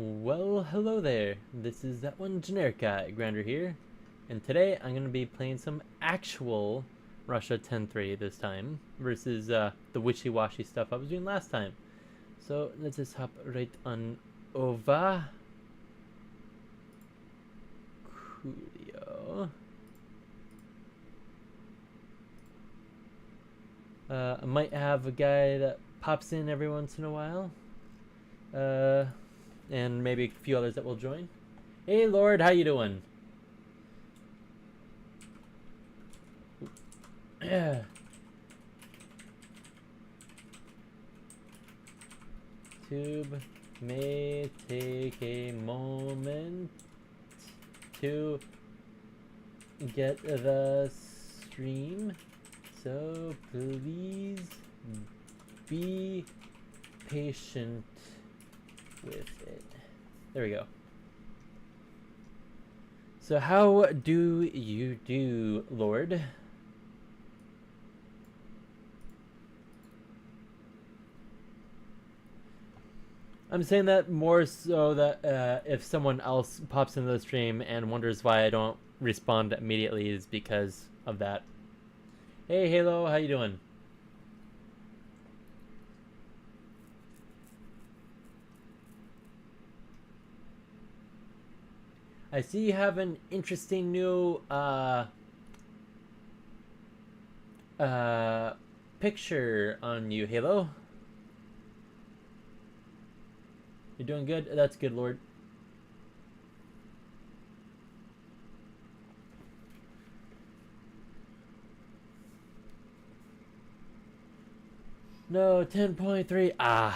Well, hello there. This is that one generic guy, Grander here, and today I'm gonna be playing some actual Russia 10-3 this time versus the wishy-washy stuff I was doing last time. So let's just hop right on over. Coolio. I might have a guy that pops in every once in a while. And maybe a few others that will join. Hey Lord, how you doing? Tube may take a moment to get the stream, so please be patient with it. There we go. So how do you do, Lord? I'm saying that more so that if someone else pops into the stream and wonders why I don't respond immediately is because of that. Hey Halo, how you doing? I see you have an interesting new picture on you, Halo. You're doing good? That's good, Lord. No, 10.3.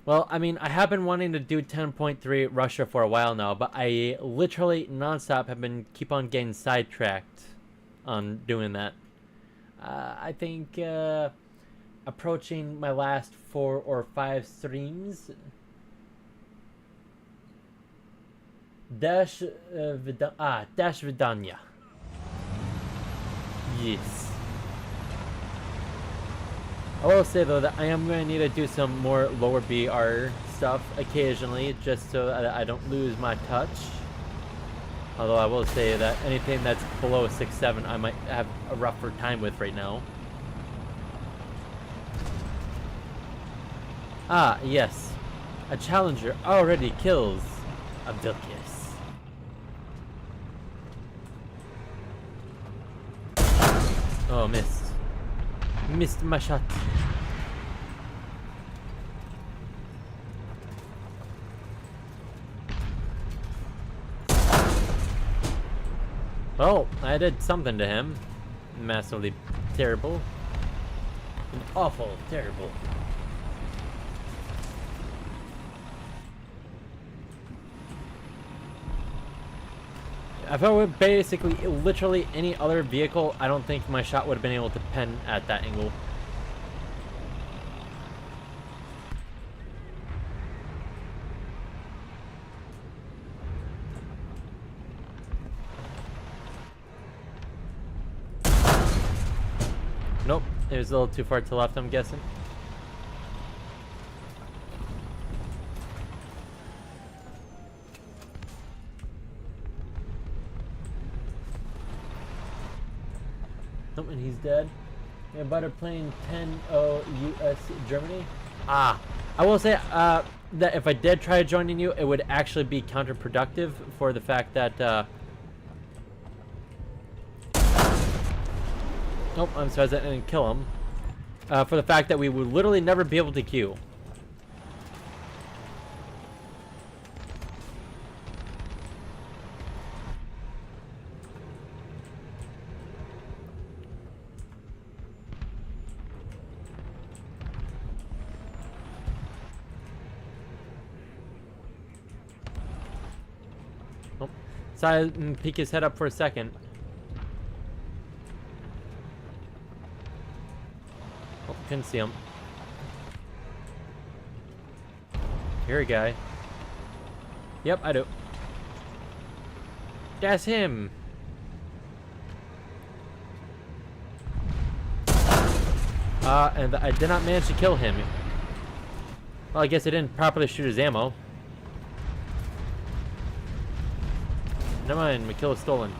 Well, I mean, I have been wanting to do 10.3 Russia for a while now, but I literally nonstop have been keep on getting sidetracked on doing that. I think approaching my last 4 or 5 streams. Dash Vidanya. Yes. I will say though that I am going to need to do some more lower BR stuff occasionally just so that I don't lose my touch. Although I will say that anything that's below 6-7 I might have a rougher time with right now. Yes. A challenger already kills Abdulkis. Oh, missed. Missed my shot. Well, I did something to him. Massively terrible. Awful terrible. If I would basically literally any other vehicle, I don't think my shot would have been able to pen at that angle. Nope, it was a little too far to the left, I'm guessing. Oh, and he's dead. Yeah, butter plane 10-0 US Germany. I will say that if I did try joining you, it would actually be counterproductive for the fact that nope, I'm sorry, I didn't kill him. For the fact that we would literally never be able to queue. Oh, so I peek his head up for a second. Oh, couldn't see him. Here, a guy. Yep, I do. That's him. And I did not manage to kill him. Well, I guess I didn't properly shoot his ammo. Never mind, my kill is stolen.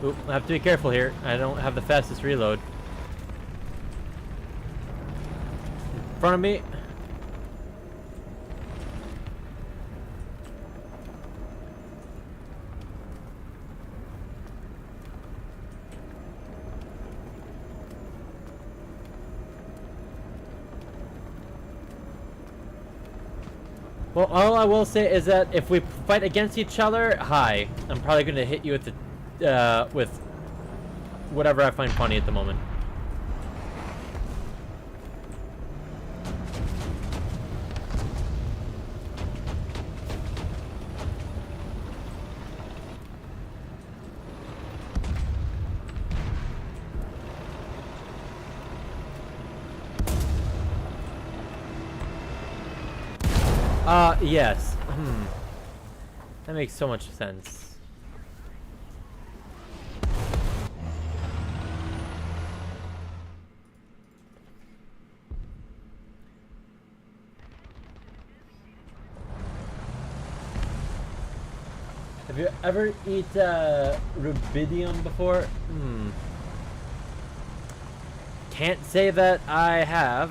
Oop, I have to be careful here. I don't have the fastest reload. In front of me. Well, all I will say is that if we fight against each other, hi. I'm probably going to hit you with whatever I find funny at the moment. Yes. That makes so much sense. Have you ever eat rubidium before? Can't say that I have.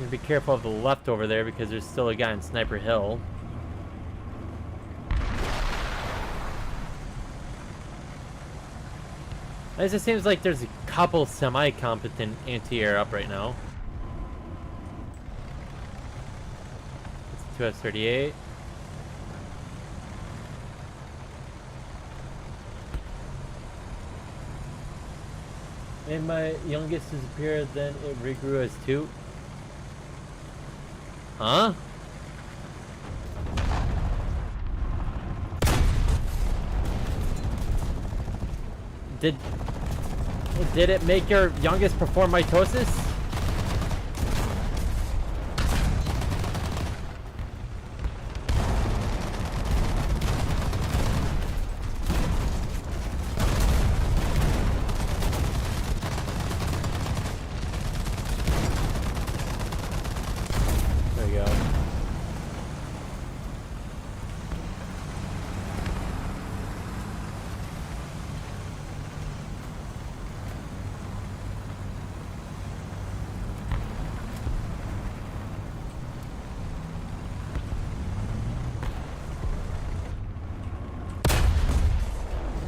Be careful of the left over there because there's still a guy on Sniper Hill. It just seems like there's a couple semi-competent anti-air up right now. It's 2S38. Made my youngest disappear, then it regrew as 2. Huh? Did it make your youngest perform mitosis?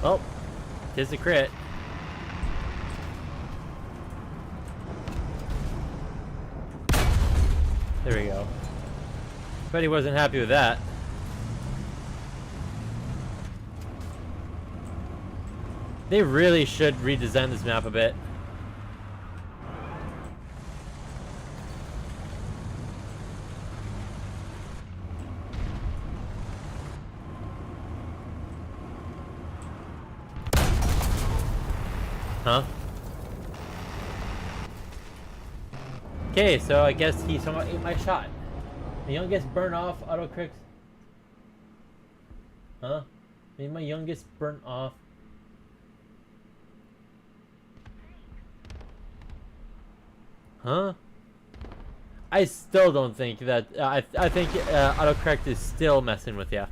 Oh, tis a crit. There we go. Bet he wasn't happy with that. They really should redesign this map a bit. Huh? Okay, so I guess he somewhat ate my shot. My youngest burn off autocritics. Huh? Made my youngest burn off. Huh? I still don't think that. I think autocorrect is still messing with you.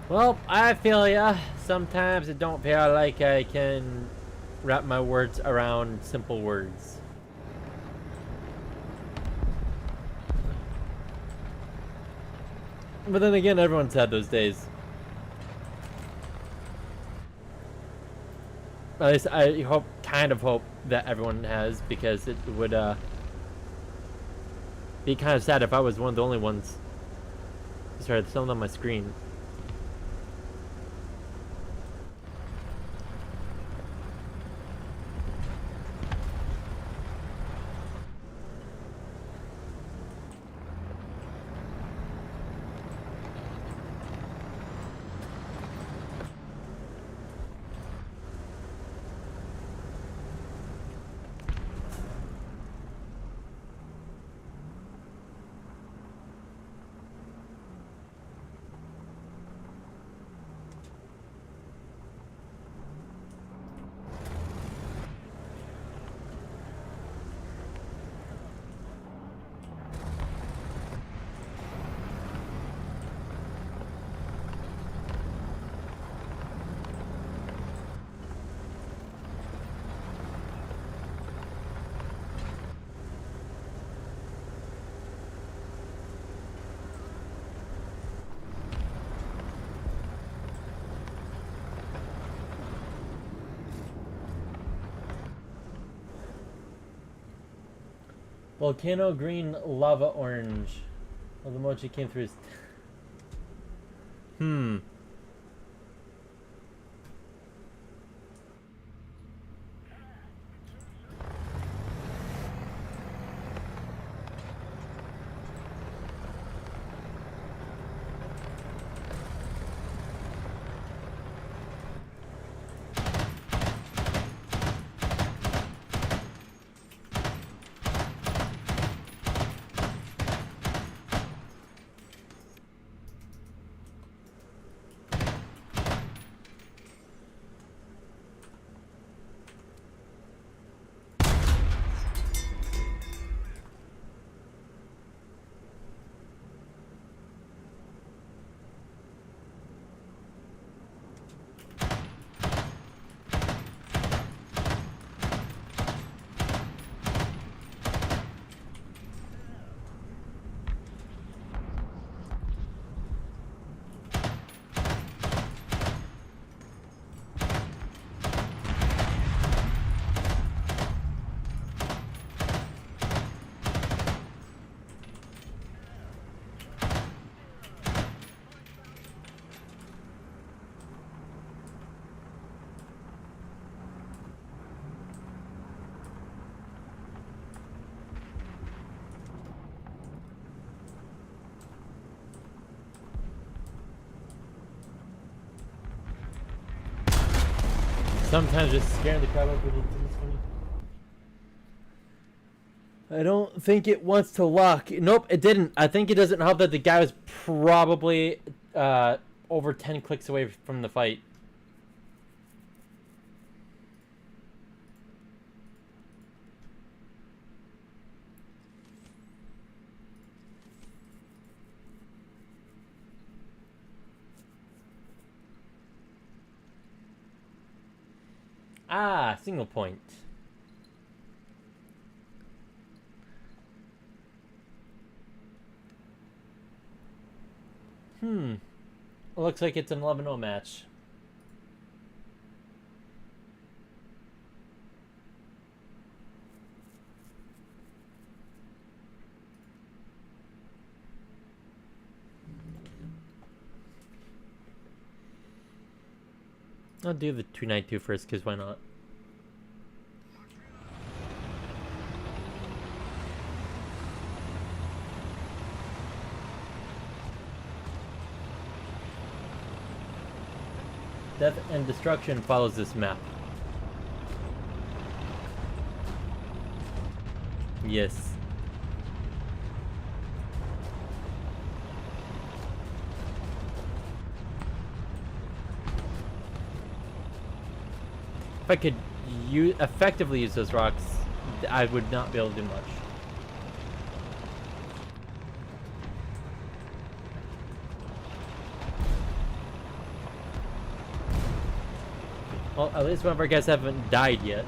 Well, I feel ya. Sometimes it don't feel like I can wrap my words around simple words. But then again, everyone's had those days. At least I kind of hope that everyone has, because it would be kind of sad if I was one of the only ones. Sorry, there's something on my screen. Volcano green, lava orange. Well, the emoji came through his... Sometimes just scaring the crap out of people. I don't think it wants to lock. Nope, it didn't. I think it doesn't help that the guy was probably over 10 clicks away from the fight. Ah, single point. Looks like it's an 11-0 match. I'll do the 292 first, because why not? Death and destruction follows this map. Yes. If I could effectively use those rocks, I would not be able to do much. Well, at least one of our guys haven't died yet.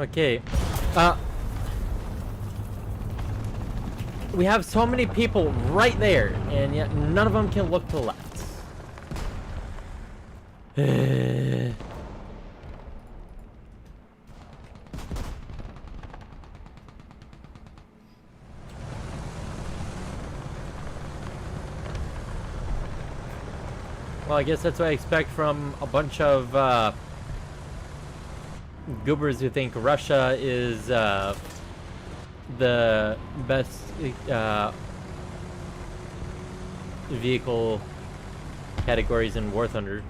Okay. We have so many people right there, and yet none of them can look to the left. Well, I guess that's what I expect from a bunch of goobers who think Russia is the best vehicle categories in War Thunder.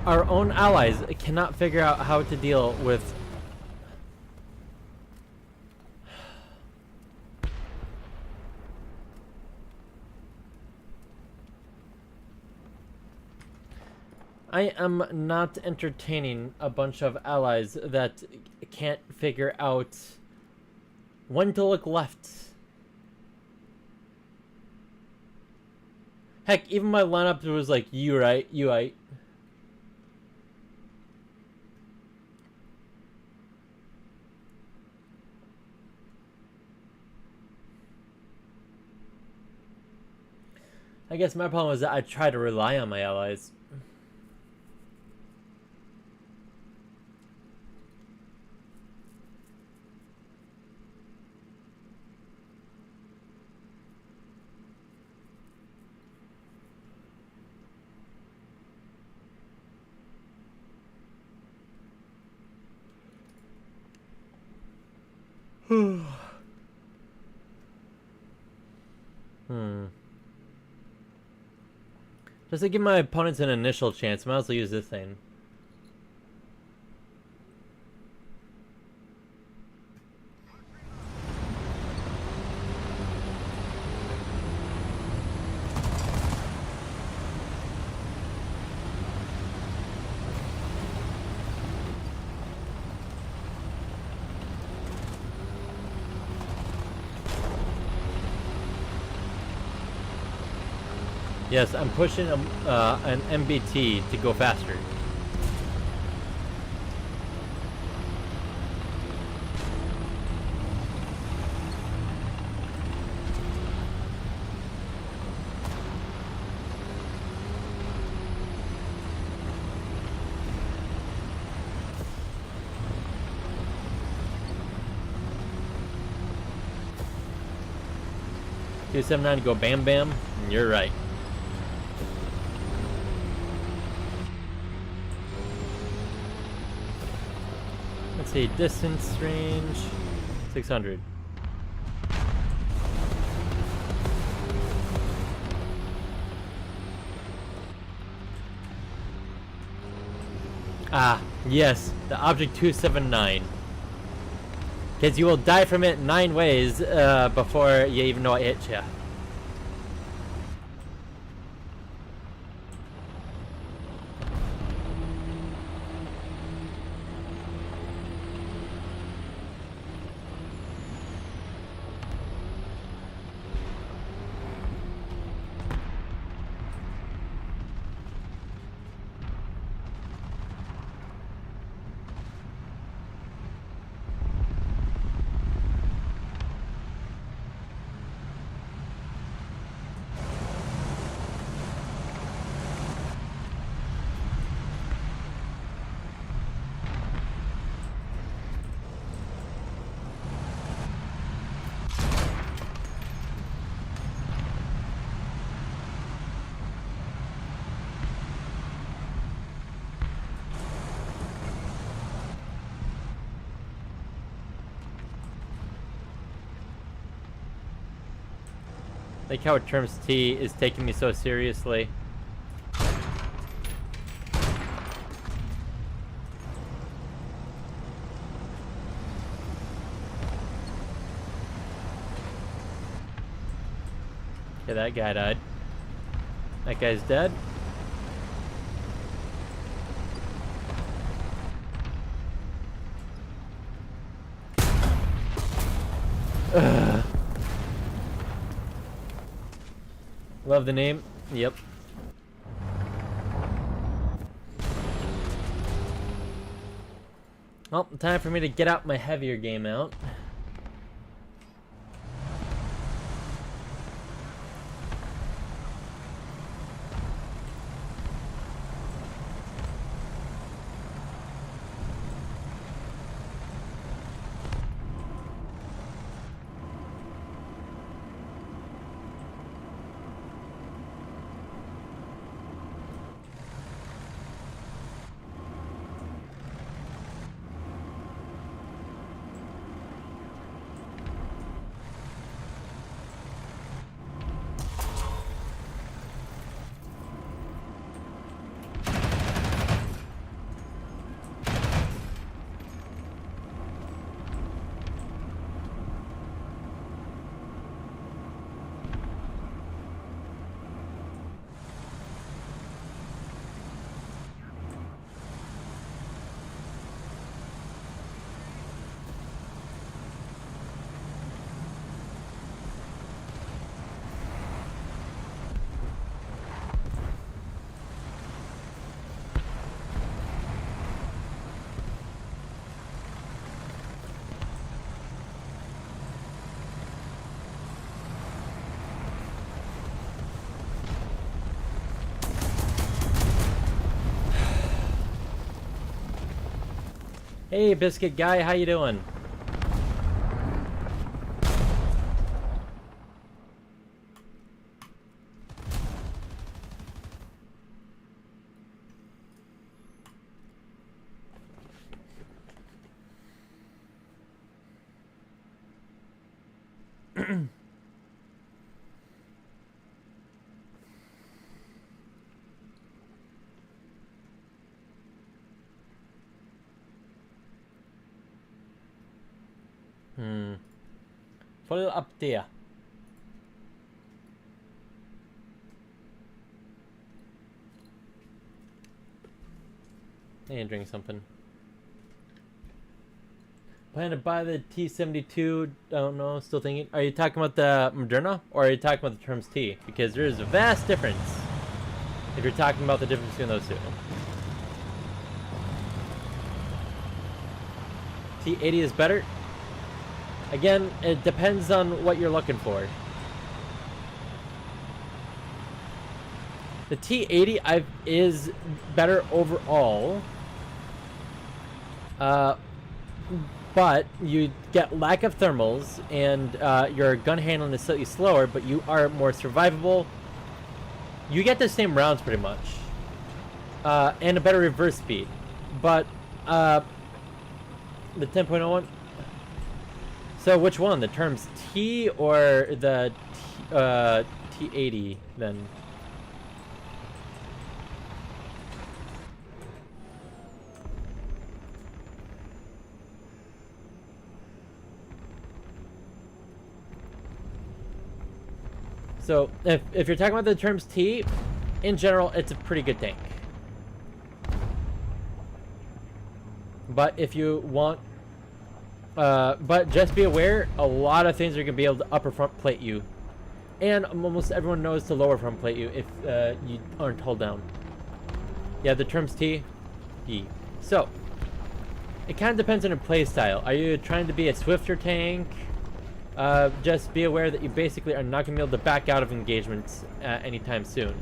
Our own allies cannot figure out how to deal with I am not entertaining a bunch of allies that can't figure out when to look left. Heck, even my lineup was like, you right, you right. I guess my problem is that I try to rely on my allies. Just to give my opponents an initial chance, I might as well use this thing. Yes, I'm pushing an MBT to go faster. $279 to go bam bam, and you're right. Let's see, distance range 600. Ah, yes, the Object 279. Because you will die from it 9 ways before you even know it hits you. Like how Terms T is taking me so seriously. Okay, that guy died. That guy's dead. Ugh. Love the name. Yep. Well, time for me to get out my heavier game out. Hey, Biscuit Guy, how you doing? Voll up there. I need to drink something. Plan to buy the T72. Don't know. Still thinking. Are you talking about the Moderna or are you talking about the Terms T? Because there is a vast difference. If you're talking about the difference between those two. T80 is better. Again, it depends on what you're looking for. The T80 is better overall. But you get lack of thermals and your gun handling is slightly slower, but you are more survivable. You get the same rounds pretty much. And a better reverse speed. But the 10.01. So which one? The Terms T or the T80 then? So if you're talking about the Terms T, in general, it's a pretty good tank. But if you want, but just be aware, a lot of things are gonna be able to upper front plate you, and almost everyone knows to lower front plate you if you aren't held down. Yeah, the Terms T, E. So it kind of depends on your play style. Are you trying to be a swifter tank? Just be aware that you basically are not gonna be able to back out of engagements anytime soon.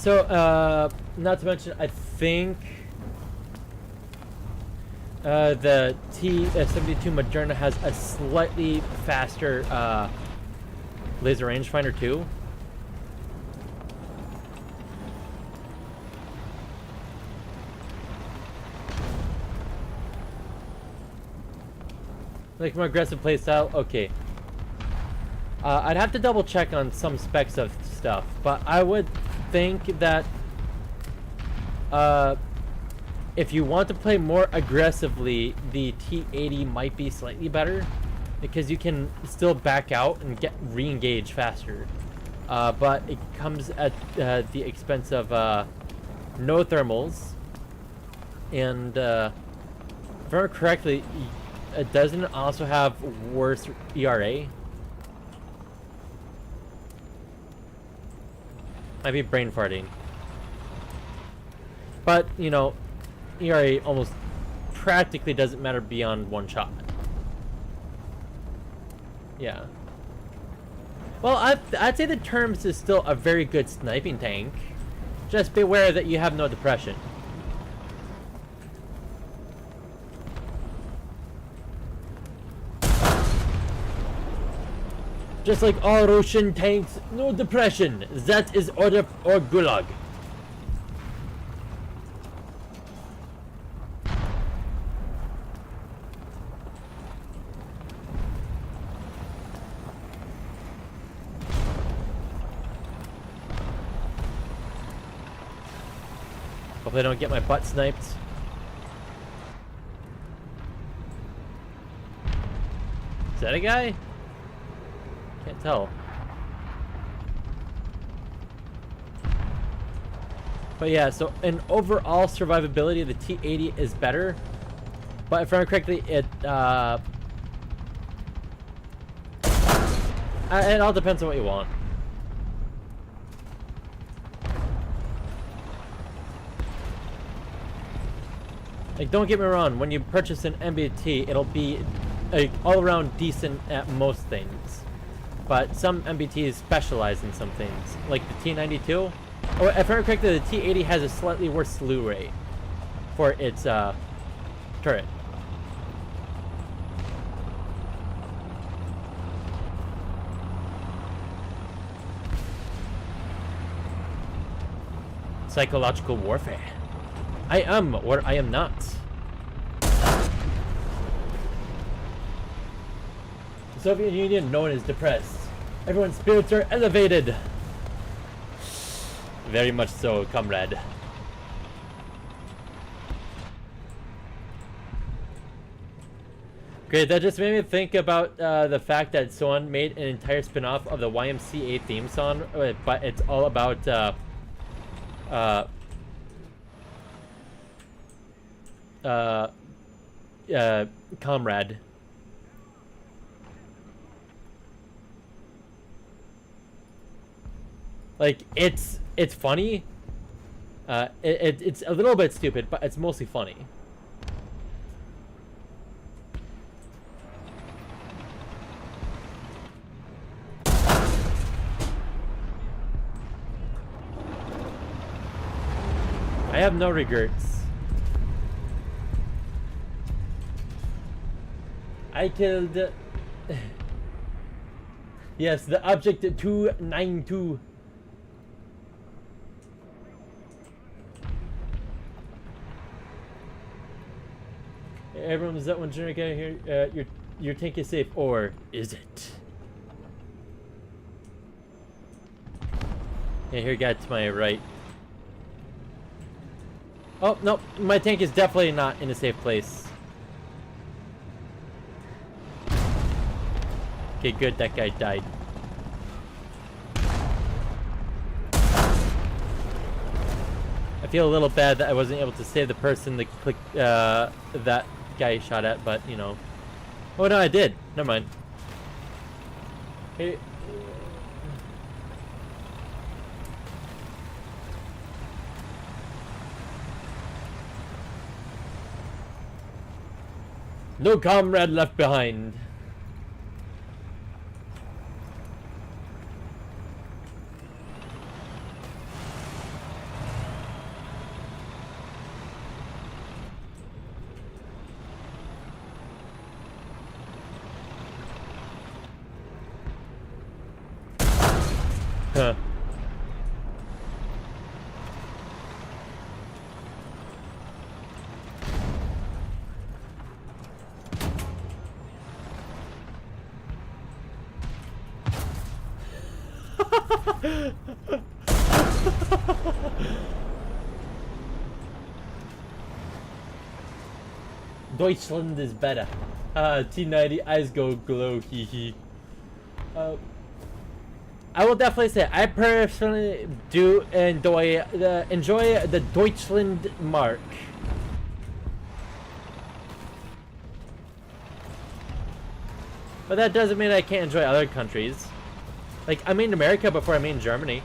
So, not to mention, I think the T-72 Moderna has a slightly faster laser rangefinder too. Like more aggressive playstyle? Okay. I'd have to double check on some specs of stuff, but I would think that if you want to play more aggressively, the T-80 might be slightly better because you can still back out and get re-engage faster. But it comes at the expense of no thermals, and if I remember correctly, it doesn't also have worse ERA. Might be brain farting. But, you know, ERA almost practically doesn't matter beyond one shot. Yeah. Well, I'd say the Terms is still a very good sniping tank. Just beware that you have no depression. Just like all Russian tanks, no depression. That is order or gulag. Hopefully I don't get my butt sniped. Is that a guy? Can't tell. But yeah, so in overall survivability, the T-80 is better. But if I remember correctly, it all depends on what you want. Like, don't get me wrong, when you purchase an MBT, it'll be like all around decent at most things. But some MBTs specialize in some things, like the T-92. Oh, if I remember correctly, the T-80 has a slightly worse slew rate for its turret. Psychological warfare. I am or I am not. The Soviet Union, no one is depressed. Everyone's spirits are elevated. Very much so, comrade. Great, that just made me think about the fact that someone made an entire spin-off of the YMCA theme song, but it's all about comrade. Like, it's funny. It's a little bit stupid, but it's mostly funny. I have no regrets. I killed... Yes, the object 292. Everyone, is that one generic guy here? Your tank is safe, or is it? Yeah, here, guy to my right. Oh, no, my tank is definitely not in a safe place. Okay, good, that guy died. I feel a little bad that I wasn't able to save the person that that guy shot at, but, you know. Oh, no, I did. Never mind. Hey. No comrade left behind. Deutschland is better. T90 eyes go glow, hee hee. I will definitely say I personally do enjoy the Deutschland mark. But that doesn't mean I can't enjoy other countries. Like, I mean America before I mean Germany.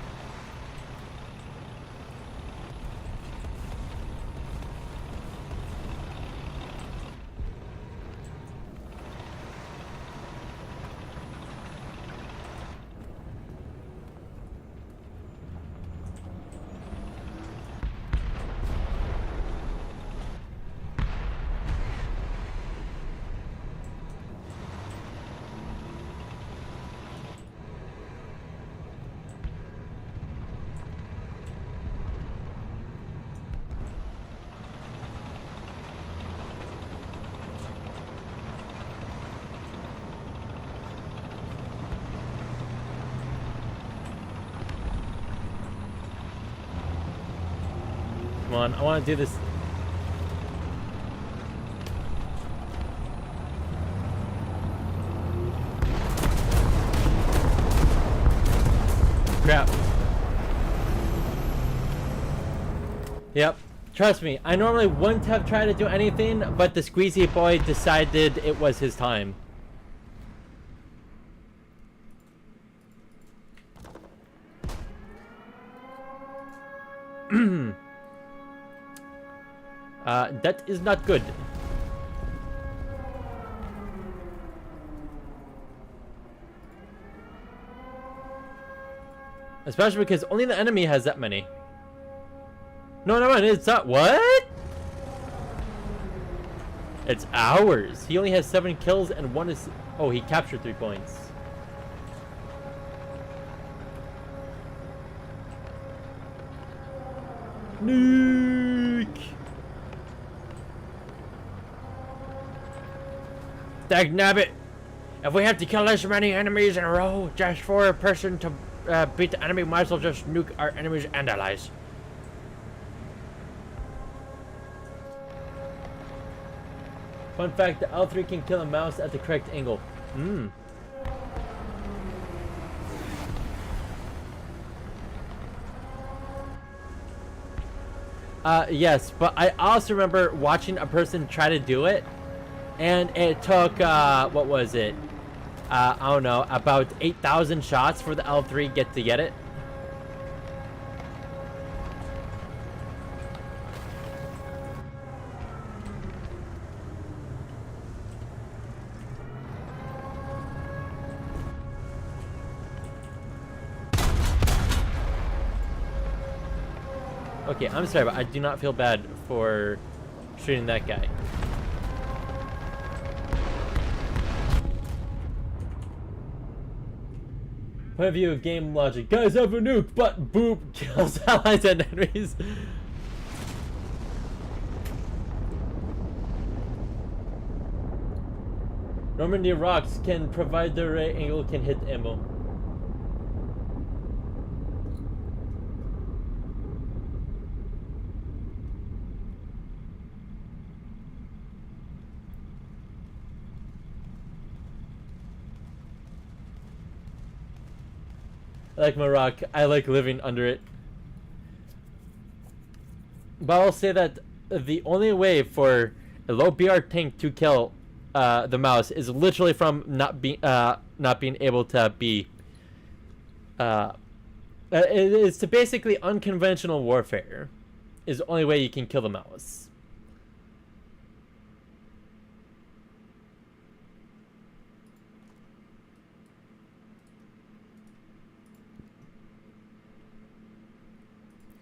Come on, I want to do this. Crap. Yep. Trust me, I normally wouldn't have tried to do anything, but the squeezy boy decided it was his time. That is not good. Especially because only the enemy has that many. No, it's not. What? It's ours. He only has 7 kills and 1 is... Oh, he captured 3 points. Nuke! Dagnabbit! If we have to kill this many enemies in a row just for a person to beat the enemy, might as well just nuke our enemies and allies. Fun fact, the L3 can kill a mouse at the correct angle. Yes, but I also remember watching a person try to do it, and it took, what was it? I don't know, about 8,000 shots for the L3 to get it. Okay, I'm sorry, but I do not feel bad for shooting that guy. Point of view of game logic. Guys have a nuke, but boop kills allies and enemies. Normandy rocks can provide the right angle can hit ammo. I like my rock. I like living under it. But I'll say that the only way for a low BR tank to kill the mouse is literally from not being able to be. It's to basically unconventional warfare. Is the only way you can kill the mouse.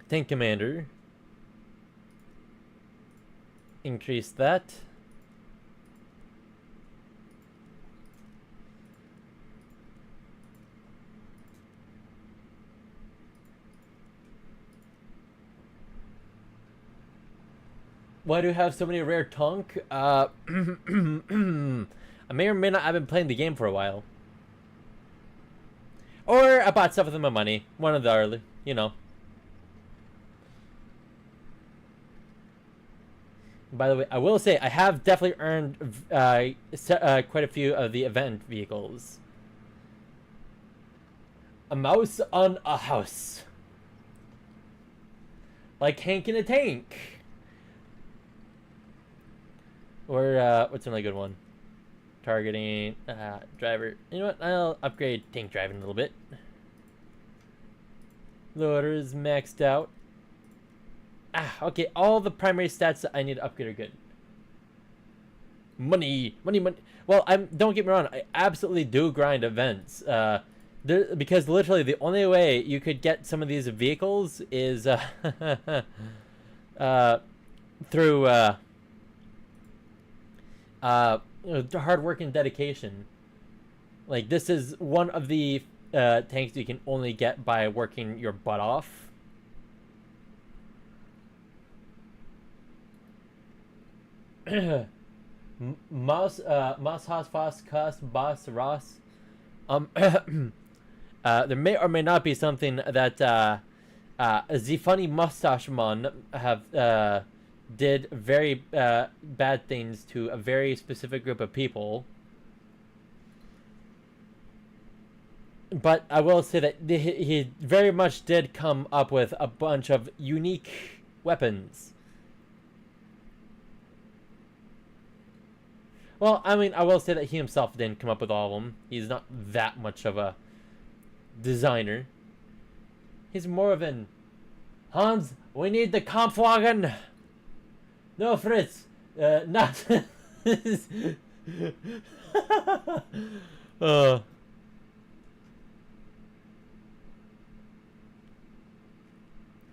Tank commander. Increase that. Why do you have so many rare tonk? I may or may not have been playing the game for a while. Or I bought stuff with my money. One of the early, you know. By the way, I will say I have definitely earned quite a few of the event vehicles. A mouse on a house. Like Hank in a tank. Or, what's another good one? Targeting, driver. You know what? I'll upgrade tank driving a little bit. Loader is maxed out. Okay, all the primary stats that I need to upgrade are good. Money. Well, don't get me wrong, I absolutely do grind events. Because literally the only way you could get some of these vehicles is through hard work and dedication. Like, this is one of the tanks you can only get by working your butt off. Mas has fast cast boss Ross. There may or may not be something that the funny mustache mon have did very bad things to a very specific group of people. But I will say that he very much did come up with a bunch of unique weapons. Well, I mean, I will say that he himself didn't come up with all of them. He's not that much of a designer. He's more of an Hans, we need the Kampfwagen. No, Fritz, not.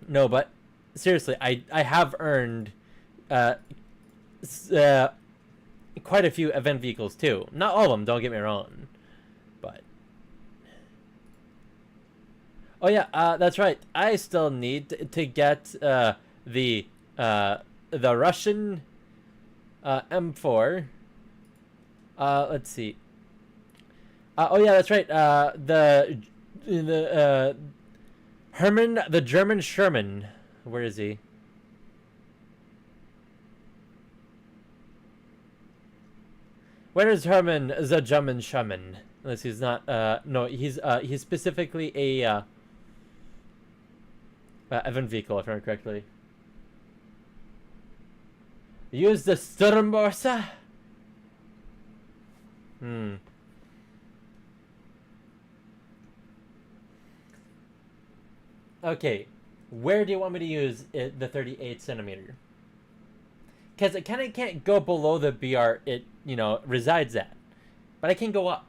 No, but seriously, I have earned quite a few event vehicles too. Not all of them, don't get me wrong, but oh yeah, that's right. I still need to get the Russian M4. Let's see. Oh yeah, that's right. The Herman, the German Sherman. Where is he? Where is Herman, the German Sherman? Unless he's not. No, he's specifically a event vehicle, if I remember correctly. Use the Sturmborsa. Okay, where do you want me to use the 38 centimeter? Because it kind of can't go below the BR it, resides at. But I can go up.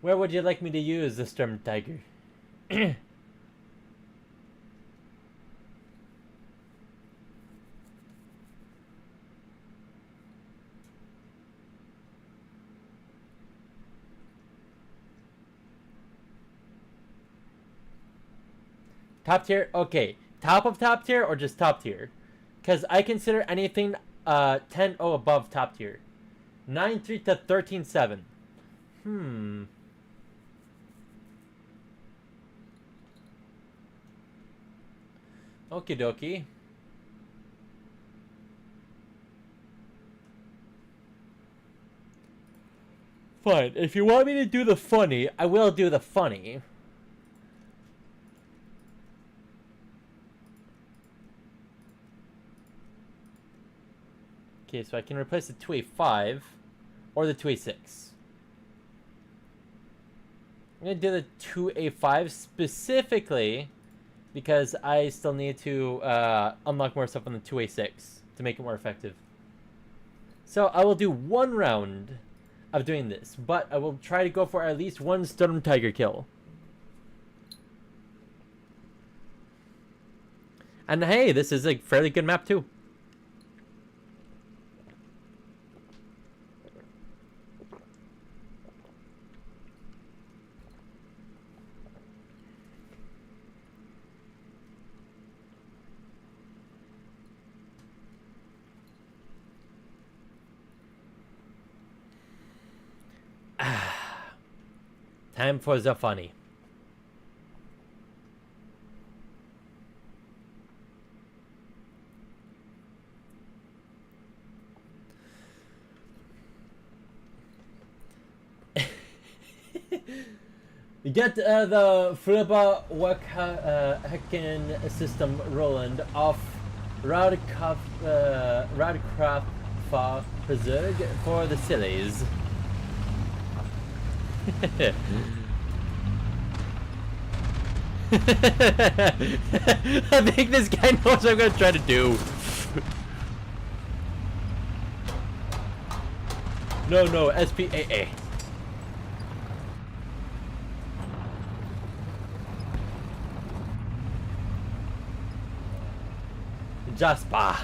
Where would you like me to use the Sturm Tiger? Top tier? Okay. Top of top tier or just top tier? Because I consider anything 10-0 above top tier. 9-3 to 13-7. Okie dokie. Fine. If you want me to do the funny, I will do the funny. Okay, so I can replace the 2A5 or the 2A6. I'm going to do the 2A5 specifically because I still need to unlock more stuff on the 2A6 to make it more effective. So I will do one round of doing this, but I will try to go for at least one Sturm Tiger kill. And hey, this is a fairly good map too. Time for the funny. Get the Flipper Hecken system rolling off Radcraft Preserve for the sillies. I think this guy knows what I'm gonna try to do. No, SPAA. Jasper.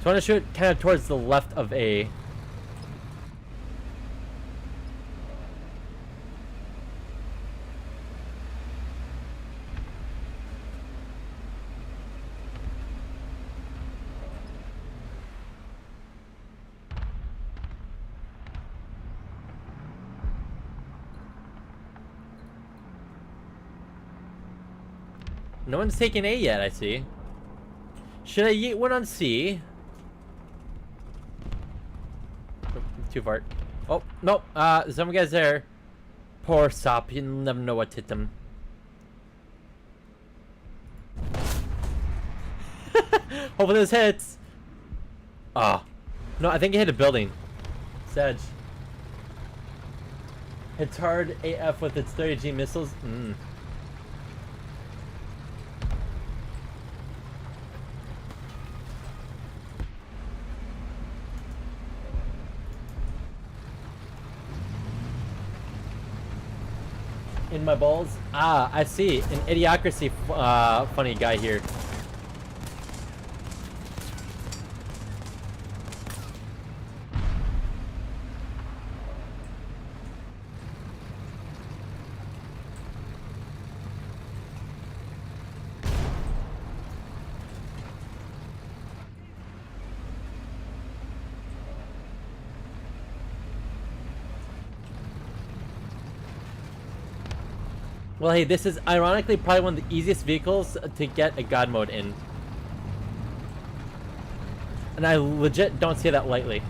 So I want to shoot kind of towards the left of A. No one's taken A yet, I see. Should I yeet one on C? Oh, too far. Oh, no. Some guys there. Poor sop. You never know what hit them. Hopefully this hits. Ah. No, I think it hit a building. Sedge. Hits hard AF with its 30G missiles. In my balls? Ah, I see. An Idiocracy funny guy here. Well, hey, this is ironically probably one of the easiest vehicles to get a God mode in. And I legit don't say that lightly.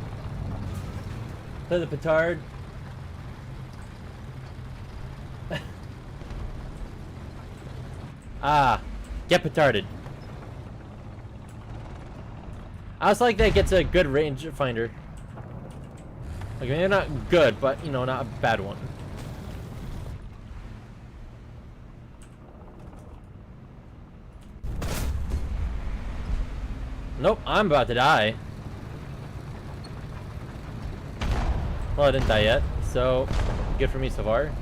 Play the petard. Ah, get petarded. I also like that it gets a good range finder. Like, maybe not good, but, you know, not a bad one. Nope, I'm about to die. Well, I didn't die yet, so good for me so far.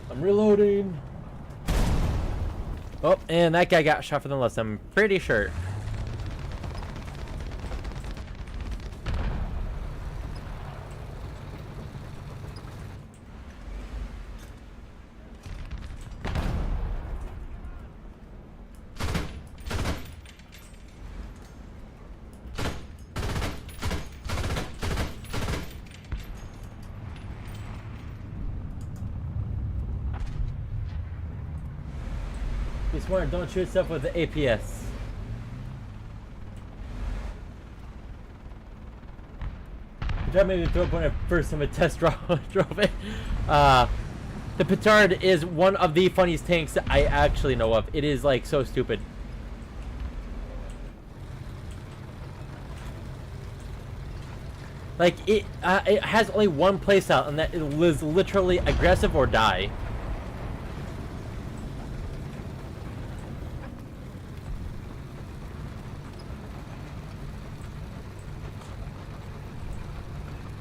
I'm reloading. Oh, and that guy got shot from the left, I'm pretty sure. Be smart, don't shoot stuff with the APS. That made me throw up when I first time I test drove it. The petard is one of the funniest tanks that I actually know of. It is like so stupid. Like it has only one playstyle, and that it is literally aggressive or die.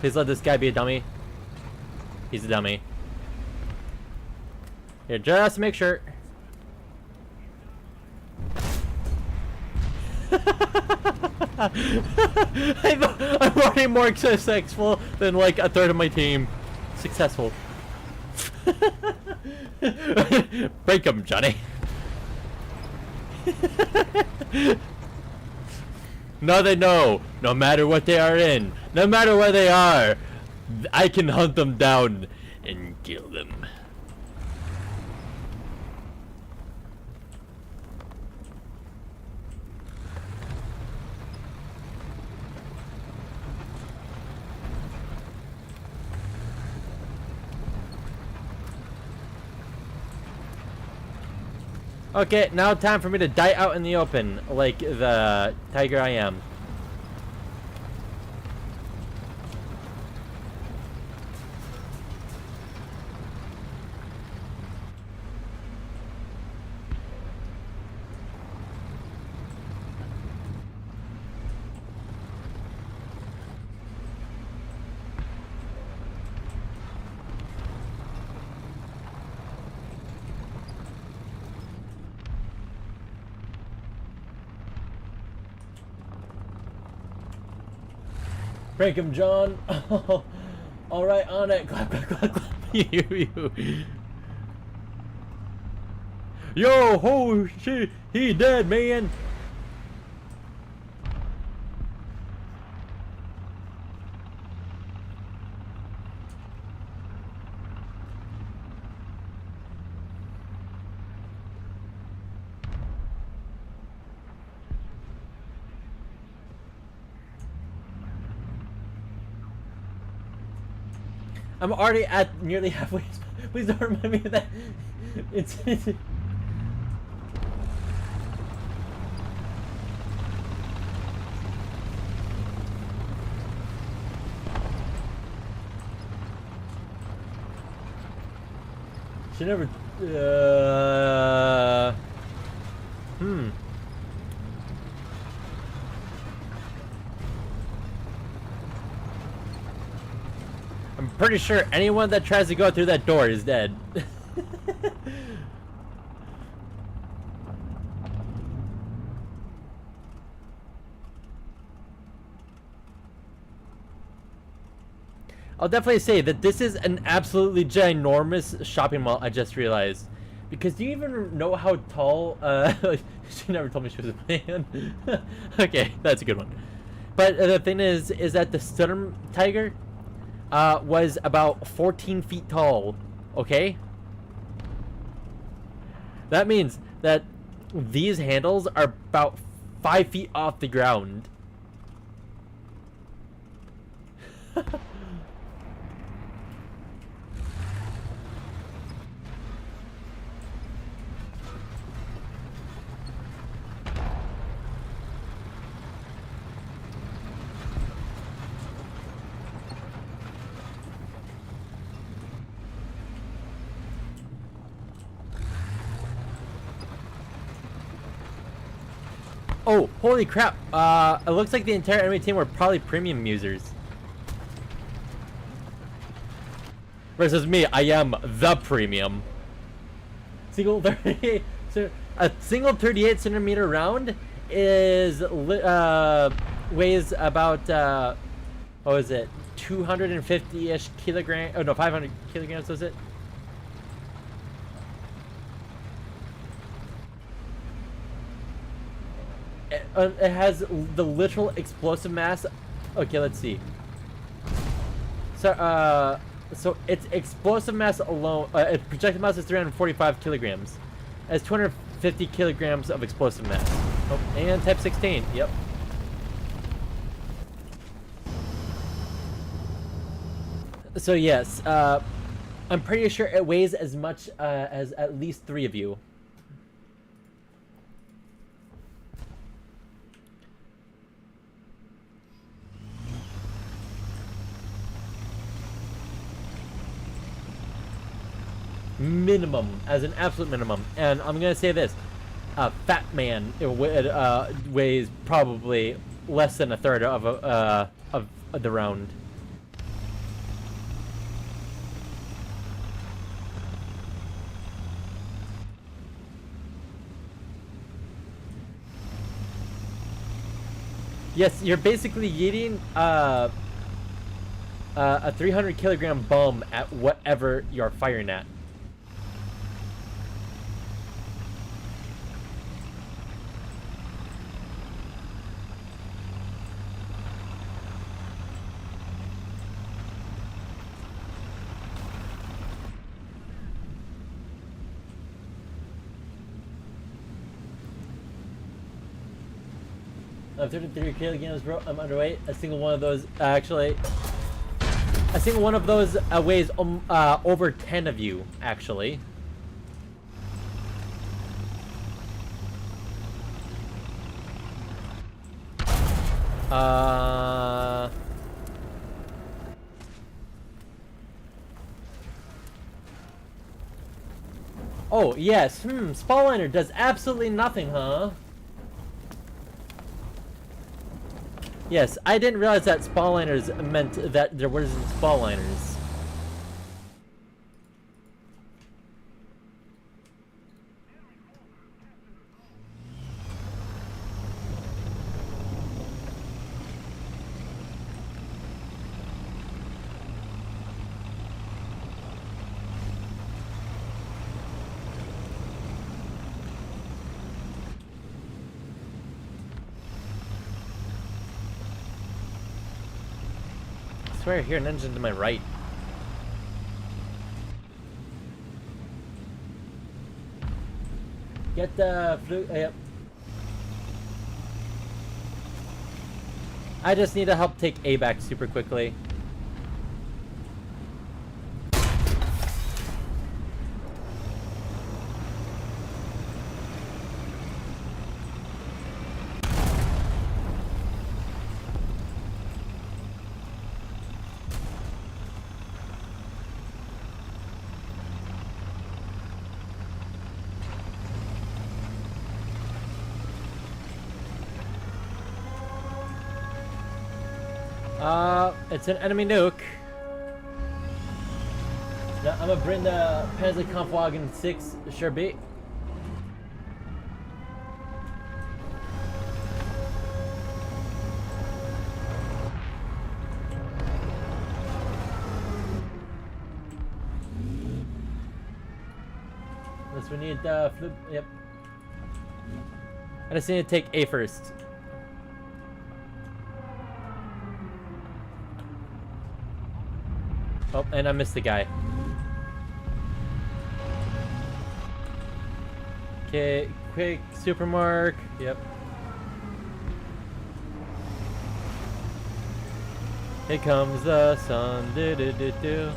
Please let this guy be a dummy. He's a dummy. Here, just to make sure. I'm already more successful than like a third of my team. Successful. Break them, Johnny. Now they know, no matter what they are in, no matter where they are, I can hunt them down and kill them. Okay, now time for me to die out in the open, like the tiger I am. Break him, John. All right, on it. Clap, clap, clap, clap. You. Yo, ho, shit, he dead, man. I'm already at nearly halfway. Please don't remind me of that. It's she never. I'm pretty sure anyone that tries to go through that door is dead. I'll definitely say that this is an absolutely ginormous shopping mall, I just realized. Because do you even know how tall, she never told me she was a man. Okay, that's a good one. But the thing is that the Sturm Tiger was about 14 feet tall, okay? That means that these handles are about 5 feet off the ground. Oh, holy crap. It looks like the entire enemy team were probably premium users. Versus me, I am the premium. Single 38, so a single 38 centimeter round is, weighs about, what was it? 250-ish kilograms, oh no, 500 kilograms was it? It has the literal explosive mass. Okay, let's see. So, so its explosive mass alone, its projectile mass is 345 kilograms. It has 250 kilograms of explosive mass. Oh, and type 16. Yep. So yes, I'm pretty sure it weighs as much as at least 3 of you. Minimum, as an absolute minimum. And I'm gonna say this: Fat Man weighs probably less than a third of the round. Yes, you're basically yeeting a 300 kilogram bomb at whatever you're firing at. I'm 33 kilograms, bro. I'm underweight. A single one of those, actually, a single one of those weighs over 10 of you, actually. Oh, yes. Spaliner does absolutely nothing, huh? Yes, I didn't realize that spalliners meant that there wasn't spalliners. I swear I hear an engine to my right. Get the flute. Yep. I just need to help take A back super quickly. It's an enemy nuke. Now, I'm gonna bring the Panzerkampfwagen 6, sure be. Unless we need flip, yep. I just need to take A first. Oh, and I missed the guy. Okay, quick supermark. Yep. Here comes the sun. Do do do do.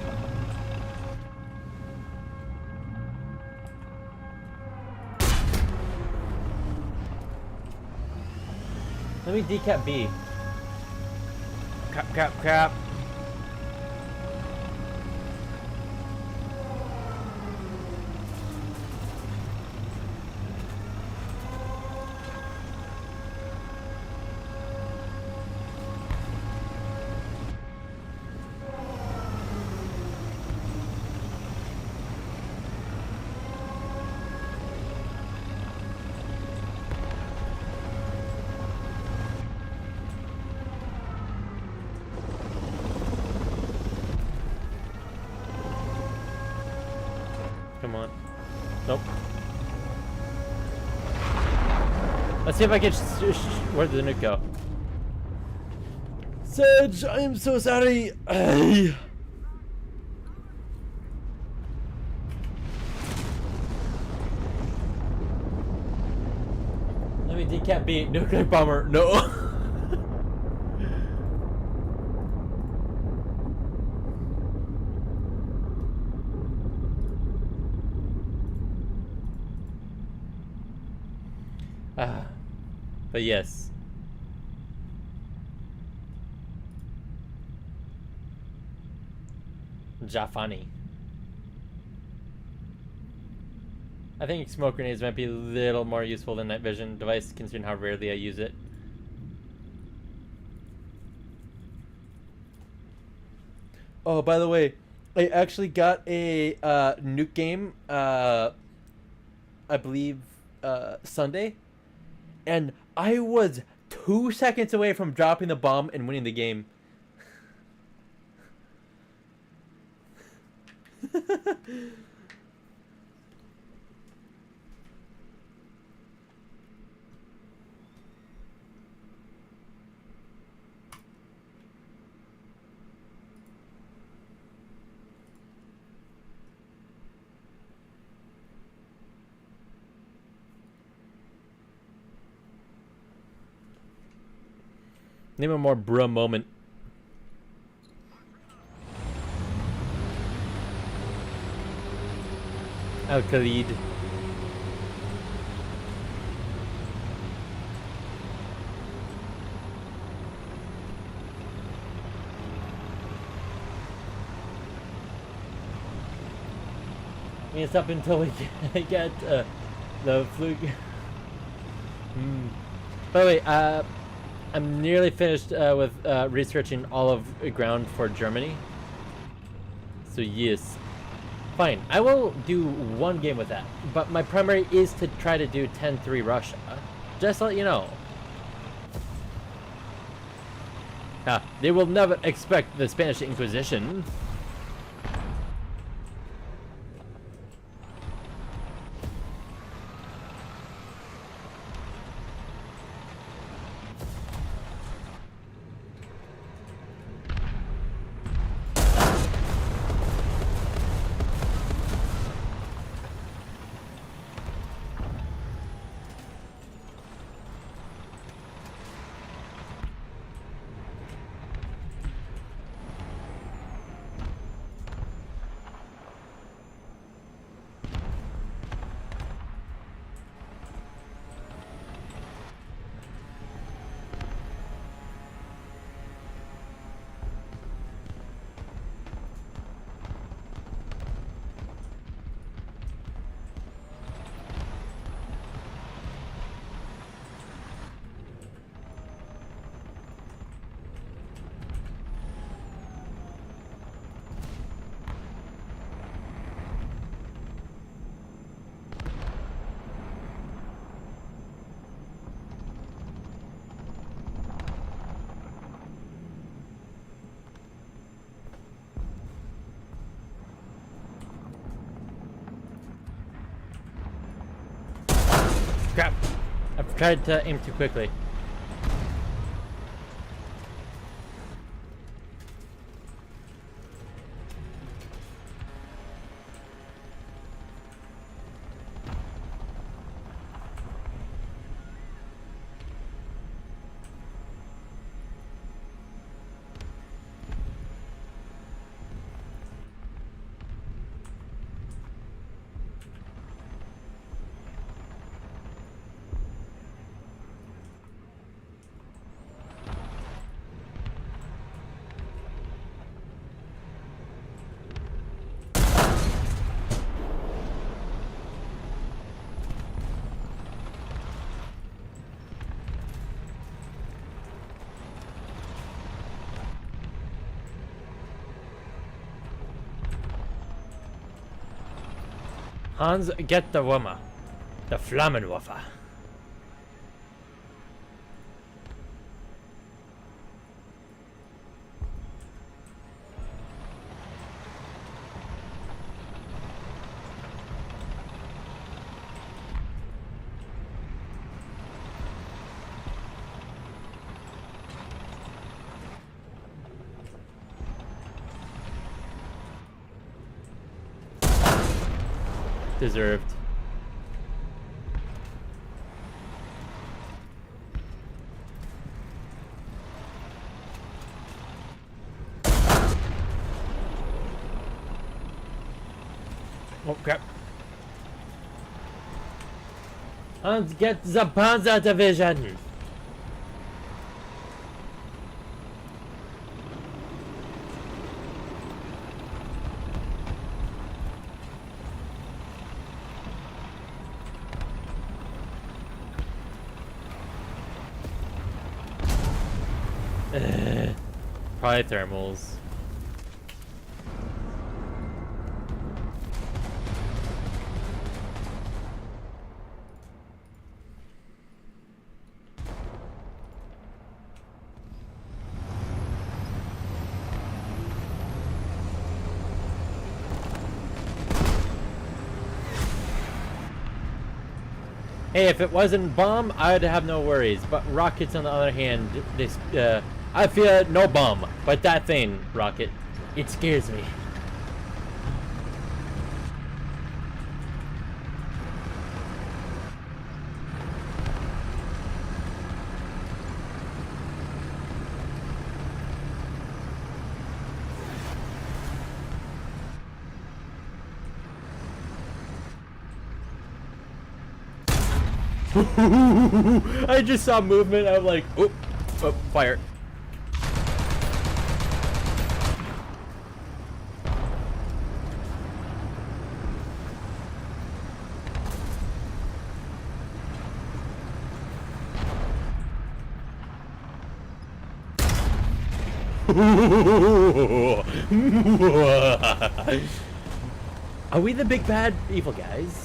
Let me decap B. Crap, crap, crap. Come on. Nope. Let's see if I can. Where did the nuke go? Sedge, I am so sorry. Let me decap B. Nuclear bomber. No. But yes. Jafani. I think smoke grenades might be a little more useful than night vision device, considering how rarely I use it. Oh, by the way, I actually got a nuke game, I believe Sunday, and I was 2 seconds away from dropping the bomb and winning the game. Name a more bruh moment. Al Khalid. It's up until we get the fluke. By the way, I'm nearly finished with researching all of ground for Germany. So yes. Fine, I will do one game with that. But my primary is to try to do 10-3 Russia. Just to let you know. They will never expect the Spanish Inquisition. Crap. I've tried to aim too quickly. Hans, get the Wummer. The Flammenwerfer. Deserved. Oh crap. And get the Panzer Division. Probably thermals. Hey, if it wasn't bomb, I'd have no worries. But rockets, on the other hand, this I fear no bomb. But that thing, rocket, it scares me. I just saw movement. I'm like, oh, oh, fire. Are we the big bad evil guys?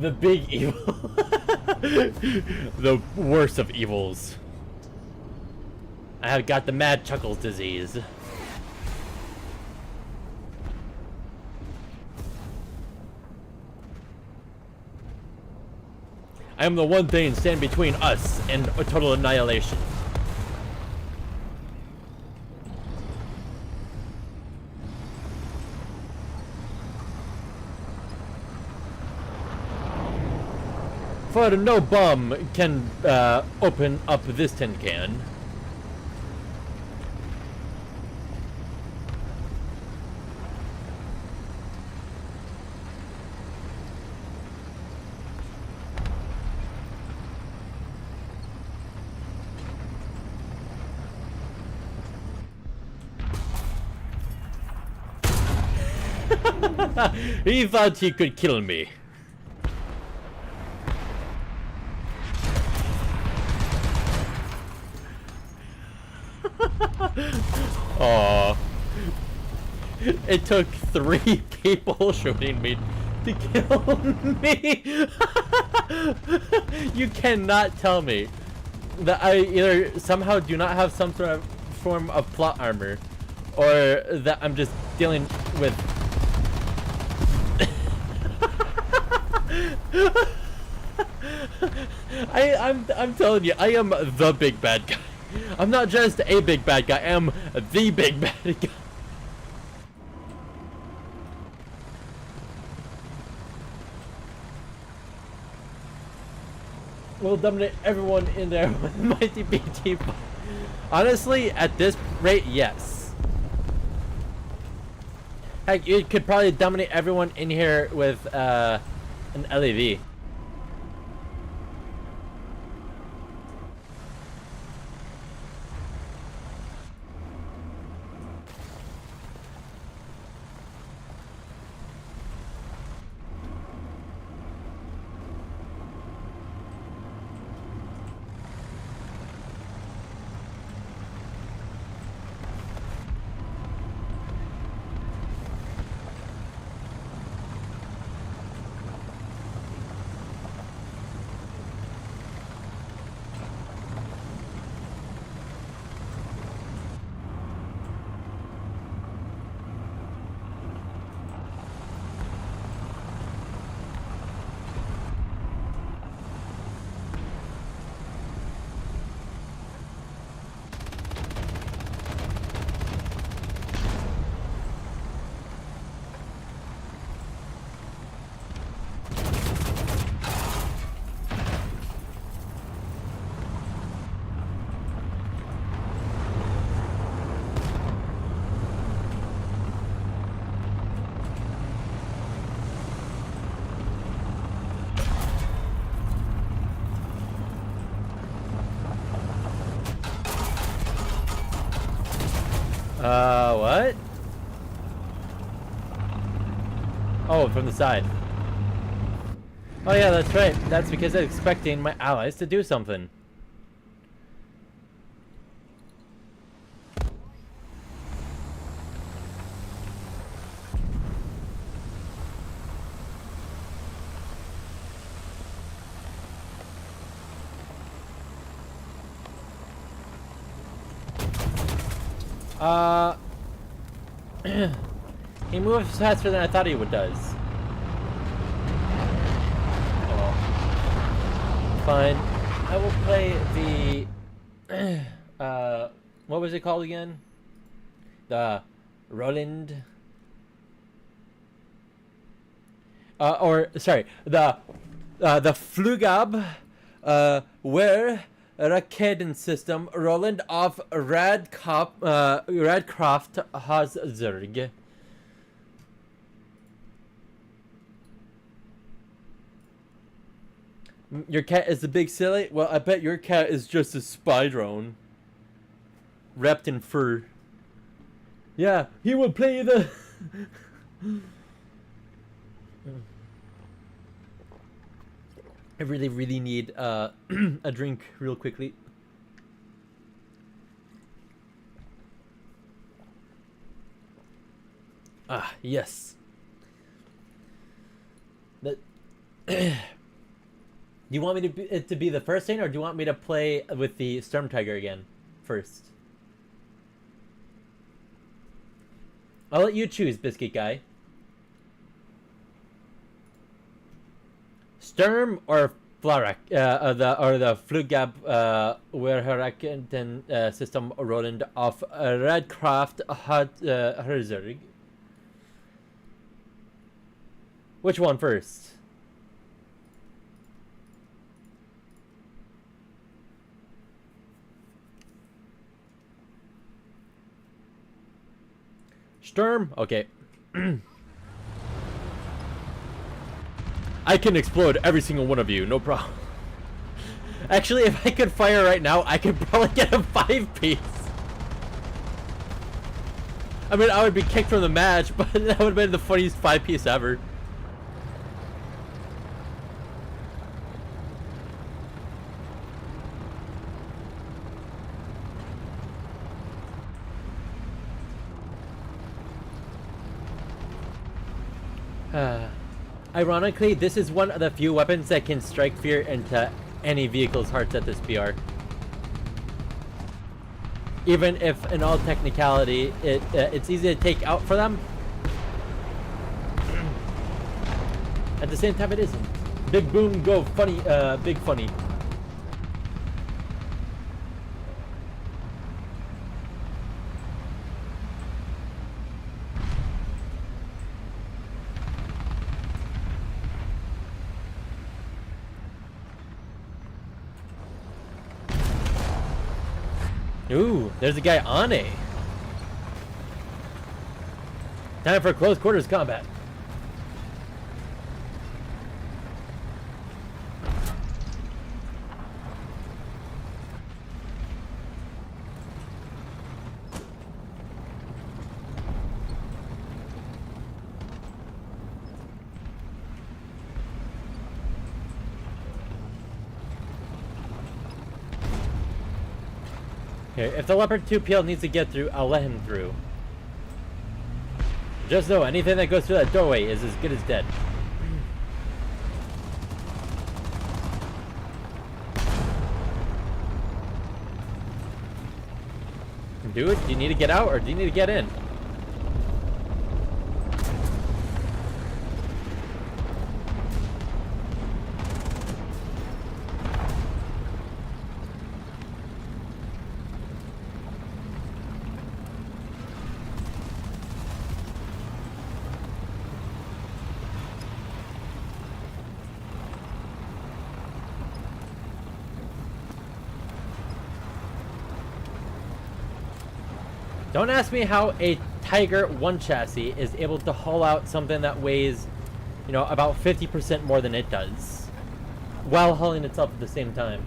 The big evil. The worst of evils. I have got the mad chuckles disease. I am the one thing standing between us and a total annihilation. For no bomb can open up this tin can. He thought he could kill me. Aww. It took 3 people shooting me to kill me. You cannot tell me that I either somehow do not have some sort of form of plot armor, or that I'm just dealing with I'm telling you, I am the big bad guy. I'm not just a big bad guy, I am the big bad guy. We'll dominate everyone in there with mighty BT. Honestly, at this rate, yes. Heck, you could probably dominate everyone in here with an LAV. What? Oh, from the side. Oh yeah, that's right. That's because I'm expecting my allies to do something. He moves faster than I thought he would does. Oh. Fine. I will play the what was it called again? The Roland the Flugab where Raketen system Roland of Radcraft Hazurg. Your cat is the big silly? Well, I bet your cat is just a spy drone. Wrapped in fur. Yeah, he will play the... I really need a drink real quickly. Ah, yes. That... Do you want me it to be the first thing, or do you want me to play with the Storm Tiger again first? I'll let you choose, Biscuit Guy. Sturm or Flarak, the Flugab Werheraken system Roland of Radcraft Herzog. Which one first? Sturm? Okay. I can explode every single one of you, no problem. Actually, if I could fire right now, I could probably get a 5-piece. I mean, I would be kicked from the match, but that would have been the funniest 5-piece ever. Ironically, this is one of the few weapons that can strike fear into any vehicle's hearts at this PR. Even if, in all technicality, it's easy to take out for them. At the same time, it isn't. Big boom, go funny, big funny. Ooh, there's a guy on A. Time for close quarters combat. Okay, if the Leopard 2 PL needs to get through, I'll let him through. Just know, anything that goes through that doorway is as good as dead. Dude, do you need to get out or do you need to get in? Don't ask me how a Tiger 1 chassis is able to haul out something that weighs, you know, about 50% more than it does, while hauling itself at the same time.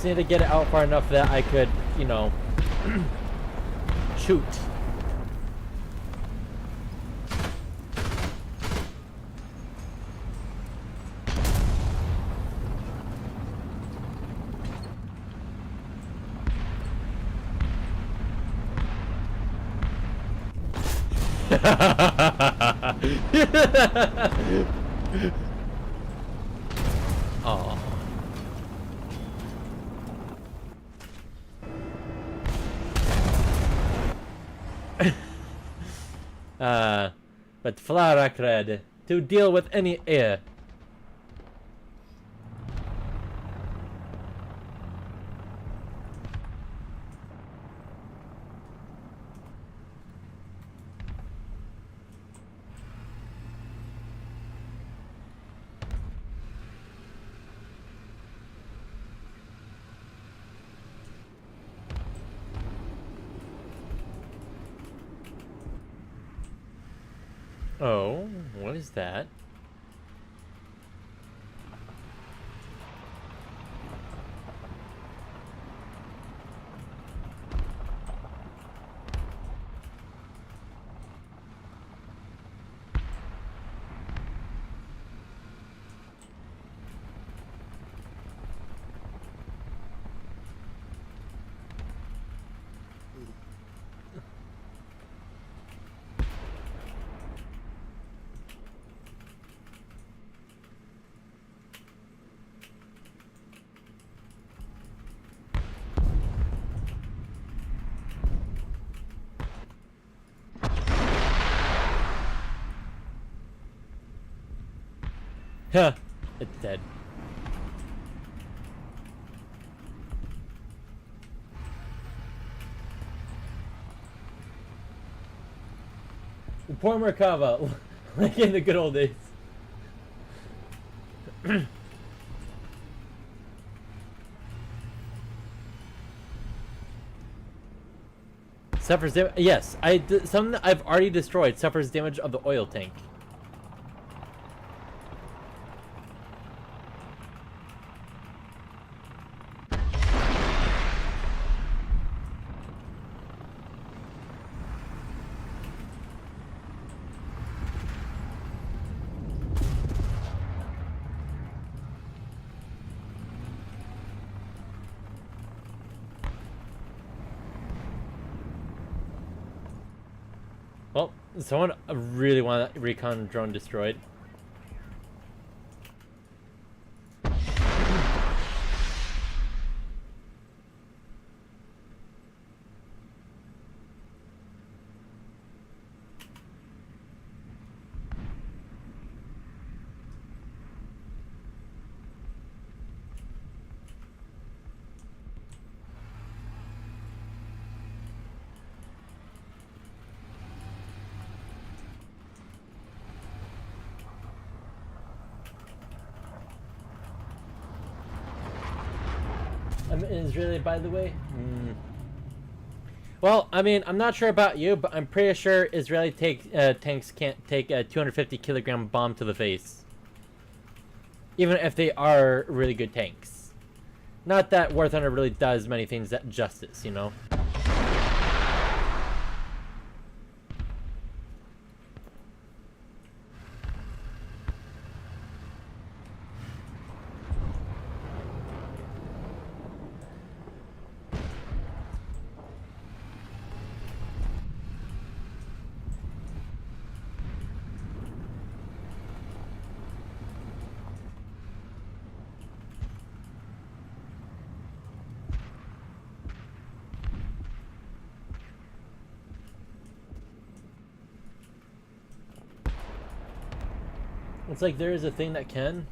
just need to get it out far enough that I could, you know, shoot. Oh. But Flarakred, to deal with any air. Oh, what is that? Huh, it's dead. Poor Merkava, like in the good old days. Suffers damage. Yes, something that I've already destroyed suffers damage of the oil tank. Well, someone really want that recon drone destroyed. I'm Israeli, by the way. Well, I mean, I'm not sure about you, but I'm pretty sure Israeli tanks can't take a 250-kilogram bomb to the face. Even if they are really good tanks. Not that War Thunder really does many things that justice, you know? It's like there is a thing that can.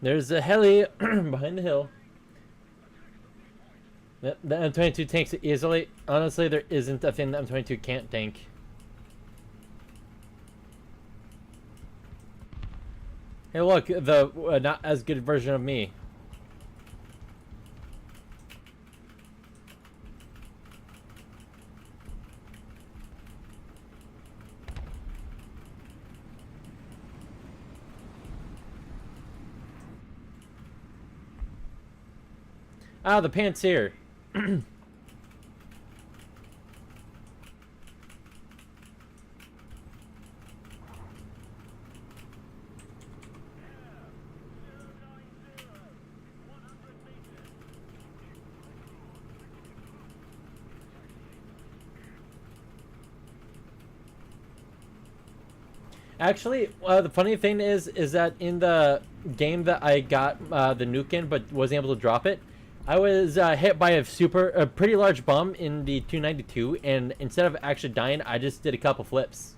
There's a heli behind the hill. The M22 tanks it easily. Honestly, there isn't a thing the M22 can't tank. Hey, look, the not as good version of me. Ah, the Panzer. Actually, the funny thing is that in the game that I got the nuke in, but wasn't able to drop it, I was hit by a pretty large bomb in the 292, and instead of actually dying, I just did a couple flips.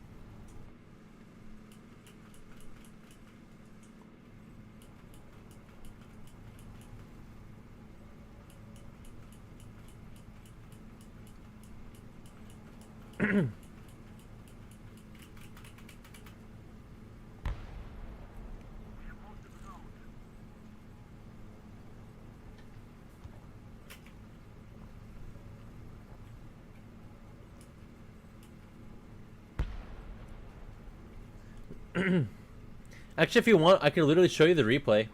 Actually, if you want, I could literally show you the replay.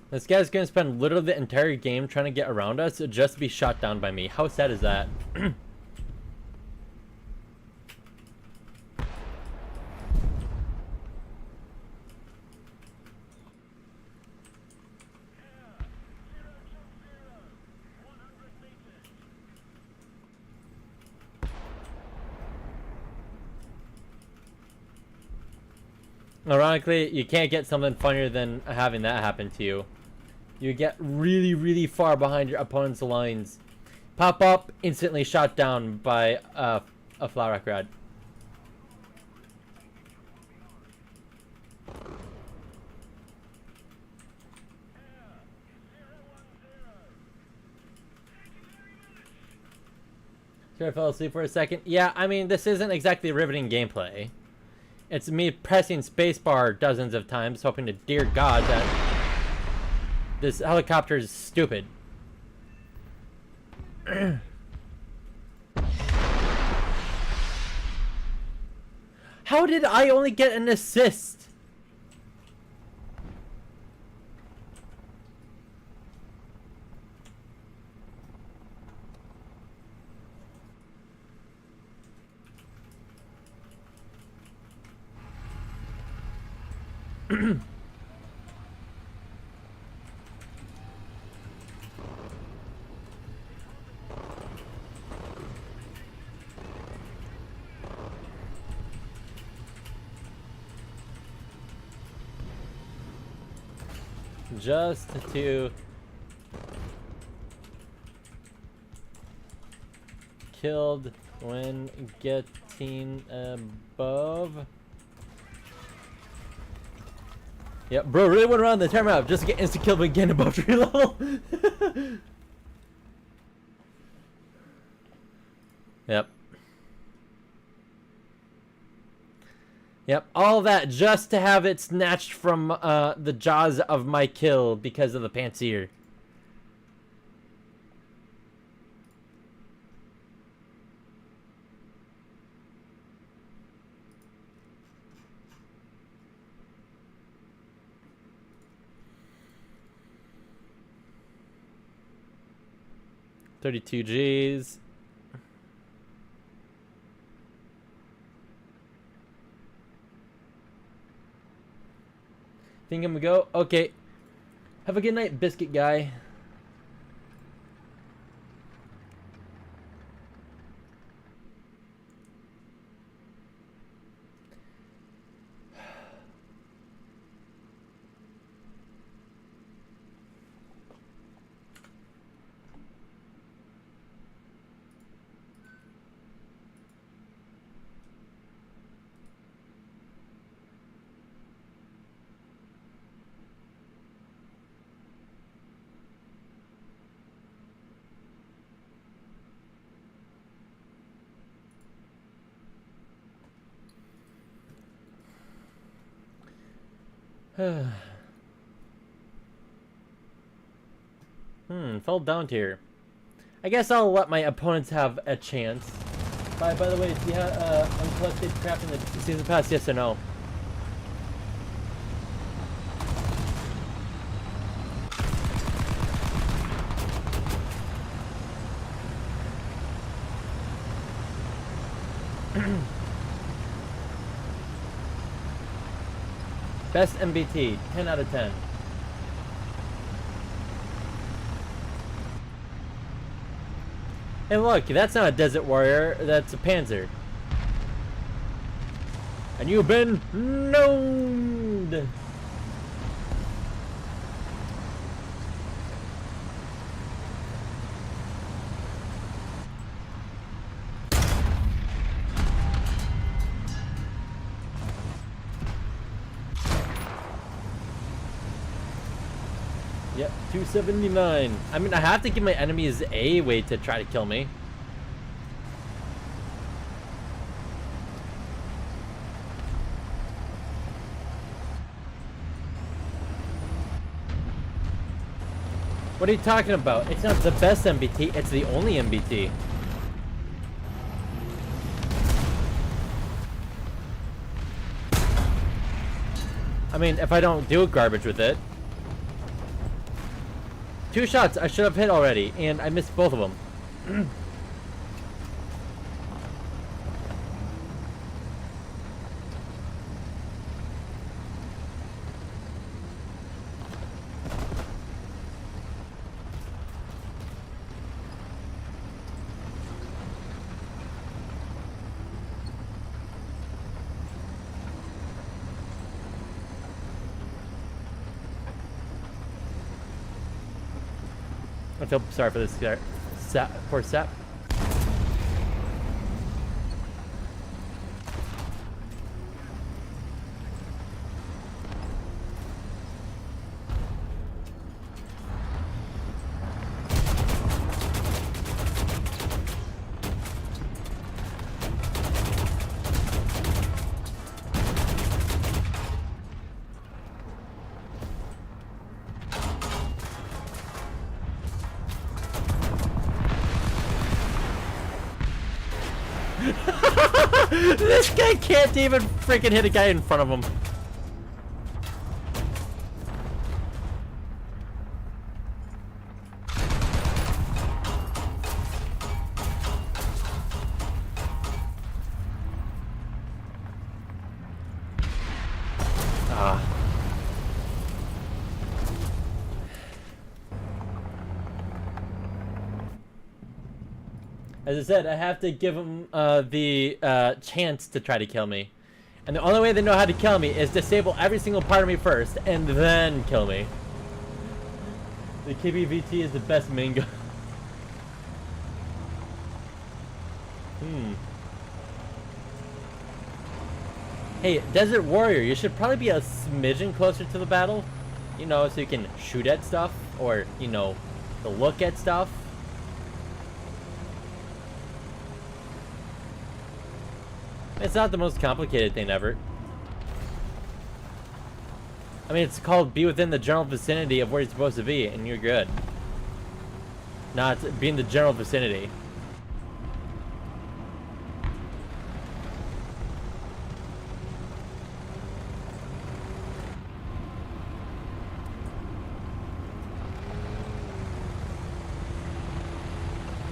This guy's gonna spend literally the entire game trying to get around us just to be shot down by me. How sad is that? Ironically, you can't get something funnier than having that happen to you. You get really, really far behind your opponent's lines. Pop up, instantly shot down by a Flak Rad. Sure, I fell asleep for a second. Yeah, I mean, this isn't exactly riveting gameplay. It's me pressing spacebar dozens of times, hoping to dear God that this helicopter is stupid. How did I only get an assist? Just to killed when getting above. Yeah, bro, really went around the entire map just to get insta killed when getting above tree level. Yep. Yep, all that just to have it snatched from the jaws of my kill because of the Panzer. $32 Gs. Think I'm gonna go? Okay. Have a good night, biscuit guy. Fell down tier. I guess I'll let my opponents have a chance. By the way, do you have uncollected crap in the season pass? Yes or no? Best MBT, 10 out of 10. Hey look, that's not a Desert Warrior, that's a Panzer. And you've been known. Yep, 279. I mean, I have to give my enemies a way to try to kill me. What are you talking about? It's not the best MBT, it's the only MBT. I mean, if I don't do garbage with it. 2 shots I should have hit already, and I missed both of them. I feel sorry for this guy. Poor Sap. This guy can't even freaking hit a guy in front of him. As I said, I have to give them the chance to try to kill me. And the only way they know how to kill me is disable every single part of me first, and then kill me. The KBVT is the best main gun. Hey, Desert Warrior, you should probably be a smidgen closer to the battle. You know, so you can shoot at stuff, or, you know, to look at stuff. It's not the most complicated thing ever. I mean, it's called be within the general vicinity of where you're supposed to be, and you're good. Not be in the general vicinity.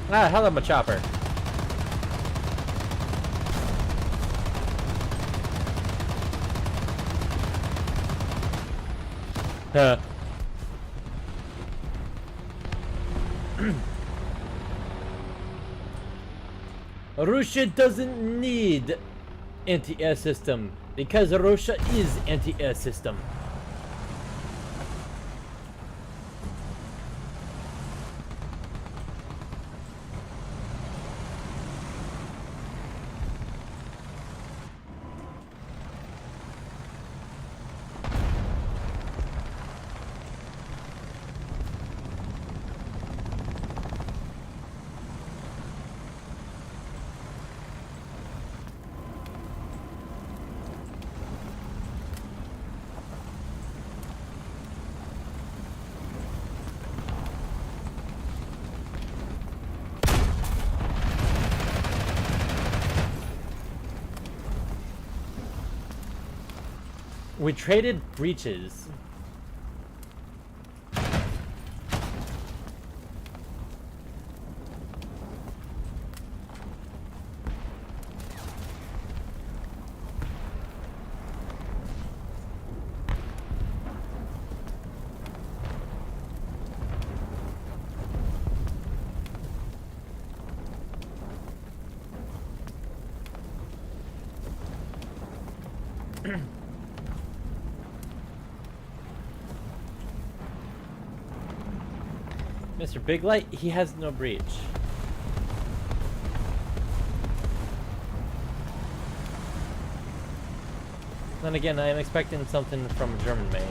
Ah, hell of a chopper. Russia doesn't need anti-air system because Russia is anti-air system. We traded breaches. Mr. Big Light, he has no breach. Then again, I am expecting something from German main.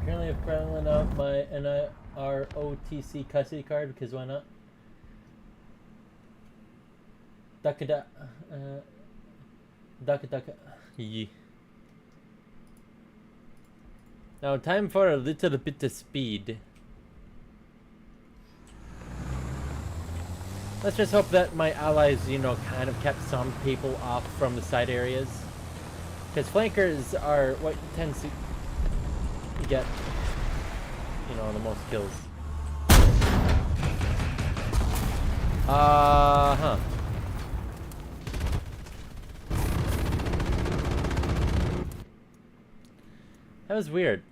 Currently filling out my NIROTC custody card because why not? Daka daka. Yee. Now time for a little bit of speed. Let's just hope that my allies, you know, kind of kept some people off from the side areas. Because flankers are what tends to get, you know, the most kills. Huh. That was weird.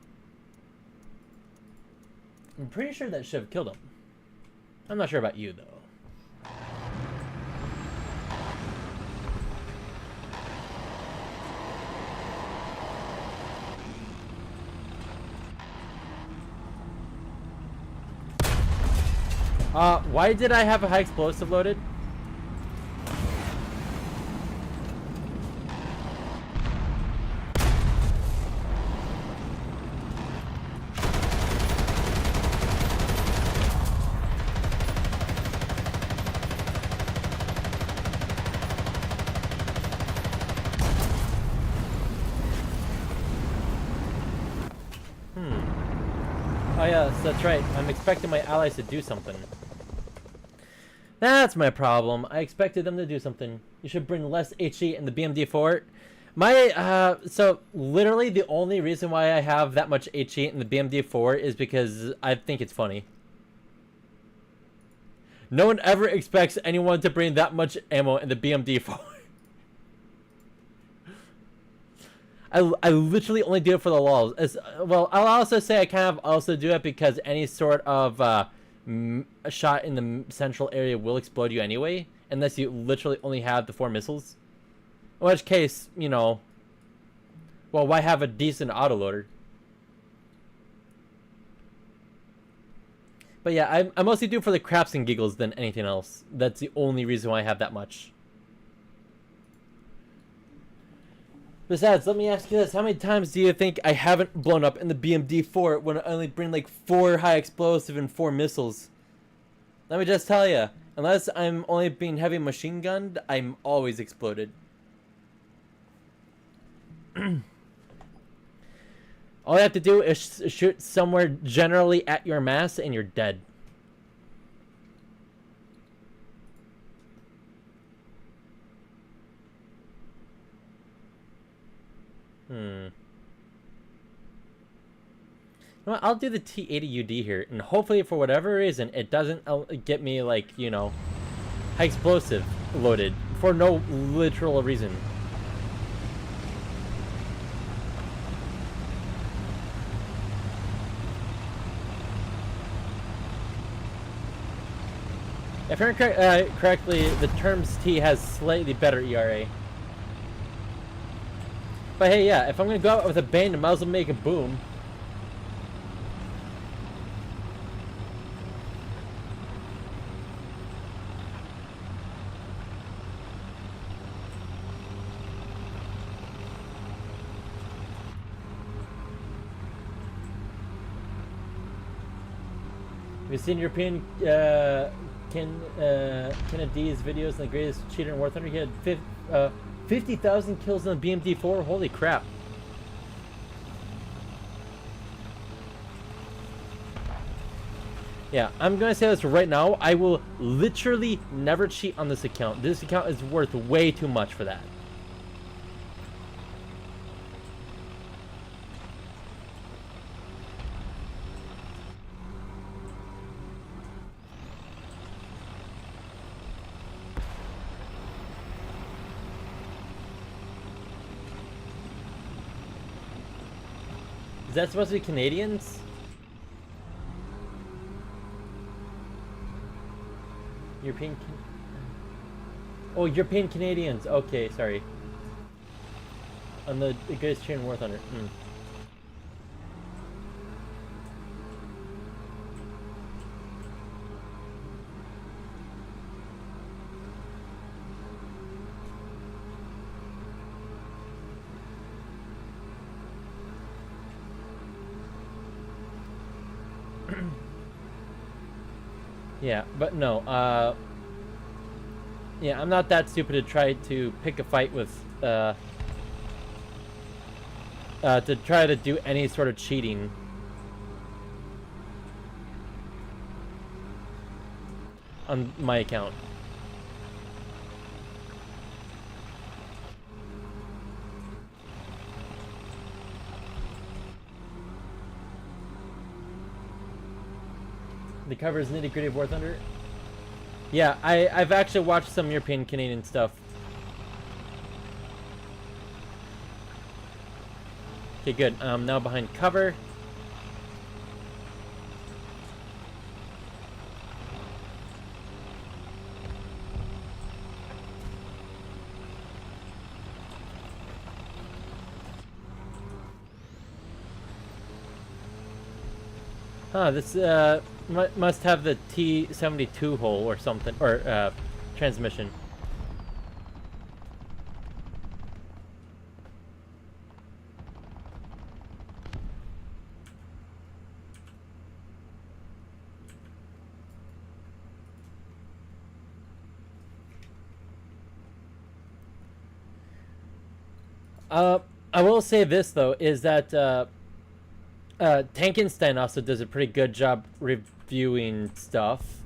I'm pretty sure that should have killed him. I'm not sure about you, though. Why did I have a high explosive loaded? Oh yeah, that's right. I'm expecting my allies to do something. That's my problem. I expected them to do something. You should bring less HE in the BMD4. So literally the only reason why I have that much HE in the BMD4 is because I think it's funny. No one ever expects anyone to bring that much ammo in the BMD4. I literally only do it for the lulz. Well, I'll also say I kind of also do it because any sort of a shot in the central area will explode you anyway, unless you literally only have the 4 missiles. In which case, you know, well, why have a decent autoloader? But yeah, I mostly do it for the craps and giggles than anything else. That's the only reason why I have that much. Besides, let me ask you this. How many times do you think I haven't blown up in the BMD4 when I only bring like 4 high explosive and 4 missiles? Let me just tell you, unless I'm only being heavy machine gunned, I'm always exploded. All you have to do is shoot somewhere generally at your mass and you're dead. Well, I'll do the T80UD here, and hopefully for whatever reason, it doesn't get me, like, you know, high explosive loaded for no literal reason. If I remember correctly, the Terms T has slightly better ERA. But hey, yeah, if I'm gonna go out with a bang, I might as well make a boom. Have you seen European Kennedy's videos on the greatest cheater in War Thunder? He had 50,000 kills on the BMD4. Holy crap! Yeah, I'm gonna say this right now. I will literally never cheat on this account. This account is worth way too much for that. Is that supposed to be Canadians? European. Oh, European Canadians. Okay, sorry. On the greatest cheer in War Thunder. Yeah, but no, yeah, I'm not that stupid to try to pick a fight with, to try to do any sort of cheating. On my account. The cover is Nitty Gritty of War Thunder. Yeah, I've actually watched some European Canadian stuff. Okay, good. Now behind cover. Huh, this must have the T72 hole or something, or transmission. I will say this though, is that Tankenstein also does a pretty good job reviewing stuff.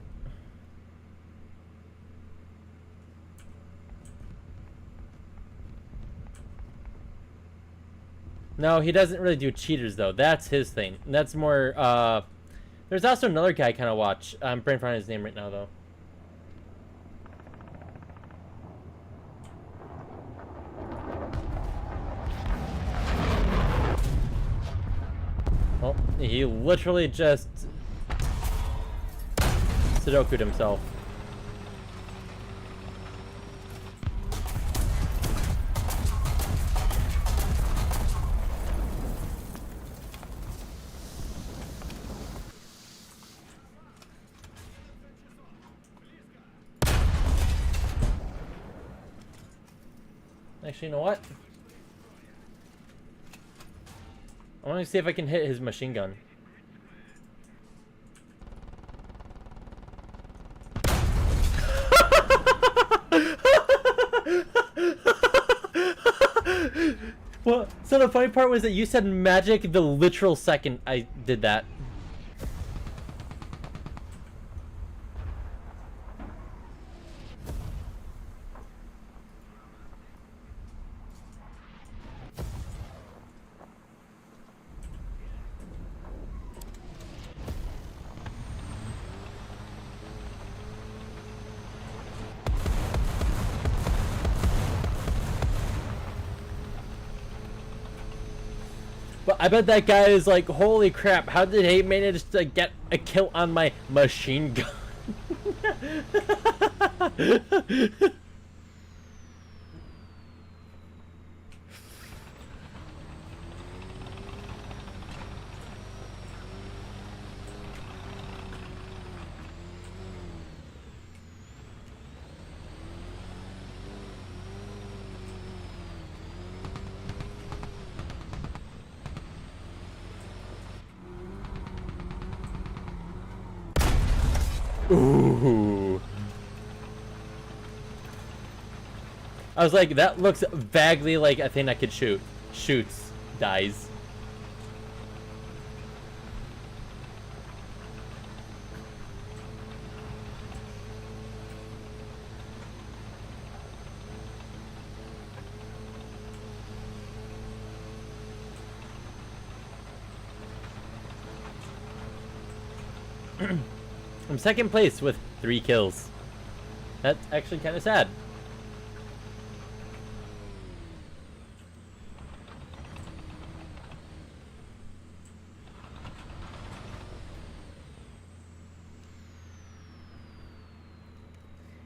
No, he doesn't really do cheaters though. That's his thing. That's more. There's also another guy I kind of watch. I'm brain finding his name right now though. Well, he literally just Sudoku'd himself. Actually, you know what? I want to see if I can hit his machine gun. Well, so the funny part was that you said magic the literal second I did that. But I bet that guy is like, holy crap, how did he manage to get a kill on my machine gun? Ooh. I was like, that looks vaguely like a thing I could shoot. Shoots. Dies. I'm second place with 3 kills. That's actually kind of sad.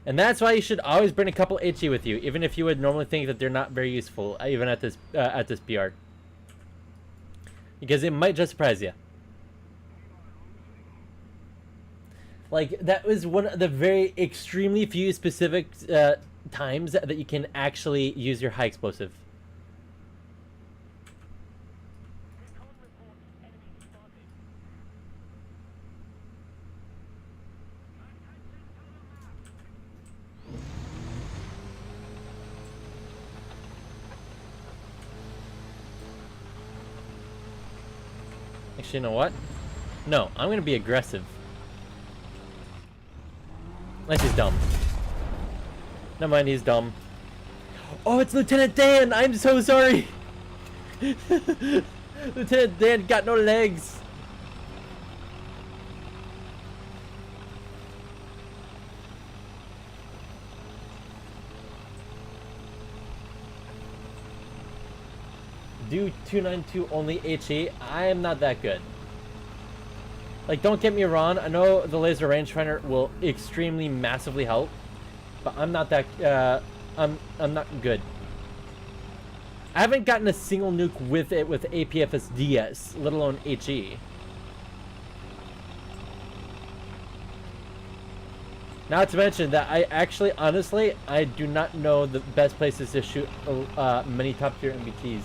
And that's why you should always bring a couple HE with you, even if you would normally think that they're not very useful, even at this PR. Because it might just surprise you. Like, that was one of the very extremely few specific times that you can actually use your high explosive. Actually, you know what? No, I'm gonna be aggressive. Unless he's dumb. Never mind, he's dumb. Oh, it's Lieutenant Dan! I'm so sorry! Lieutenant Dan got no legs! Do 292 only HE? I am not that good. Like, don't get me wrong, I know the laser rangefinder will extremely massively help, but I'm not that, I'm not good. I haven't gotten a single nuke with it with APFSDS, let alone HE. Not to mention that I actually, honestly, I do not know the best places to shoot many top tier MBTs.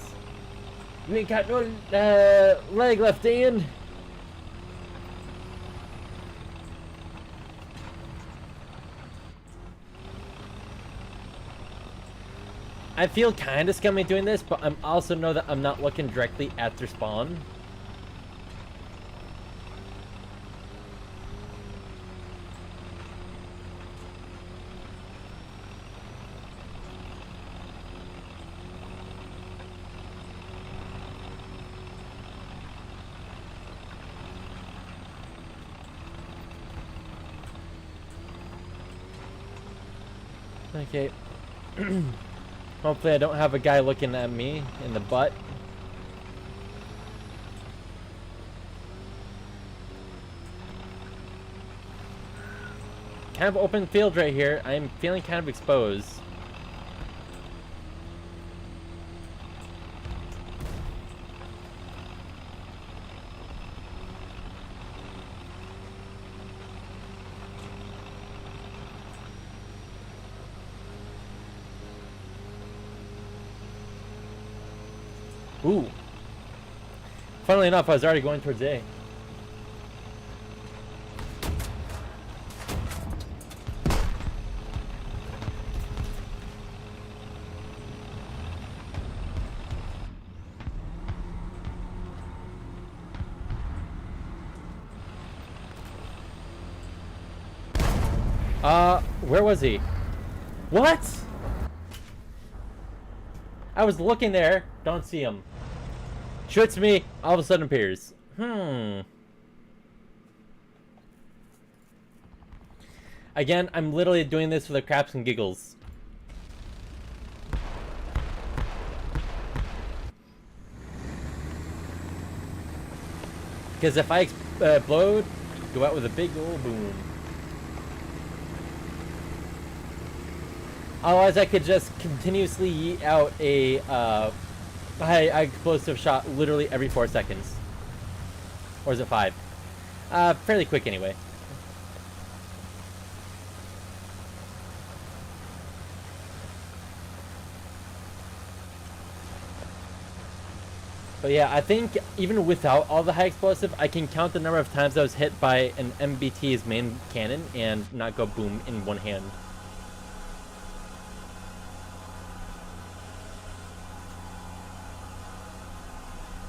You ain't got no leg left, Dan. I feel kind of scummy doing this, but I'm also know that I'm not looking directly at their spawn. Okay. Hopefully I don't have a guy looking at me in the butt. Kind of open field right here. I'm feeling kind of exposed. Ooh. Funnily enough, I was already going towards A. Where was he? What? I was looking there, don't see him. Shoots me, all of a sudden appears. Again, I'm literally doing this for the craps and giggles. Because if I explode, go out with a big old boom. Otherwise, I could just continuously yeet out a high explosive shot literally every 4 seconds. Or is it 5? Fairly quick anyway. But yeah, I think even without all the high explosive, I can count the number of times I was hit by an MBT's main cannon and not go boom in one hand.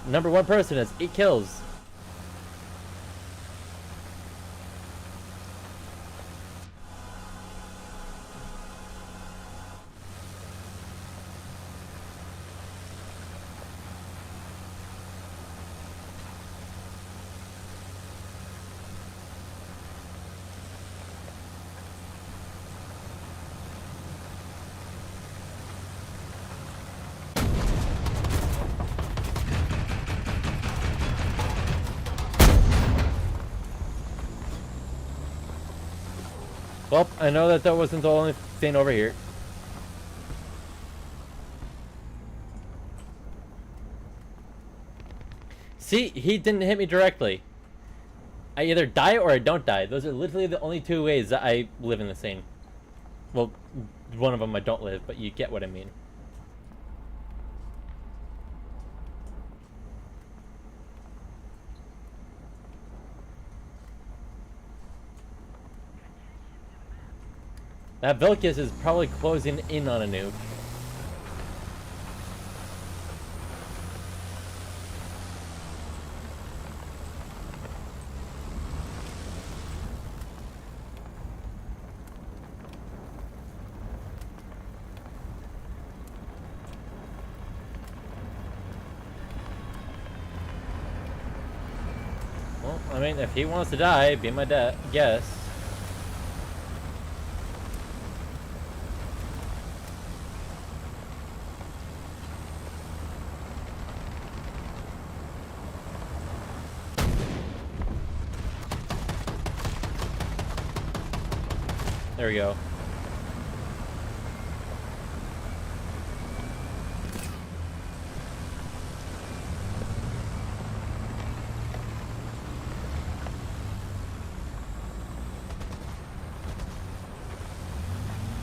Number one person has 8 kills. Well, I know that that wasn't the only thing over here. See, he didn't hit me directly. I either die or I don't die. Those are literally the only two ways that I live in the scene. Well, one of them I don't live, but you get what I mean. That Vilcus is probably closing in on a nuke. Well, I mean, if he wants to die, be my guess. There we go.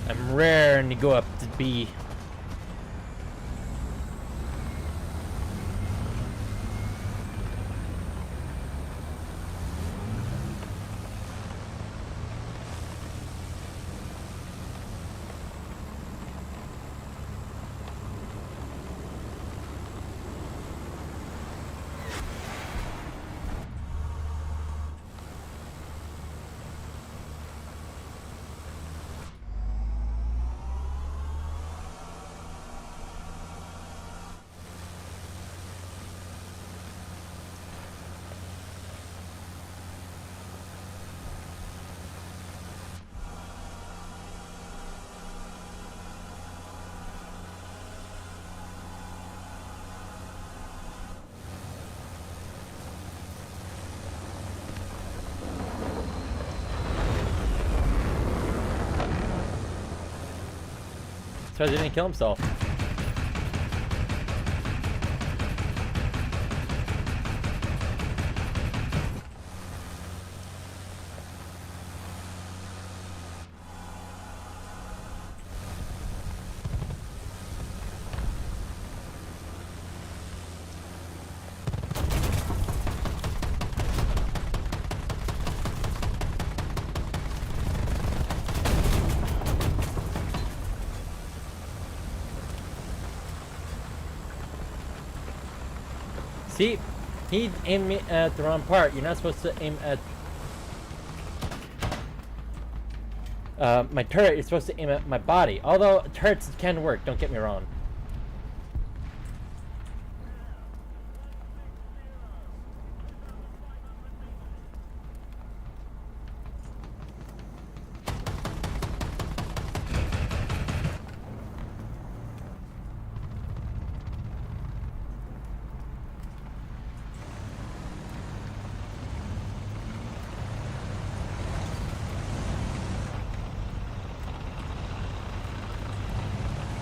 I'm raring to go up to B. So he didn't kill himself. See, he aimed me at the wrong part. You're not supposed to aim at my turret. You're supposed to aim at my body. Although turrets can work, don't get me wrong.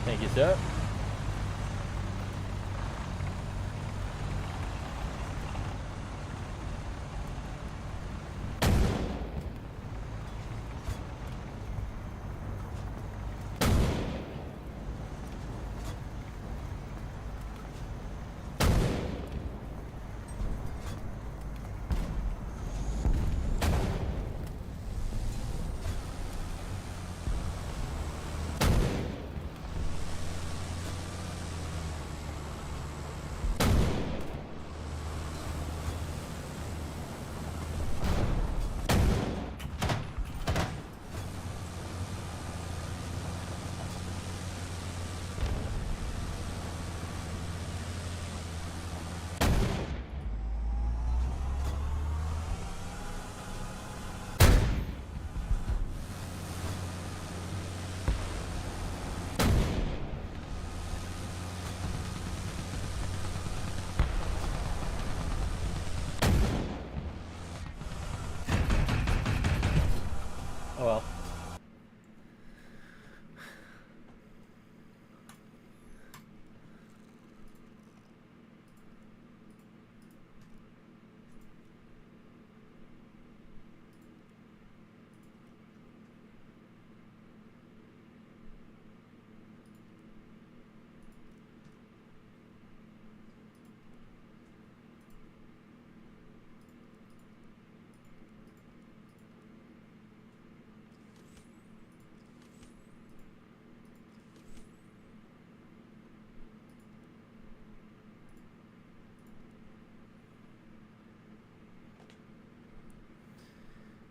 Thank you, sir.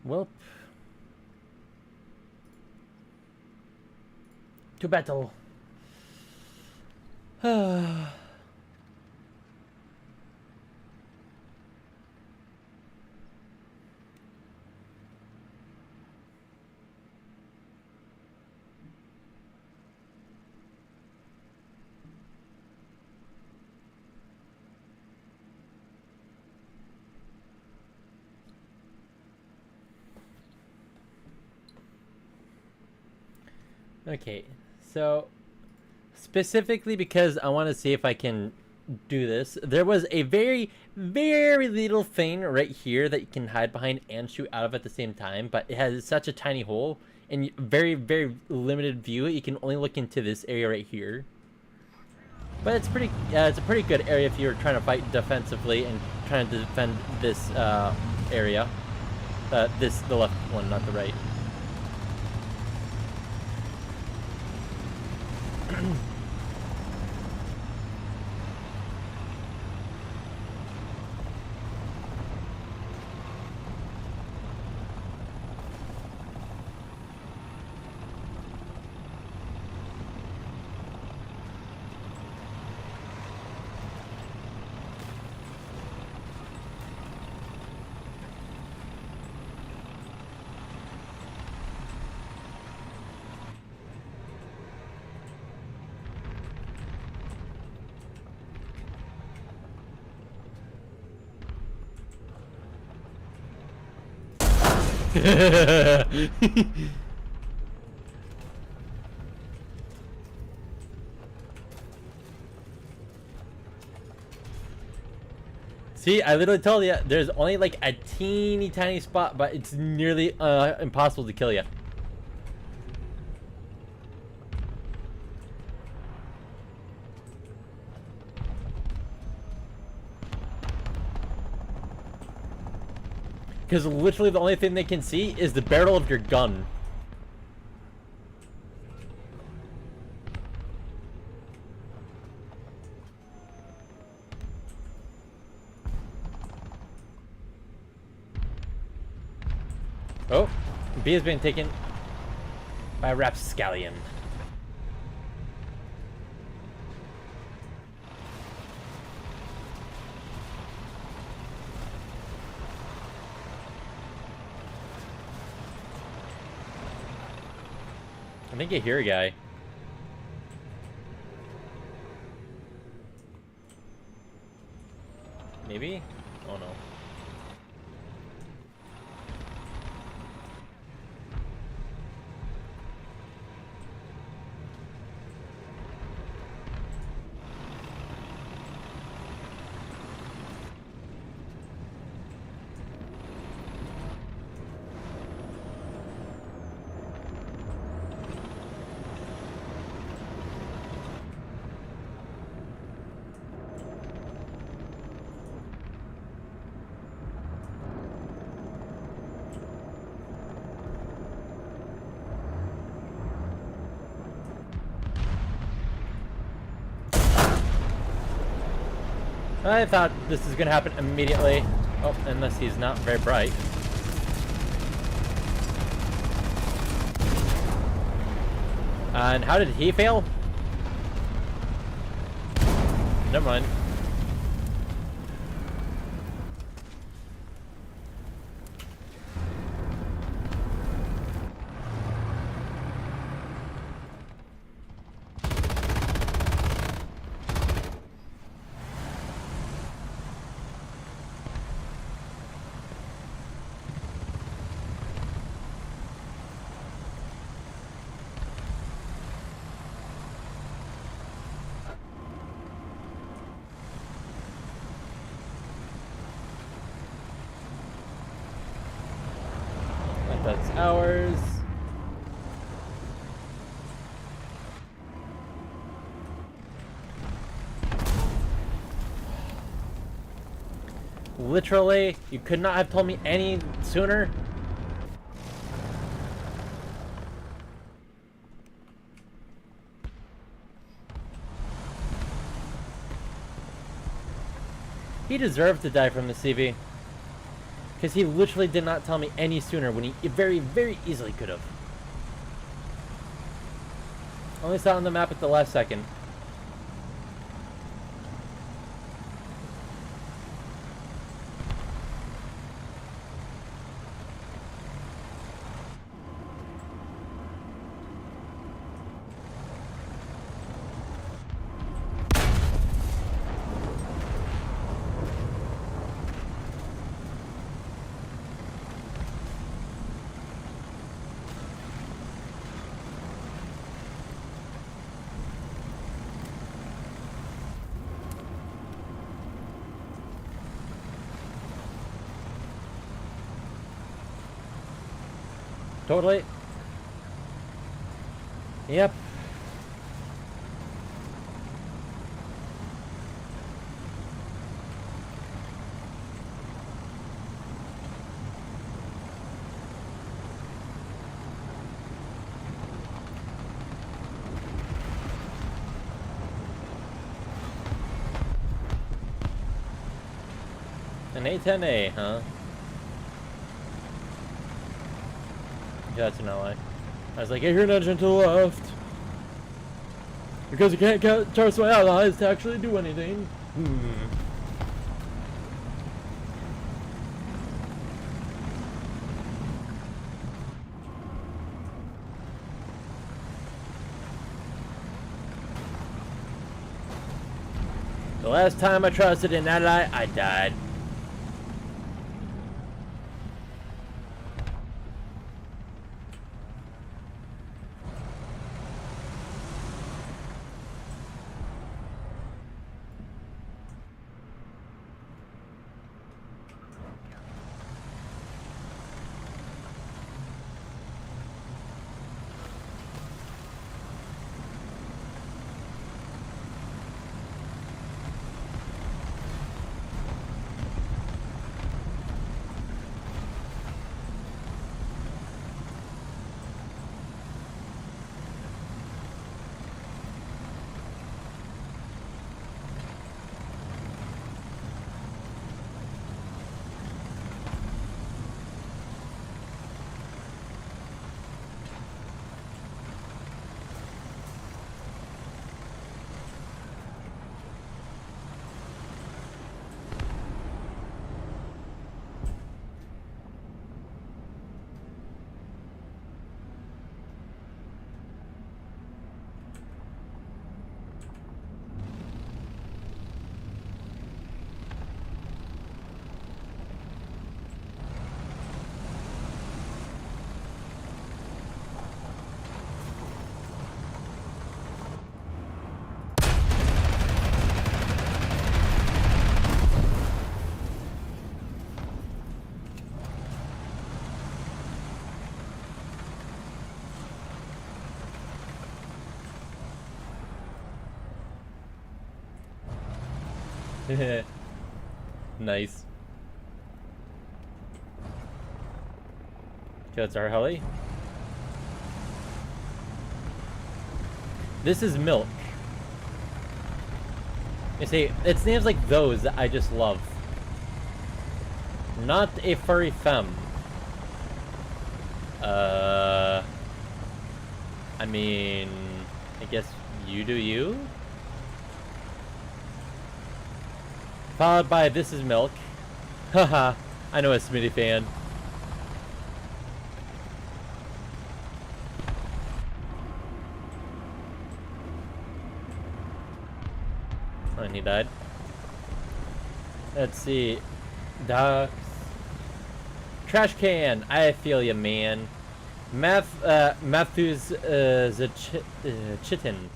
Well, to battle. Okay, so specifically because I want to see if I can do this, there was a very, very little thing right here that you can hide behind and shoot out of at the same time, but it has such a tiny hole and very, very limited view. You can only look into this area right here. But it's pretty, it's a pretty good area if you're trying to fight defensively and trying to defend this area. The left one, not the right. See, I literally told you, there's only like a teeny tiny spot, but it's nearly impossible to kill you. Because literally the only thing they can see is the barrel of your gun. Oh, B has been taken by a rapscallion. I think I hear a guy. Maybe? Oh no. I thought this was gonna happen immediately. Oh, unless he's not very bright. And how did he fail? Never mind. That's ours. Literally, you could not have told me any sooner. He deserved to die from the CV. Because he literally did not tell me any sooner when he very, very easily could have. Only saw it on the map at the last second. Totally. Yep. An A10A, huh? Yeah, that's an ally. I was like, I hear an engine to the left. Because you can't trust my allies to actually do anything. The last time I trusted an ally, I died. Nice. Okay, that's our heli. This is Milk. You see, it's names like those that I just love. Not a furry femme. I mean, I guess you do you? Followed by This is Milk. Haha, I know a Smitty fan. Oh, and he died. Let's see. Ducks. Trash can. I feel ya, man. Matthews Chitin.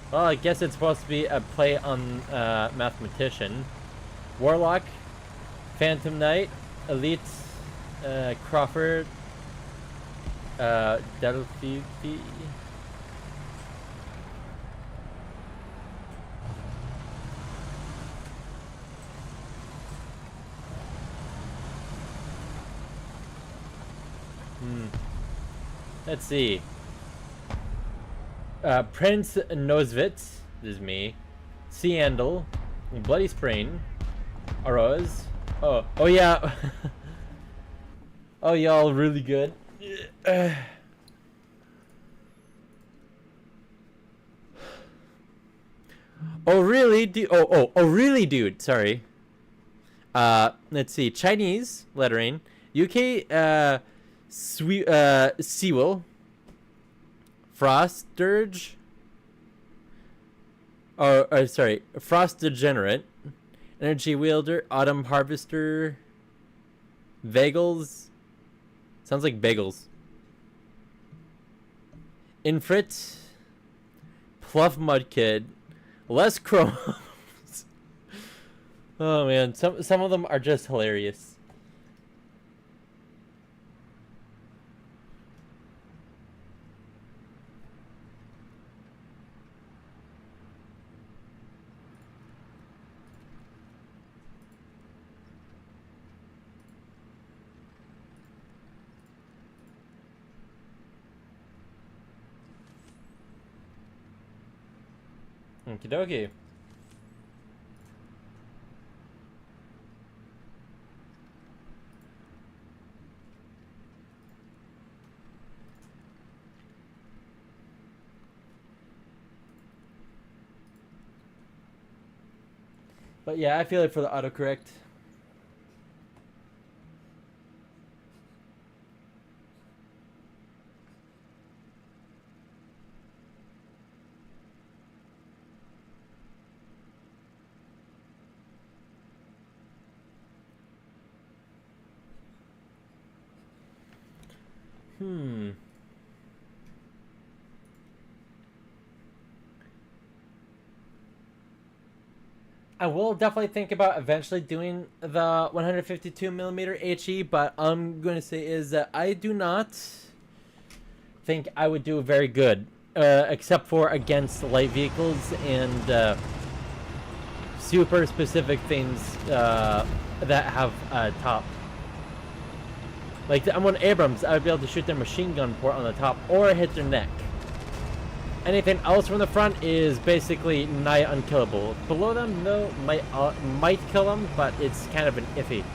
Well, I guess it's supposed to be a play on mathematician. Warlock, Phantom Knight, Elite, Crawford, Delphi. Let's see. Prince Nosvitz, this is me. Seandel, Bloody Sprain, Aroz, Oh yeah. Oh, y'all really good. Oh really, dude? Oh really, dude? Sorry. Let's see. Chinese lettering. UK. Sewell. Frost Dirge. Sorry. Frost Degenerate. Energy Wielder. Autumn Harvester. Vagels. Sounds like bagels. Infrit. Pluff Mudkid. Less Chromes. Oh man, some of them are just hilarious. Okie dokie. But yeah, I feel it for the autocorrect. I will definitely think about eventually doing the 152mm HE, but I'm going to say is that I do not think I would do very good, except for against light vehicles and super specific things that have top. Like the M1 Abrams, I would be able to shoot their machine gun port on the top or hit their neck. Anything else from the front is basically nigh unkillable. Below them, though, might kill them, but it's kind of an iffy.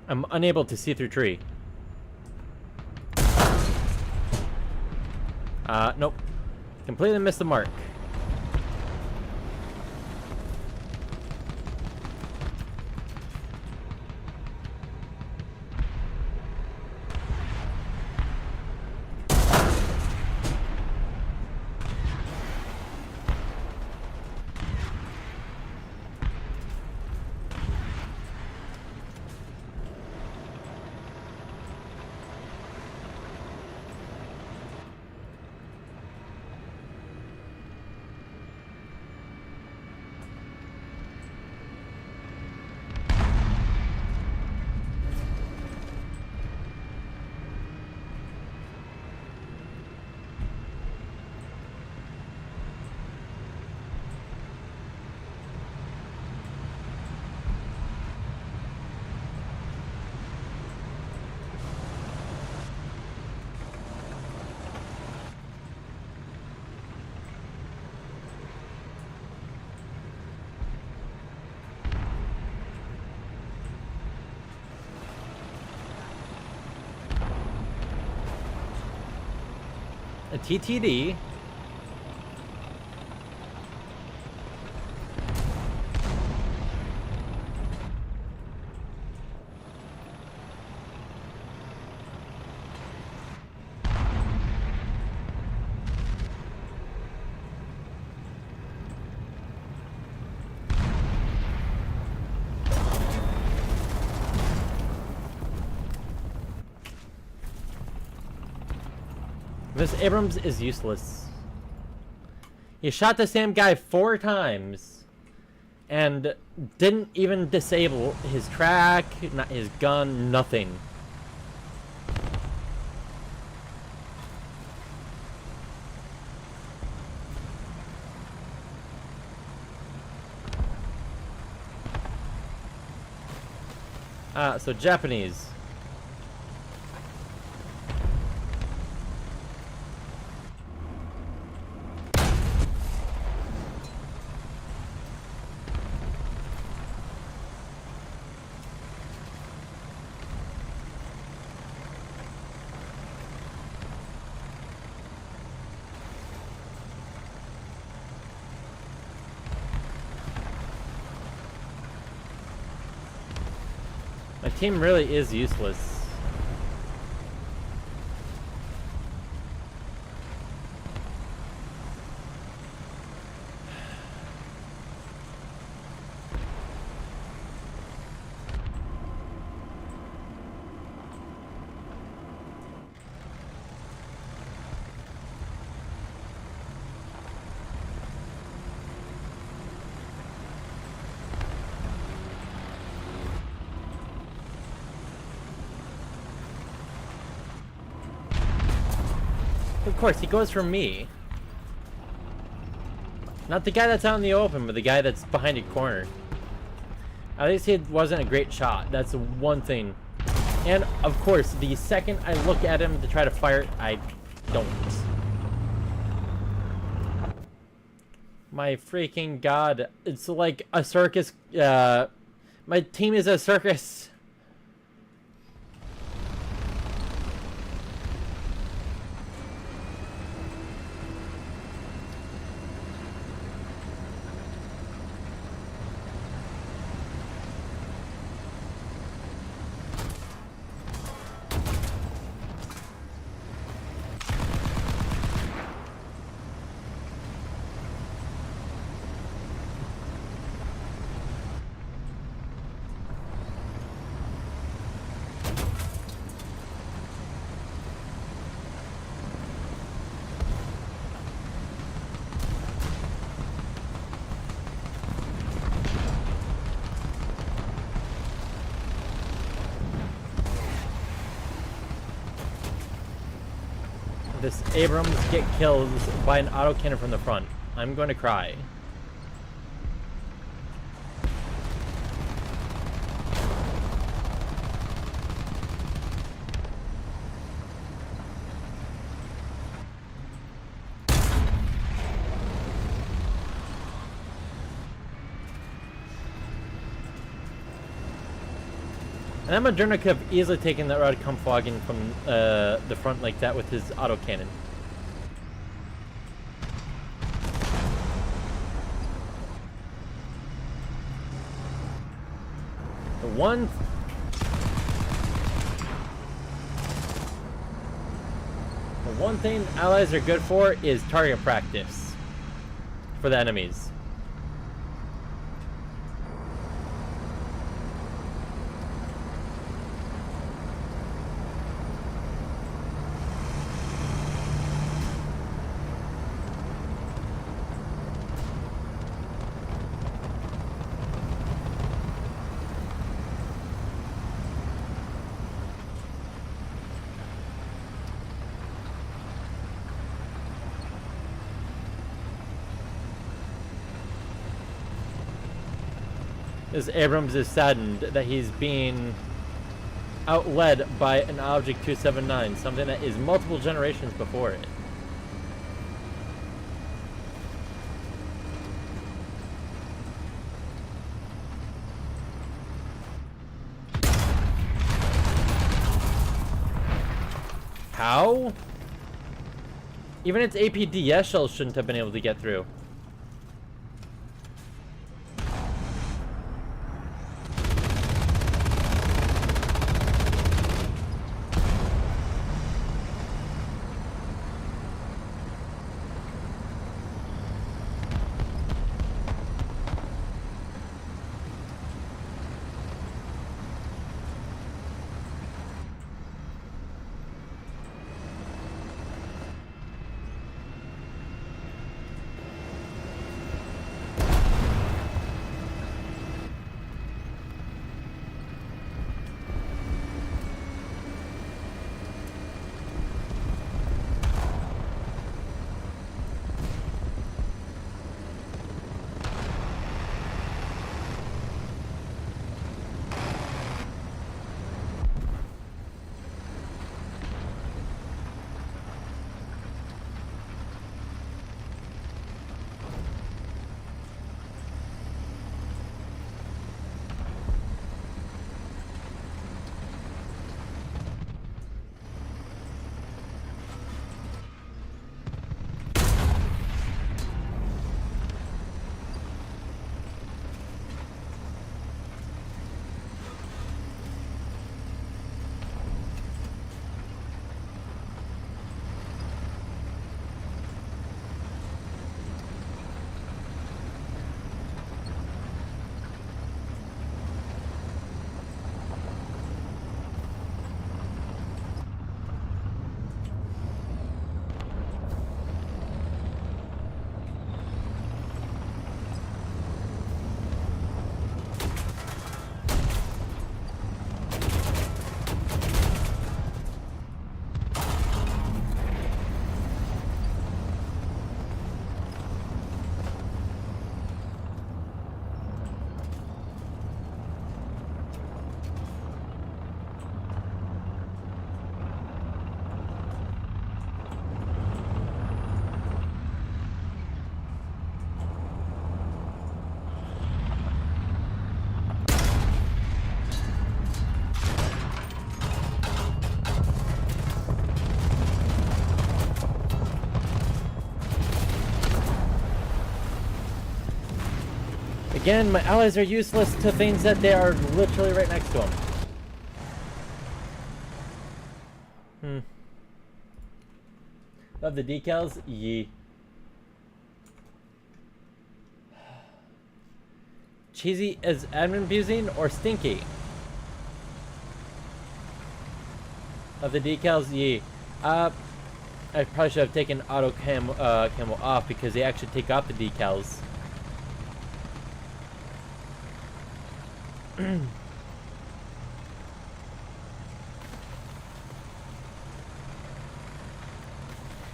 I'm unable to see through tree. Nope. Completely missed the mark. A TTD. This Abrams is useless. He shot the same guy 4 times and didn't even disable his track, not his gun, nothing. So Japanese. My team really is useless. Of course, he goes for me. Not the guy that's out in the open, but the guy that's behind a corner. At least he wasn't a great shot. That's one thing. And, of course, the second I look at him to try to fire, I don't. My freaking god. It's like a circus. My team is a circus. This Abrams get killed by an autocannon from the front. I'm going to cry. And then Moderna could have easily taken that route Kampfwagen from the front like that with his autocannon. The one thing allies are good for is target practice for the enemies. This Abrams is saddened that he's being outled by an Object 279, something that is multiple generations before it. How? Even its APDS shells shouldn't have been able to get through. Again, my allies are useless to things that they are literally right next to them. Love the decals? Yee. Cheesy is admin abusing or stinky? Of the decals? Yee. I probably should have taken auto camo off because they actually take off the decals.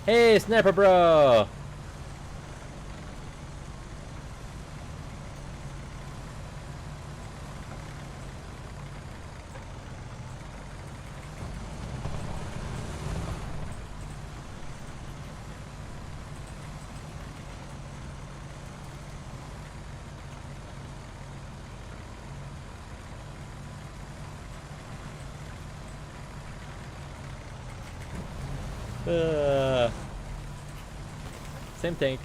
Hey, Sniper Bro! Same tank.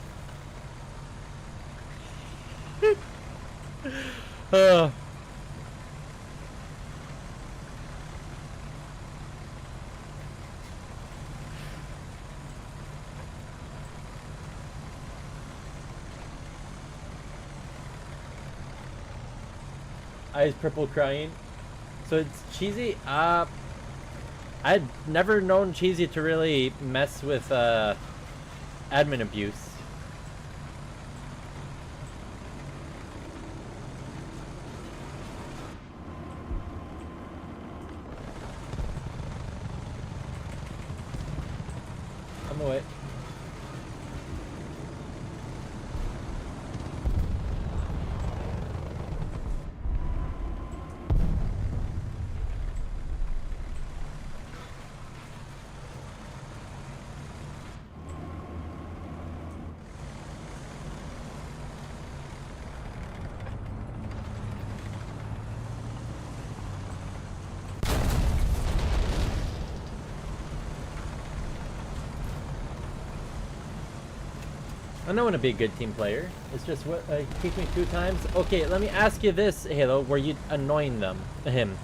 Eyes purple crying. So it's Cheesy? I'd never known Cheesy to really mess with admin abuse. I'm away. I know when to be a good team player. It's just what kicked me 2 times. Okay, let me ask you this, Halo. Were you annoying him?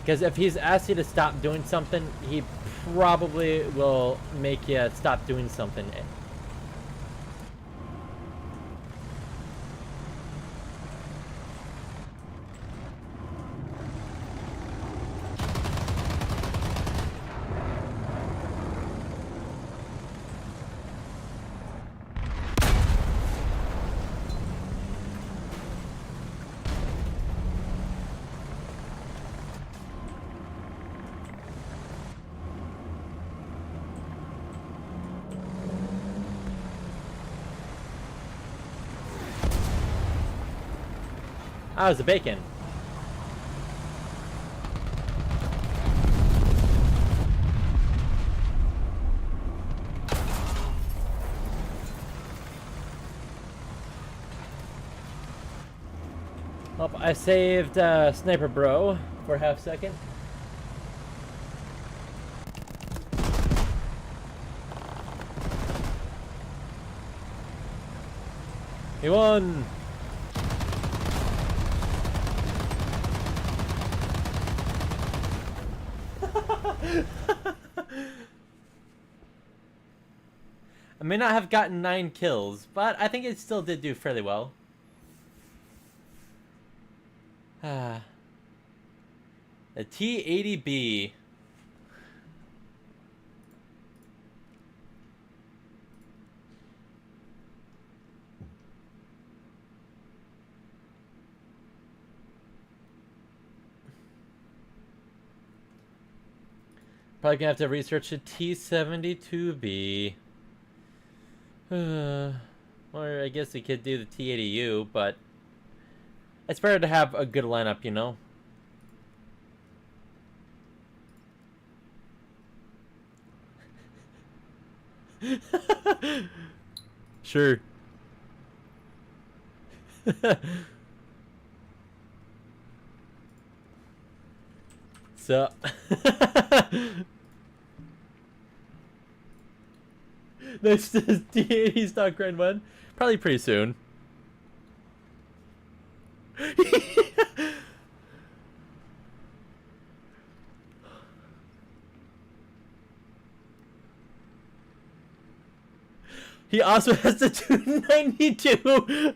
Because if he's asked you to stop doing something, he probably will make you stop doing something. Ah, it was the bacon. Oh, I saved Sniper Bro for half second. He won! I may not have gotten 9 kills, but I think it still did do fairly well. The T-80B. Probably gonna have to research the T-72B. Or I guess we could do the T-80U, but it's better to have a good lineup, you know? Sure. Sup? This T80 stock grind one? Probably pretty soon. He also has the 292.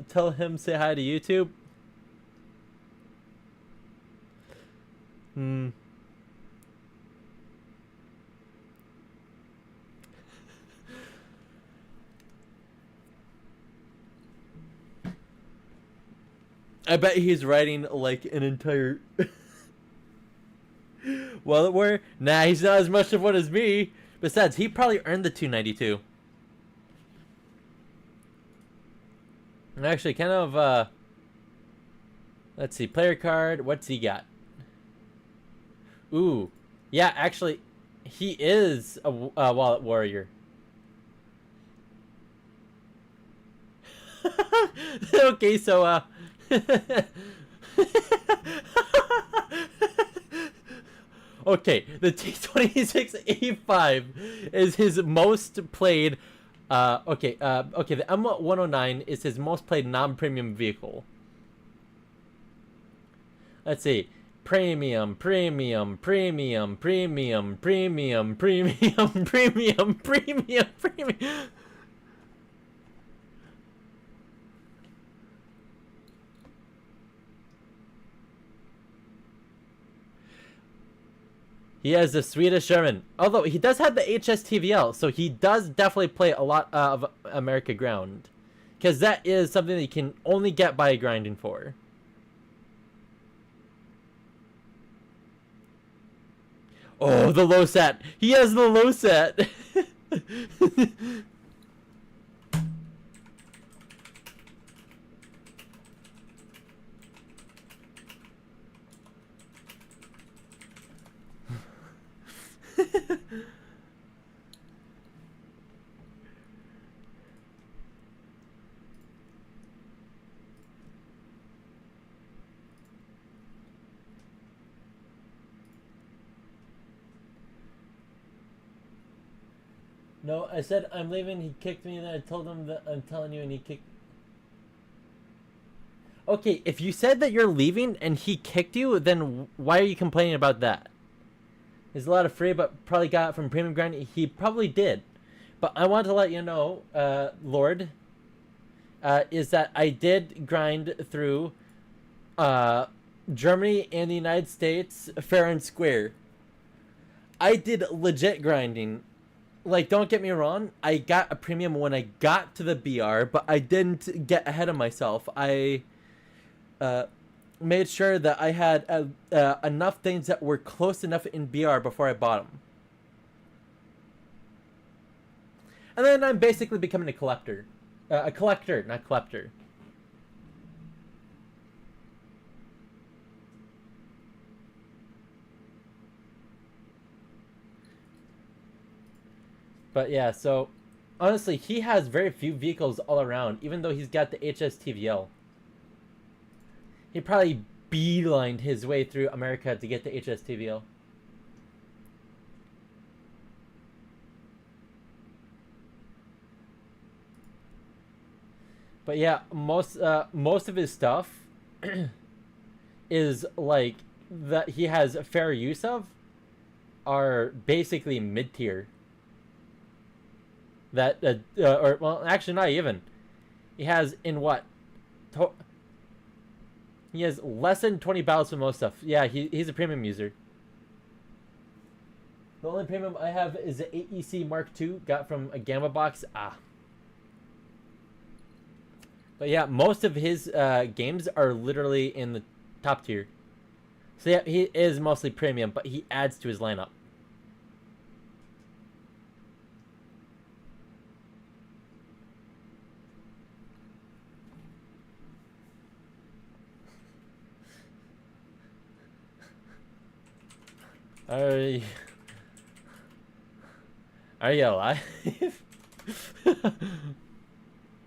Tell him say hi to YouTube. Hmm. I bet he's writing like an entire Wallet Warrior. Nah, he's not as much of one as me. Besides, he probably earned the 292. Actually, kind of, let's see, player card, what's he got? Ooh, yeah, actually, he is a Wallet Warrior. Okay, so, okay, the T26A5 is his most played. Okay, the M109 is his most played non-premium vehicle. Let's see. Premium, premium, premium, premium, premium, premium, premium, premium, premium. He has the Swedish Sherman. Although he does have the HSTVL, so he does definitely play a lot of America ground. Because that is something that you can only get by grinding for. Oh, the low set. He has the low set. No, I said I'm leaving. He kicked me, and then I told him that I'm telling you, and he kicked. Okay, if you said that you're leaving and he kicked you, then why are you complaining about that? There's a lot of free, but probably got it from Premium Grind. He probably did. But I want to let you know, Lord, is that I did grind through Germany and the United States fair and square. I did legit grinding. Like, don't get me wrong, I got a premium when I got to the BR, but I didn't get ahead of myself. I made sure that I had enough things that were close enough in BR before I bought them. And then I'm basically becoming a collector. A collector, not collector. But yeah, so honestly, he has very few vehicles all around, even though he's got the HSTVL. He probably beelined his way through America to get the HSTVL. But yeah, most of his stuff is like that he has fair use of are basically mid tier. That or well, actually not even. He has in what? He has less than 20 battles for most stuff. Yeah, he's a premium user. The only premium I have is the AEC Mark II, got from a Gamma box. But yeah, most of his games are literally in the top tier. So yeah, he is mostly premium, but he adds to his lineup. Are you alive?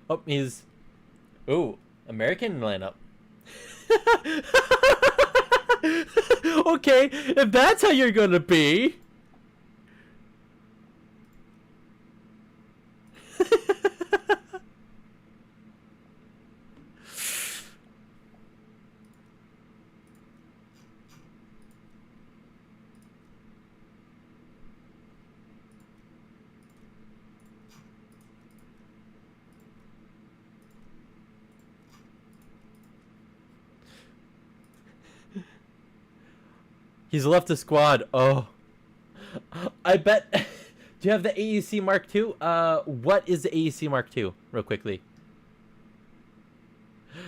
Oh, he's... Ooh, American lineup. Okay, if that's how you're gonna be. He's left the squad. Oh. I bet. Do you have the AEC Mark II? What is the AEC Mark II? Real quickly.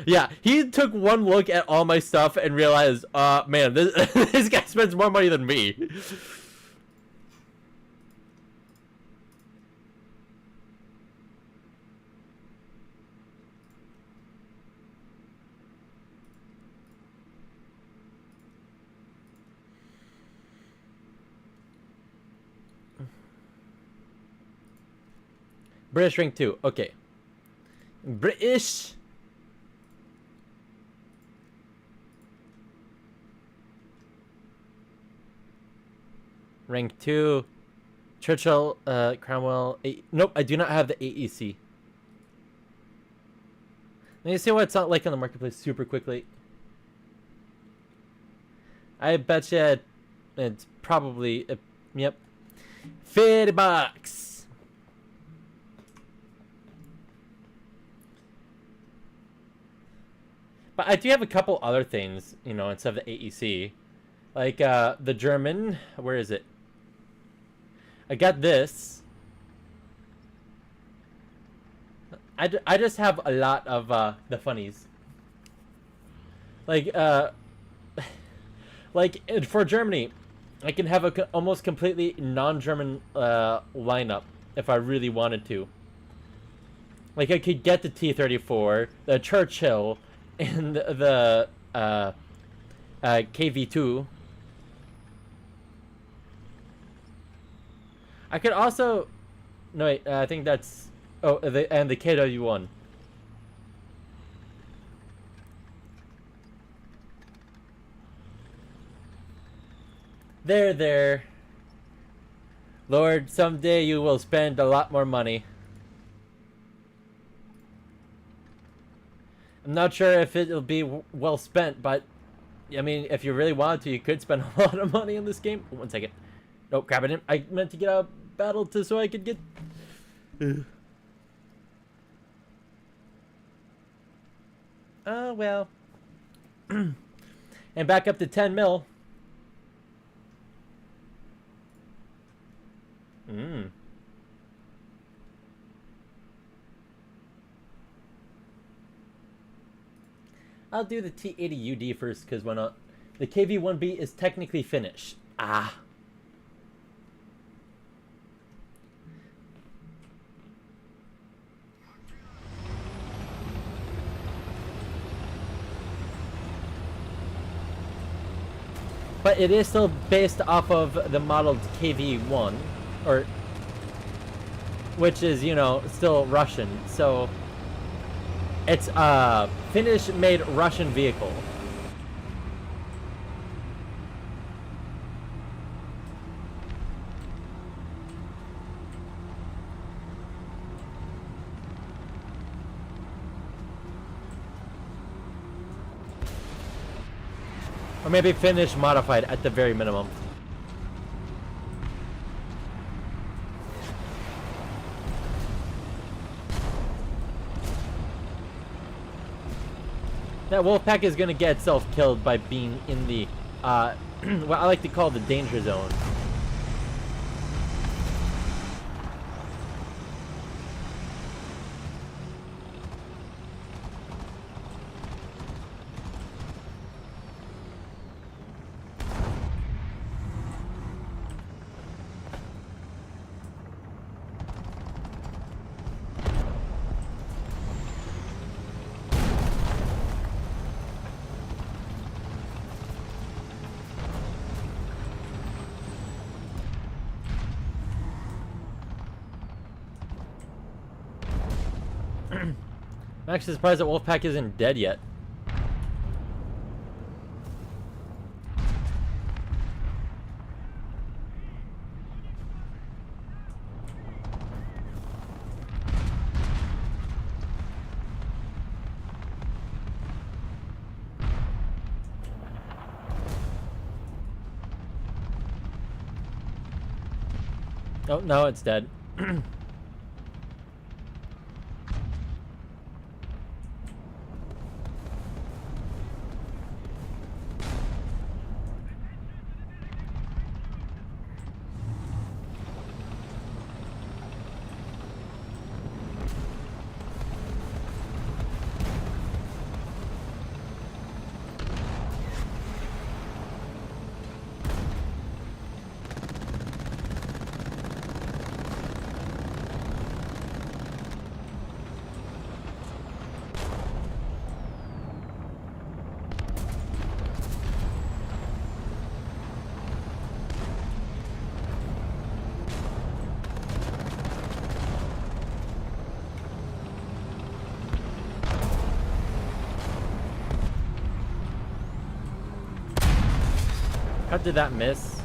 Yeah, he took one look at all my stuff and realized, man, this guy spends more money than me. British rank 2. Okay. British. Rank 2. Churchill, Cromwell. Nope, I do not have the AEC. Let me see what it's not like on the marketplace super quickly. I bet you it's probably, yep, $50. But I do have a couple other things, you know, instead of the AEC. Like, the German, where is it? I got this. I just have a lot of, the funnies. Like, like, for Germany, I can have a almost completely non-German, lineup if I really wanted to. Like, I could get the T-34, the Churchill, and the KV-2. I could also, no wait, I think that's, oh, and the KW-1. There. Lord, someday you will spend a lot more money. I'm not sure if it'll be well spent, but I mean, if you really wanted to, you could spend a lot of money in this game. 1 second. Oh, crap, I meant to get out of battle so I could get... Oh, well. And back up to 10 mil. I'll do the T80UD first, because why not? The KV-1B is technically finished. Ah. But it is still based off of the modeled KV-1, or... which is, you know, still Russian, so... It's a Finnish-made Russian vehicle. Or maybe Finnish modified at the very minimum. That Wolfpack is gonna get itself killed by being in the, what I like to call the danger zone. I'm actually surprised that Wolfpack isn't dead yet. Oh, no, it's dead. How did that miss?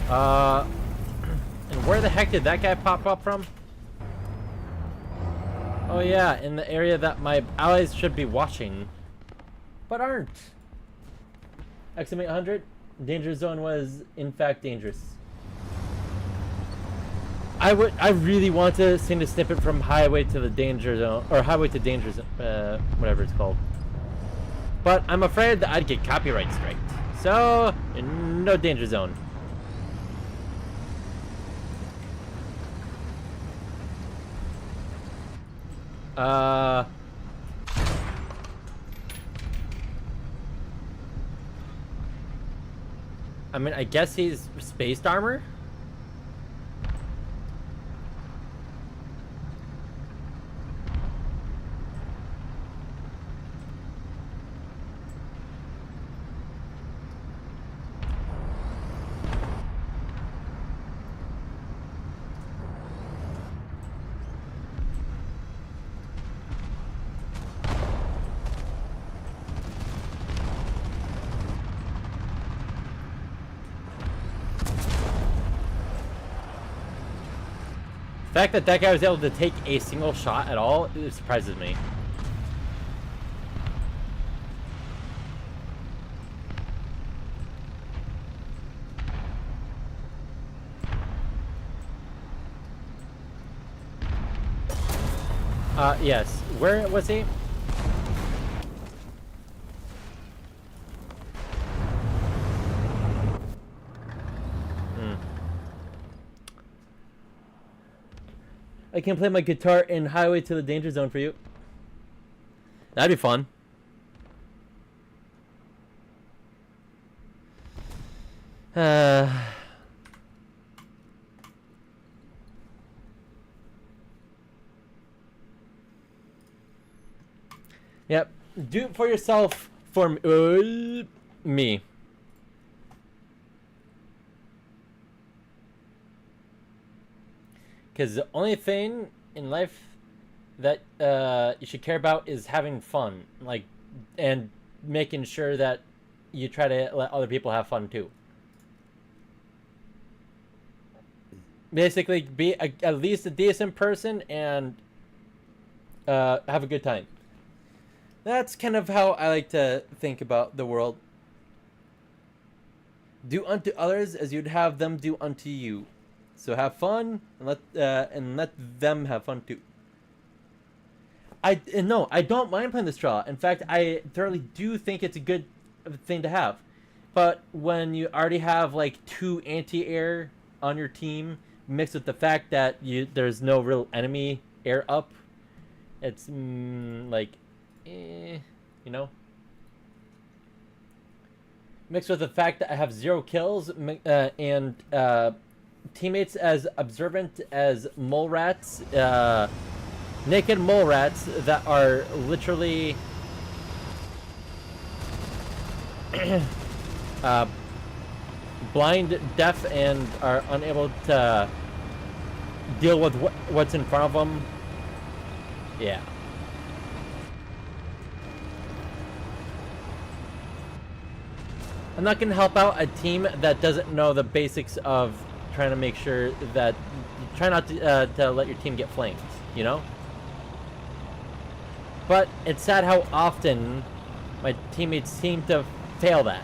And where the heck did that guy pop up from? Oh yeah, in the area that my allies should be watching, but aren't. XM800, danger zone was in fact dangerous. I really want to send a snippet from highway to the danger zone, or highway to danger zone, whatever it's called. But I'm afraid that I'd get copyright striked. So, no danger zone. I mean, I guess he's spaced armor? The fact that that guy was able to take a single shot at all, it surprises me. Yes. Where was he? I can play my guitar in Highway to the Danger Zone for you. That'd be fun. Yep. Do it for yourself for me. Because the only thing in life that you should care about is having fun, like, and making sure that you try to let other people have fun too. Basically, be at least a decent person and have a good time. That's kind of how I like to think about the world. Do unto others as you'd have them do unto you. So have fun and let them have fun too. No, I don't mind playing this draw. In fact, I thoroughly do think it's a good thing to have. But when you already have like 2 anti-air on your team, mixed with the fact that there's no real enemy air up, it's like, you know. Mixed with the fact that I have 0 kills and teammates as observant as mole rats, naked mole rats that are literally blind, deaf, and are unable to deal with what's in front of them. Yeah. I'm not going to help out a team that doesn't know the basics of trying to make sure that try not to let your team get flanked, you know? But it's sad how often my teammates seem to fail that.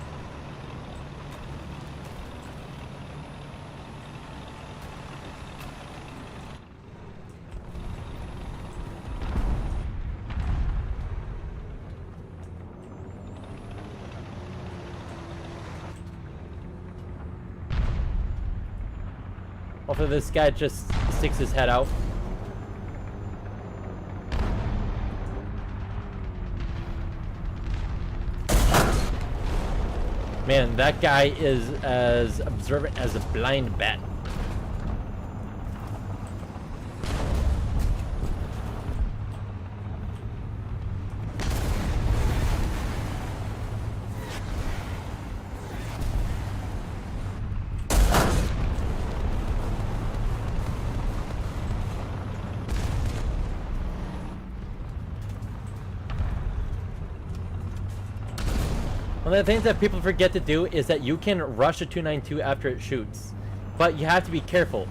Hopefully this guy just sticks his head out. Man, that guy is as observant as a blind bat. One of the things that people forget to do is that you can rush a 292 after it shoots, but you have to be careful.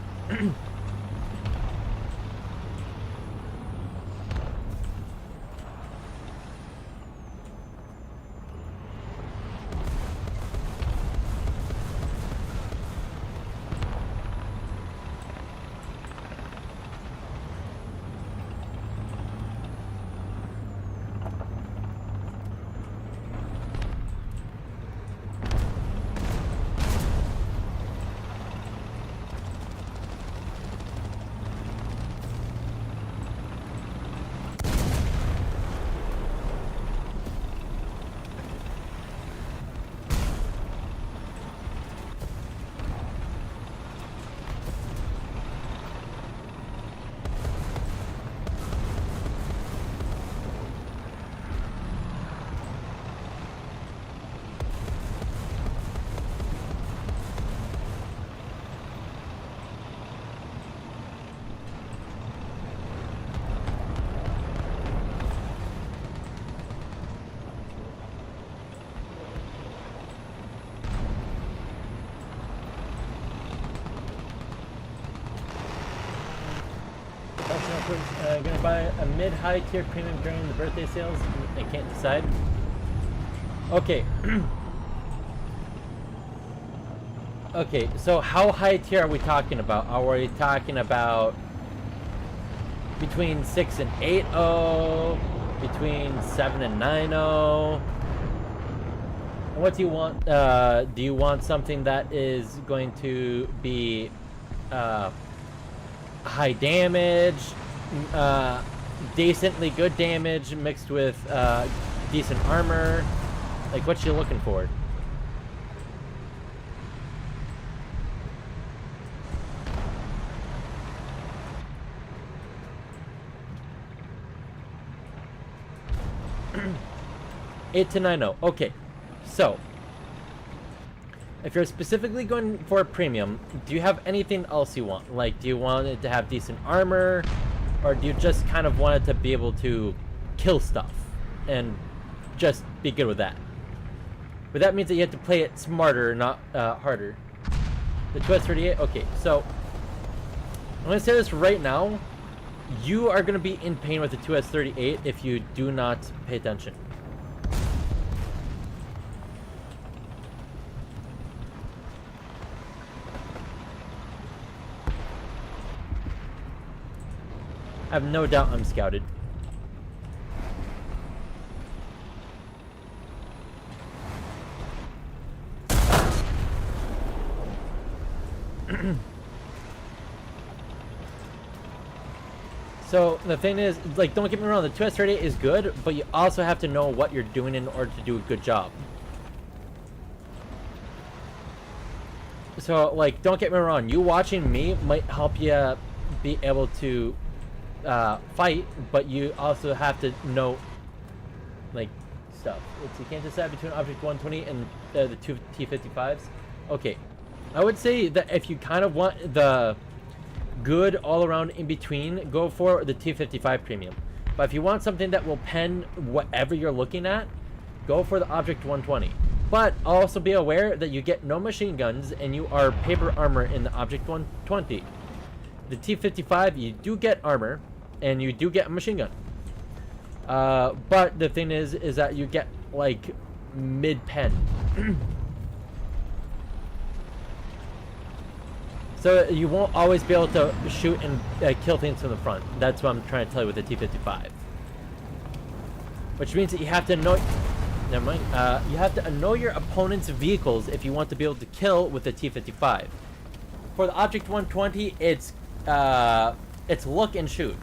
Gonna buy a mid-high tier premium during the birthday sales. I can't decide. Okay. Okay, so how high tier are we talking about? Are we talking about between 6 and 8.0, between 7 and 9.0? What do you want? Do you want something that is going to be high damage, decently good damage mixed with decent armor? Like, what you looking for? Eight to 9.0. Okay, so if you're specifically going for a premium, do you have anything else you want? Like, do you want it to have decent armor, or do you just kind of want it to be able to kill stuff and just be good with that? But that means that you have to play it smarter, not harder. The 2S38. Okay, so I'm gonna say this right now: you are gonna be in pain with the 2S38 if you do not pay attention. I have no doubt I'm scouted. So the thing is, like, don't get me wrong, the 2S38 is good, but you also have to know what you're doing in order to do a good job. So, like, don't get me wrong, you watching me might help you be able to fight, but you also have to know, like, stuff. You can't decide between Object 120 and the two T55s. Okay, I would say that if you kind of want the good all around in between, go for the T55 premium. But if you want something that will pen whatever you're looking at, go for the Object 120. But also be aware that you get no machine guns and you are paper armor in the Object 120. The T55, you do get armor and you do get a machine gun. But the thing is that you get, like, mid-pen. So you won't always be able to shoot and kill things from the front. That's what I'm trying to tell you with the T-55. Which means that you have to know... Never mind. You have to know your opponent's vehicles if you want to be able to kill with the T-55. For the Object 120, it's look and shoot.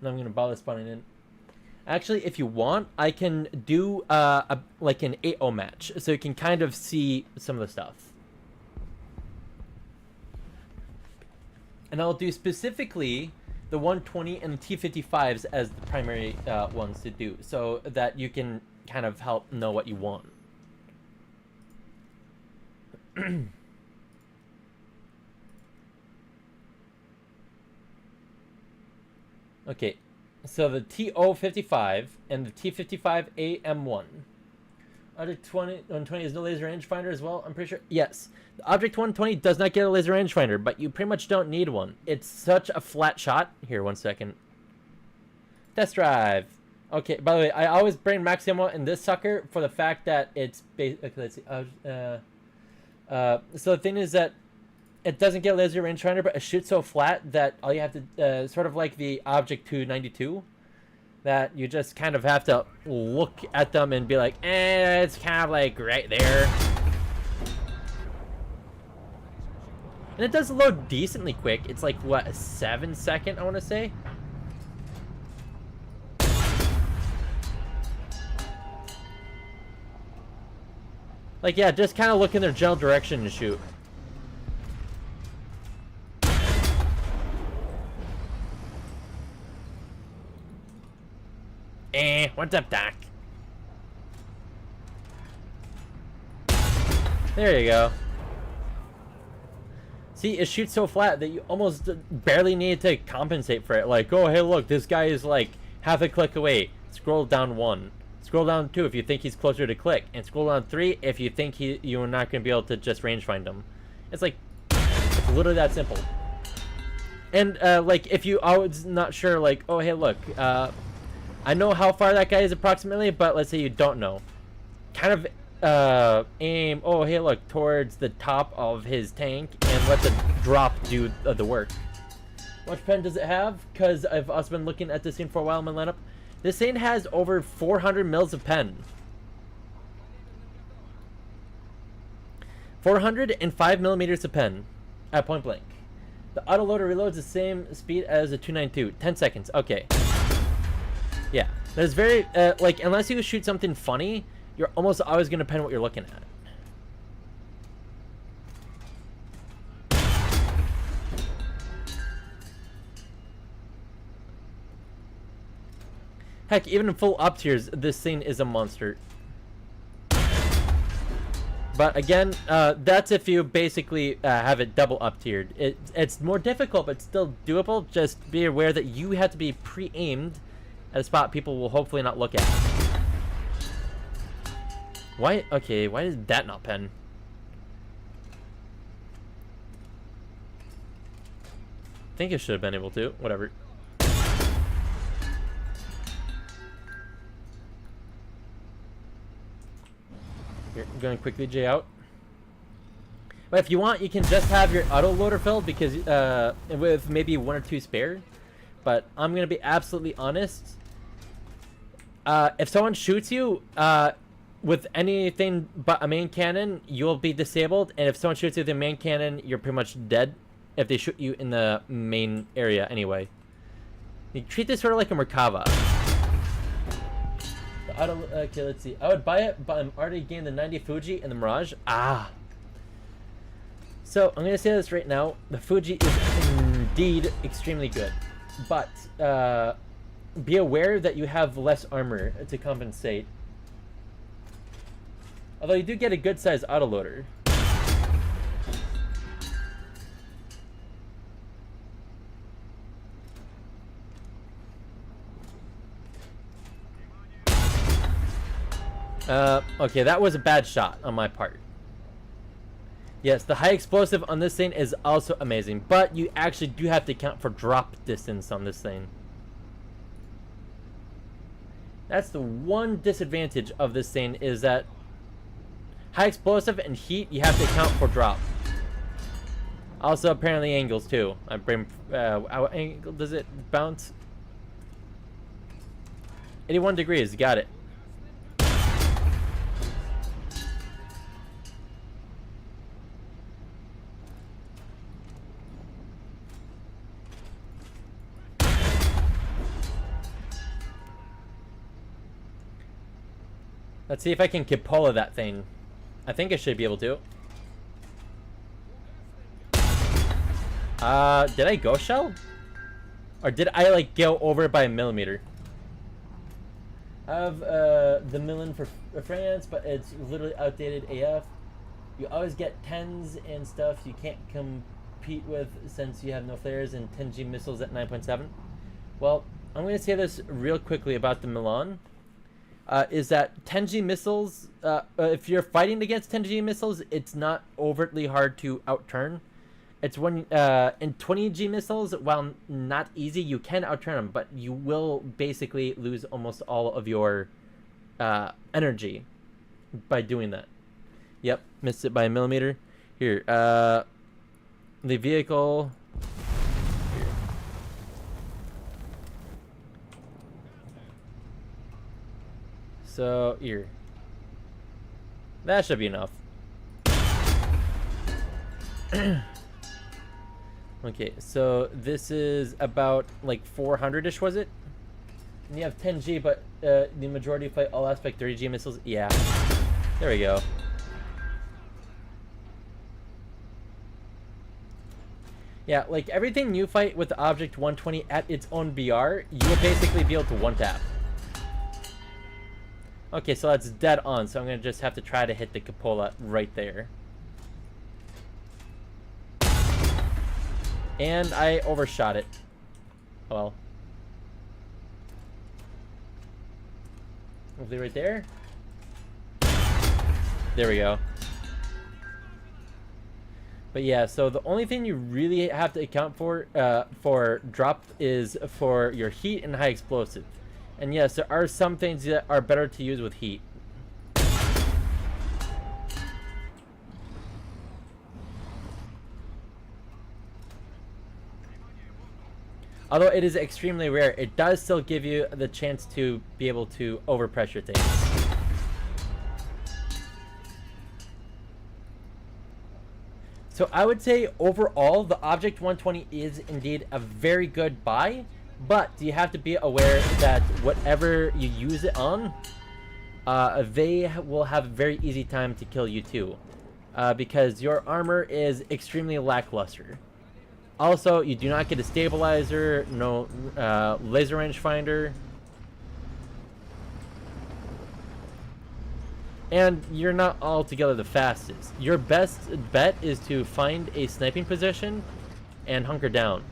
Now I'm gonna bother spawning in. Actually, if you want, I can do like an 8-0 match, so you can kind of see some of the stuff. And I'll do specifically the 120 and the T-55s as the primary ones to do, so that you can kind of help know what you want. Okay, so the TO-55 and the T-55AM1. Object 120 is no laser rangefinder as well, I'm pretty sure. Yes, the Object 120 does not get a laser rangefinder, but you pretty much don't need one. It's such a flat shot. Here, 1 second. Test drive. Okay, by the way, I always bring Maximo in this sucker for the fact that it's... Okay, let's see. So the thing is that it doesn't get a laser rangefinder, but it shoots so flat that all you have to... sort of like the Object 292, that you just kind of have to look at them and be like, it's kind of like right there. And it does load decently quick. It's like, what, a 7-second, I want to say? Like, yeah, just kind of look in their general direction and shoot. What's up, Doc? There you go. See, it shoots so flat that you almost barely need to compensate for it. Like, oh, hey, look, this guy is like half a click away. Scroll down 1. Scroll down 2 if you think he's closer to click. And scroll down 3 if you think you're not going to be able to just range find him. It's like, it's literally that simple. And, like, if you always not sure, like, oh, hey, look, I know how far that guy is approximately, but let's say you don't know. Kind of aim, oh, hey, look, towards the top of his tank and let the drop do the work. How much pen does it have? Because I've also been looking at this thing for a while in my lineup. This thing has over 400 mils of pen. 405 millimeters of pen at point blank. The autoloader reloads the same speed as the 292. 10 seconds. Okay. Yeah. There's very, like, unless you shoot something funny, you're almost always going to pen what you're looking at. Heck, even in full up tiers, this thing is a monster. But again, that's if you basically have it double up tiered. It's more difficult, but still doable. Just be aware that you have to be pre-aimed at a spot people will hopefully not look at. Why? Okay, why is that not pen? I think it should have been able to. Whatever. Here, I'm going to quickly J out. But if you want, you can just have your auto loader filled because with maybe 1 or 2 spare. But I'm going to be absolutely honest. If someone shoots you with anything but a main cannon, you'll be disabled. And if someone shoots you with a main cannon, you're pretty much dead if they shoot you in the main area anyway. You treat this sort of like a Merkava. Okay, let's see. I would buy it, but I'm already getting the 90 Fuji and the Mirage. Ah. So, I'm going to say this right now. The Fuji is indeed extremely good. But, be aware that you have less armor to compensate. Although you do get a good size autoloader. Okay, that was a bad shot on my part. Yes, the high explosive on this thing is also amazing, but you actually do have to count for drop distance on this thing. That's the one disadvantage of this thing, is that high explosive and heat, you have to account for drop. Also, apparently angles too. I bring, how angle does it bounce? 81 degrees, got it. Let's see if I can Cupola that thing. I think I should be able to. Did I go shell? Or did I, like, go over it by a millimeter? I have, the Millen for France, but it's literally outdated AF. You always get 10s and stuff you can't compete with since you have no flares, and 10G missiles at 9.7. Well, I'm going to say this real quickly about the Milan. Is that 10G missiles, if you're fighting against 10G missiles, it's not overtly hard to outturn. It's when, in 20G missiles, while not easy, you can outturn them, but you will basically lose almost all of your energy by doing that. Yep, missed it by a millimeter. Here, the vehicle... Here. So, here. That should be enough. Okay, so this is about like 400-ish, was it? And you have 10G, but the majority fight all aspect 30G missiles. Yeah, there we go. Yeah, like everything you fight with the Object 120 at its own BR, you will basically be able to one-tap. Okay, so that's dead on, so I'm going to just have to try to hit the Cupola right there. And I overshot it. Well. Hopefully right there. There we go. But yeah, so the only thing you really have to account for drop is for your heat and high explosive. And yes, there are some things that are better to use with heat. Although it is extremely rare, it does still give you the chance to be able to overpressure things. So I would say overall, the Object 120 is indeed a very good buy, but you have to be aware that whatever you use it on, they will have a very easy time to kill you too, because your armor is extremely lackluster. Also, you do not get a stabilizer, no laser rangefinder, and you're not altogether the fastest. Your best bet is to find a sniping position and hunker down.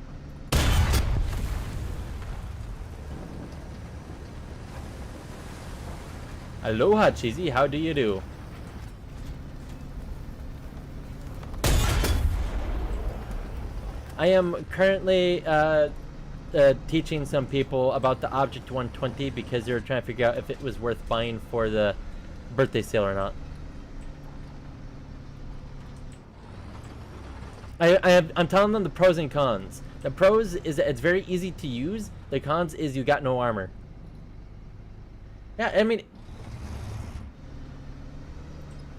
Aloha, Cheesy, how do you do? I am currently teaching some people about the Object 120 because they were trying to figure out if it was worth buying for the birthday sale or not. I'm telling them the pros and cons. The pros is that it's very easy to use. The cons is you got no armor. Yeah, I mean...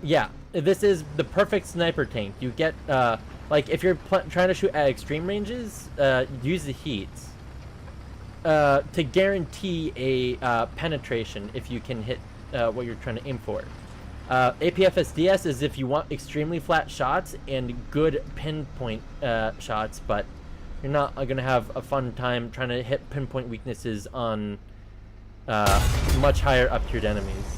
Yeah, this is the perfect sniper tank. You get... like, if you're trying to shoot at extreme ranges, use the heat to guarantee a penetration if you can hit what you're trying to aim for. APFSDS is if you want extremely flat shots and good pinpoint shots, but you're not going to have a fun time trying to hit pinpoint weaknesses on much higher up-tiered enemies.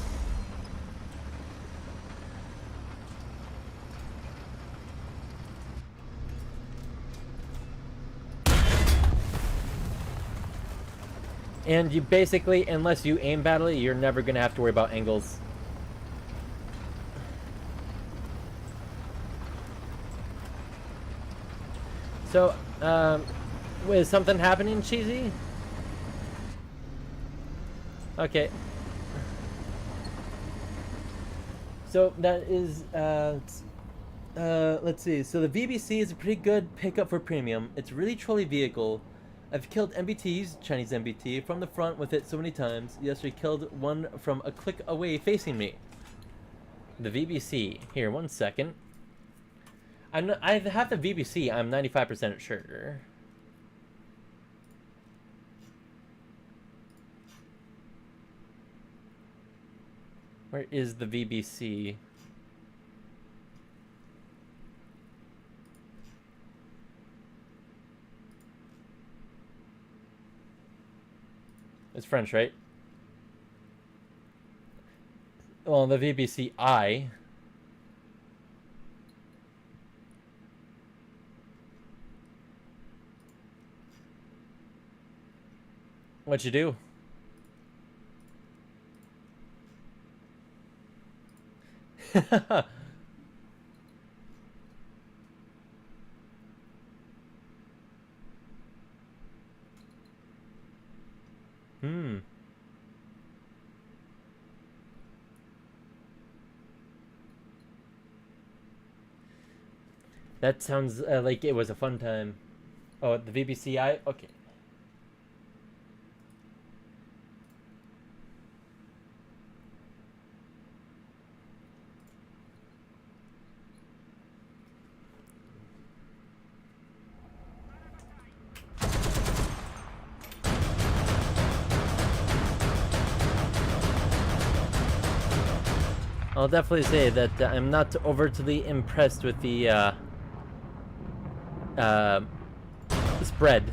And you basically, unless you aim badly, you're never going to have to worry about angles. So, is something happening, Cheesy? Okay. So that is let's see. So the VBC is a pretty good pickup for premium. It's a really trolley vehicle. I've killed MBTs, Chinese MBT, from the front with it so many times. Yesterday killed one from a click away facing me. The VBC. Here, 1 second. I have the VBC, I'm 95% sure. Where is the VBC? It's French, right? Well, the VBCI. What'd you do? Hmm. That sounds like it was a fun time. Oh, the VBCI? Okay. I'll definitely say that I'm not overtly impressed with the spread.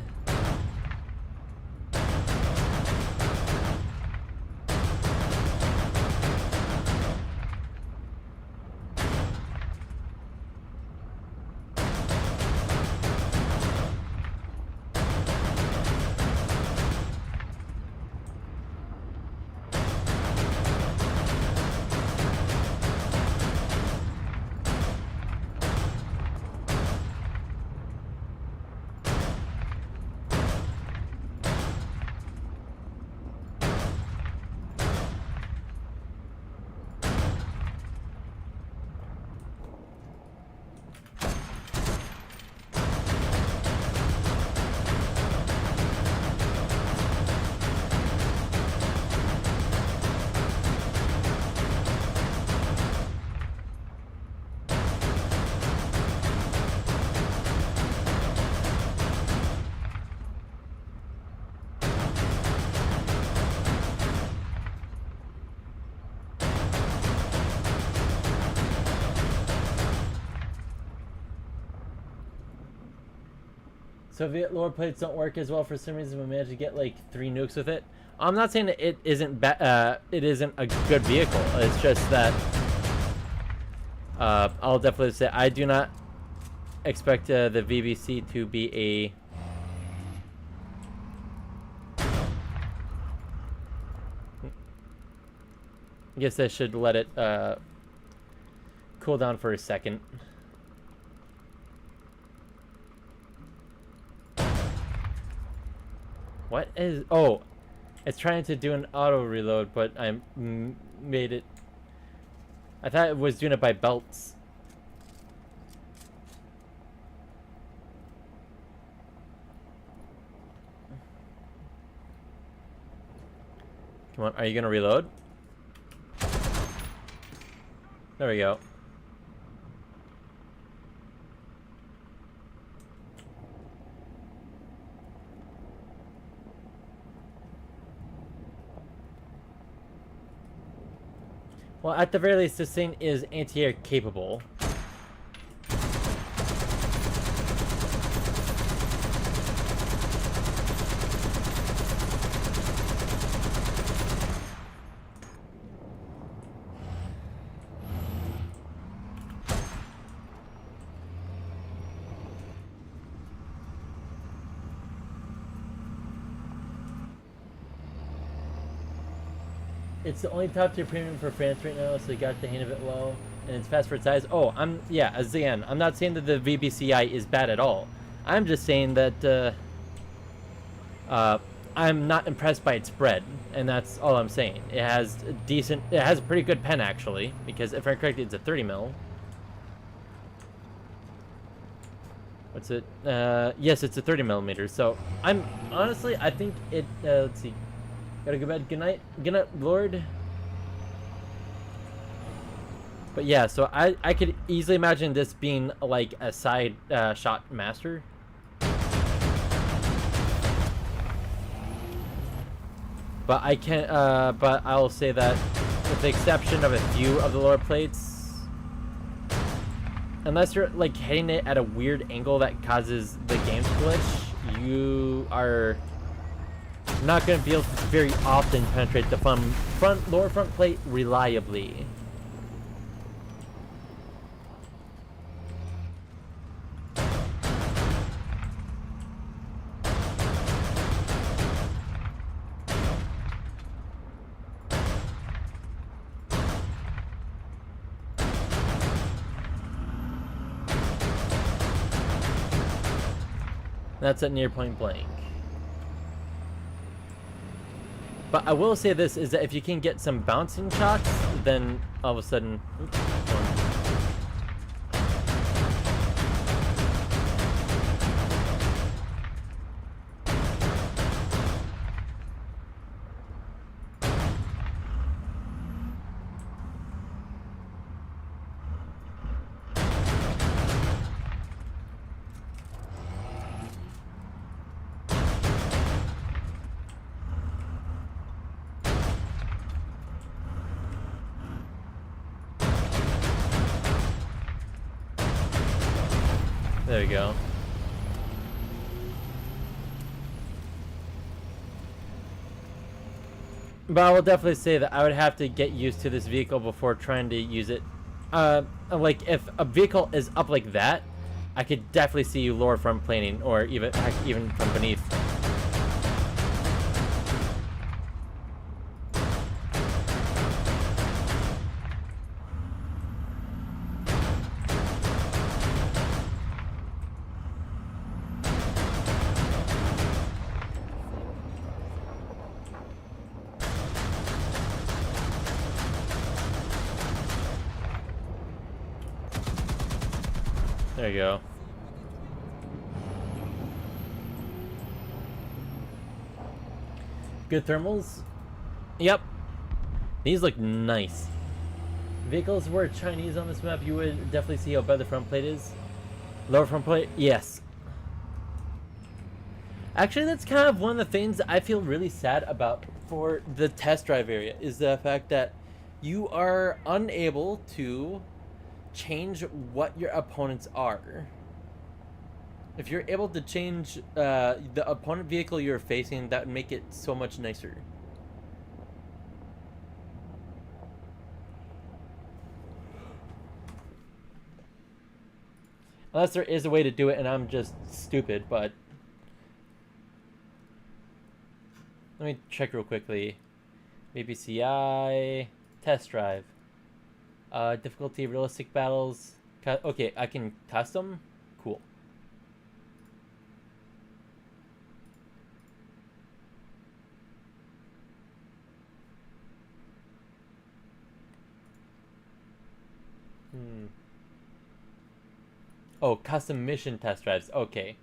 Soviet lower plates don't work as well for some reason. We managed to get like 3 nukes with it. I'm not saying that it isn't it isn't a good vehicle. It's just that I'll definitely say I do not expect the VBC to be a. I guess I should let it cool down for a second. What is... Oh, it's trying to do an auto reload, but I made it... I thought it was doing it by belts. Come on, are you gonna reload? There we go. Well, at the very least, this thing is anti-air capable. It's the only top tier premium for France right now, so you got the hang of it well, and it's fast for its size. Oh, again, I'm not saying that the VBCI is bad at all. I'm just saying that I'm not impressed by its spread, and that's all I'm saying. It has a pretty good pen actually, because if I'm correct, it's a 30 mil. What's it? Yes, it's a 30 millimeter. So I'm honestly, I think it. Let's see. Gotta go bed. Good night, Lord. But yeah, so I could easily imagine this being like a side shot master. But I can't. But I'll say that, with the exception of a few of the lower plates, unless you're like hitting it at a weird angle that causes the game to glitch, you are not going to be able to very often penetrate the lower front plate reliably. That's at near point blank. But I will say this, is that if you can get some bouncing shots, then all of a sudden... Oops, there we go. But I will definitely say that I would have to get used to this vehicle before trying to use it. Like, if a vehicle is up like that, I could definitely see you lower front planing, or even from beneath. There you go. Good thermals? Yep. These look nice. Vehicles were Chinese on this map, you would definitely see how bad the front plate is. Lower front plate? Yes. Actually, that's kind of one of the things I feel really sad about for the test drive area, is the fact that you are unable to change what your opponents are. If you're able to change the opponent vehicle you're facing, that would make it so much nicer. Unless there is a way to do it and I'm just stupid, but... Let me check real quickly. BPCI... Test drive. Difficulty, realistic battles. Okay, I can custom? Cool. Oh, custom mission test drives. Okay.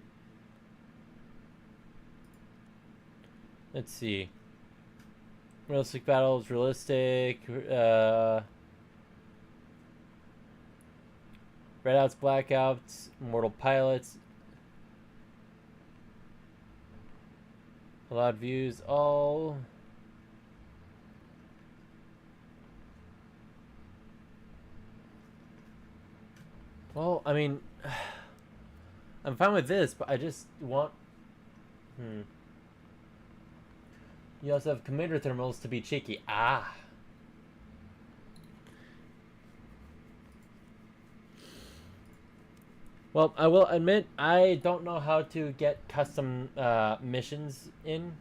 Let's see. Realistic battles, realistic, Redouts, Blackouts, Mortal Pilots. Allowed views, all. Well, I mean, I'm fine with this, but I just want... You also have commander thermals to be cheeky. Ah. Well, I will admit, I don't know how to get custom missions in.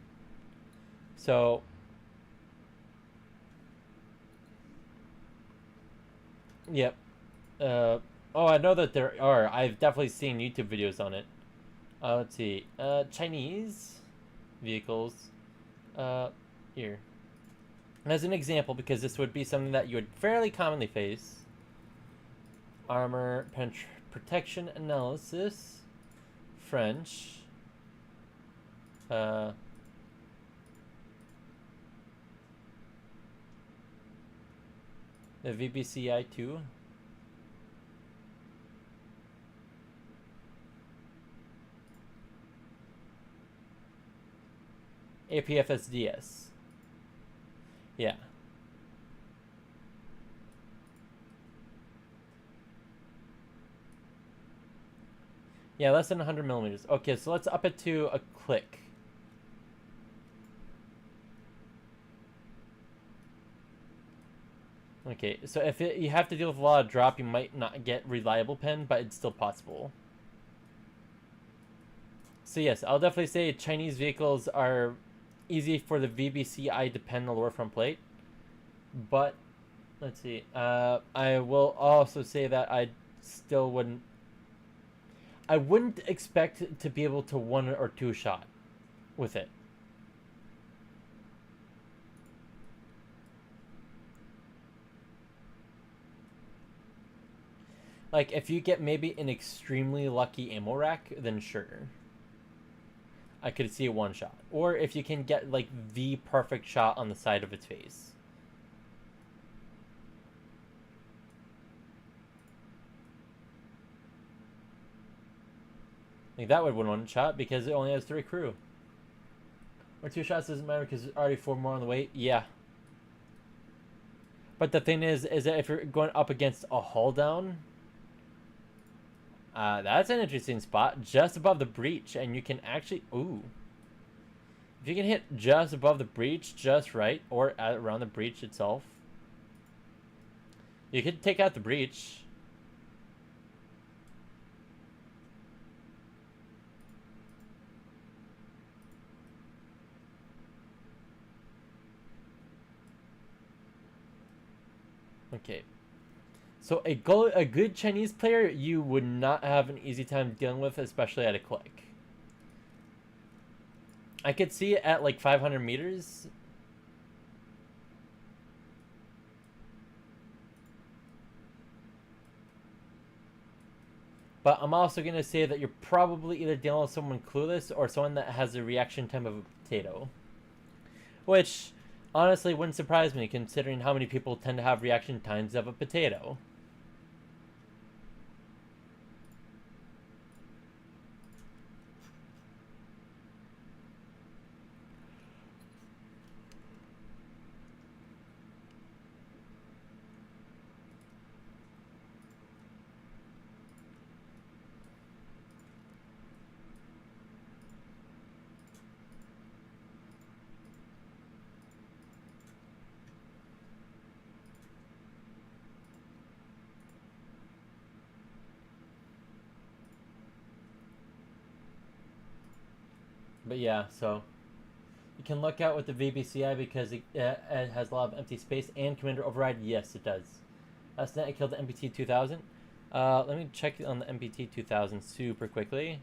So... Yep. Oh, I know that there are. I've definitely seen YouTube videos on it. Let's see. Chinese vehicles. Uh, here. As an example, because this would be something that you would fairly commonly face. Armor protection analysis. French. The VBCI 2. APFSDS. Yeah. Yeah, less than 100 millimeters. Okay, so let's up it to a click. Okay, so if you have to deal with a lot of drop, you might not get reliable pen, but it's still possible. So yes, I'll definitely say Chinese vehicles are easy for the VBCI to pen the lower front plate. But, let's see. I will also say that I still wouldn't... I wouldn't expect to be able to one or two shot with it. Like, if you get maybe an extremely lucky ammo rack, then sure. I could see a one shot. Or if you can get, like, the perfect shot on the side of its face. Like, that would win one shot because it only has 3 crew. Or 2 shots doesn't matter because there's already 4 more on the way. Yeah. But the thing is that if you're going up against a hull down... that's an interesting spot, just above the breach, and you can actually... Ooh. If you can hit just above the breach, just right, or around the breach itself, you could take out the breach. Okay. So a good Chinese player, you would not have an easy time dealing with, especially at a click. I could see it at like 500 meters. But I'm also going to say that you're probably either dealing with someone clueless or someone that has a reaction time of a potato. Which, honestly, wouldn't surprise me considering how many people tend to have reaction times of a potato. But yeah, so you can look out with the VBCI because it has a lot of empty space and Commander Override. Yes, it does. Last night I killed the MPT 2000. Let me check on the MPT 2000 super quickly.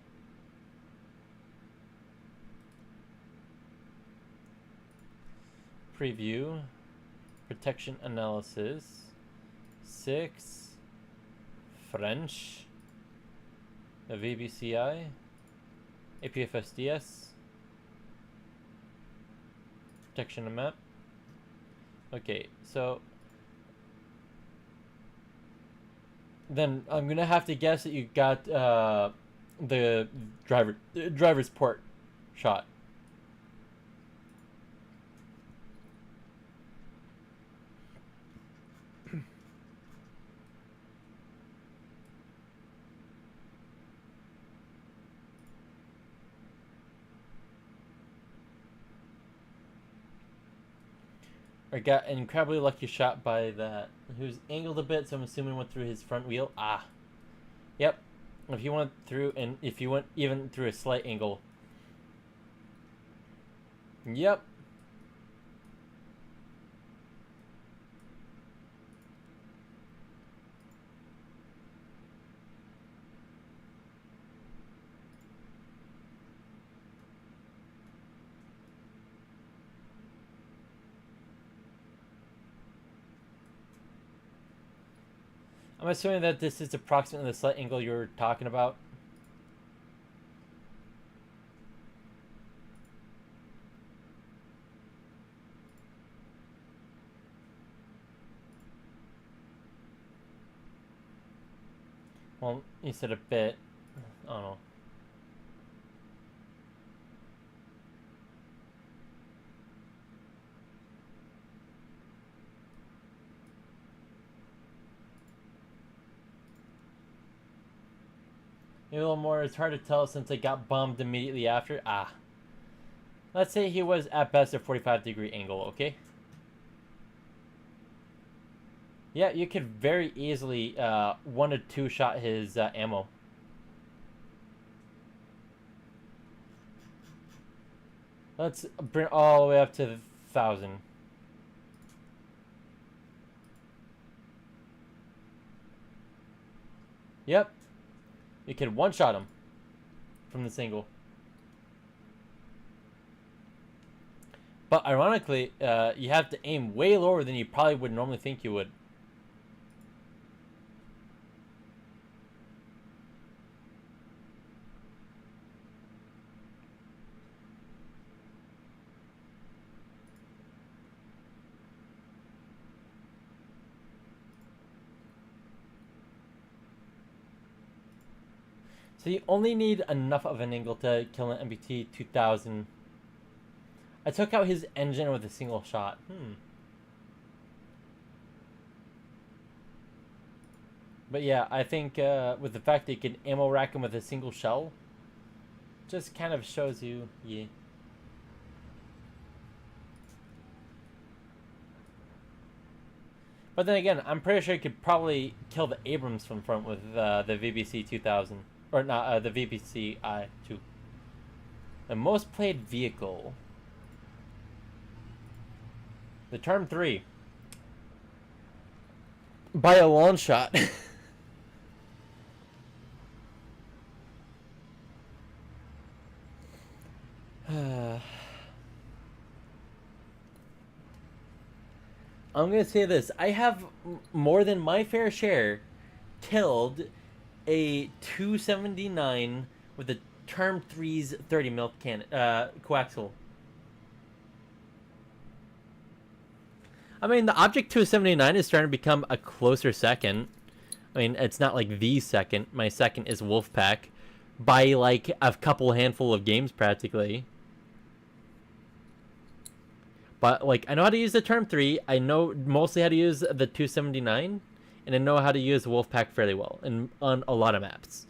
Preview. Protection analysis. 6. French. The VBCI. APFSDS. Protection and map. Okay, so then I'm gonna have to guess that you got the driver's port shot. Or got an incredibly lucky shot by that. Who's angled a bit, so I'm assuming went through his front wheel. Ah. Yep. If you went through, and if you went even through a slight angle. Yep. I'm assuming that this is approximately the slight angle you were talking about. Well, you said a bit. I don't know. Maybe a little more. It's hard to tell since I got bombed immediately after. Let's say he was at best a 45-degree angle, okay? Yeah, you could very easily 1 to 2 shot his ammo. Let's bring all the way up to 1,000. Yep. You could one-shot him from the single. But ironically, you have to aim way lower than you probably would normally think you would. So you only need enough of an angle to kill an MBT 2000. I took out his engine with a single shot. But yeah, I think with the fact that you can ammo rack him with a single shell, just kind of shows you, yeah. But then again, I'm pretty sure you could probably kill the Abrams from front with the VBC 2000. Or not, the VBC I2. The most played vehicle. The Term 3. By a long shot. I'm gonna say this. I have more than my fair share killed a 279 with a Term 3's 30 mil cannon, coaxial. I mean, the Object 279 is starting to become a closer second. I mean, it's not like the second. My second is Wolfpack by like a couple handful of games practically. But like, I know how to use the Term 3. I know mostly how to use the 279, and I know how to use Wolfpack fairly well and on a lot of maps.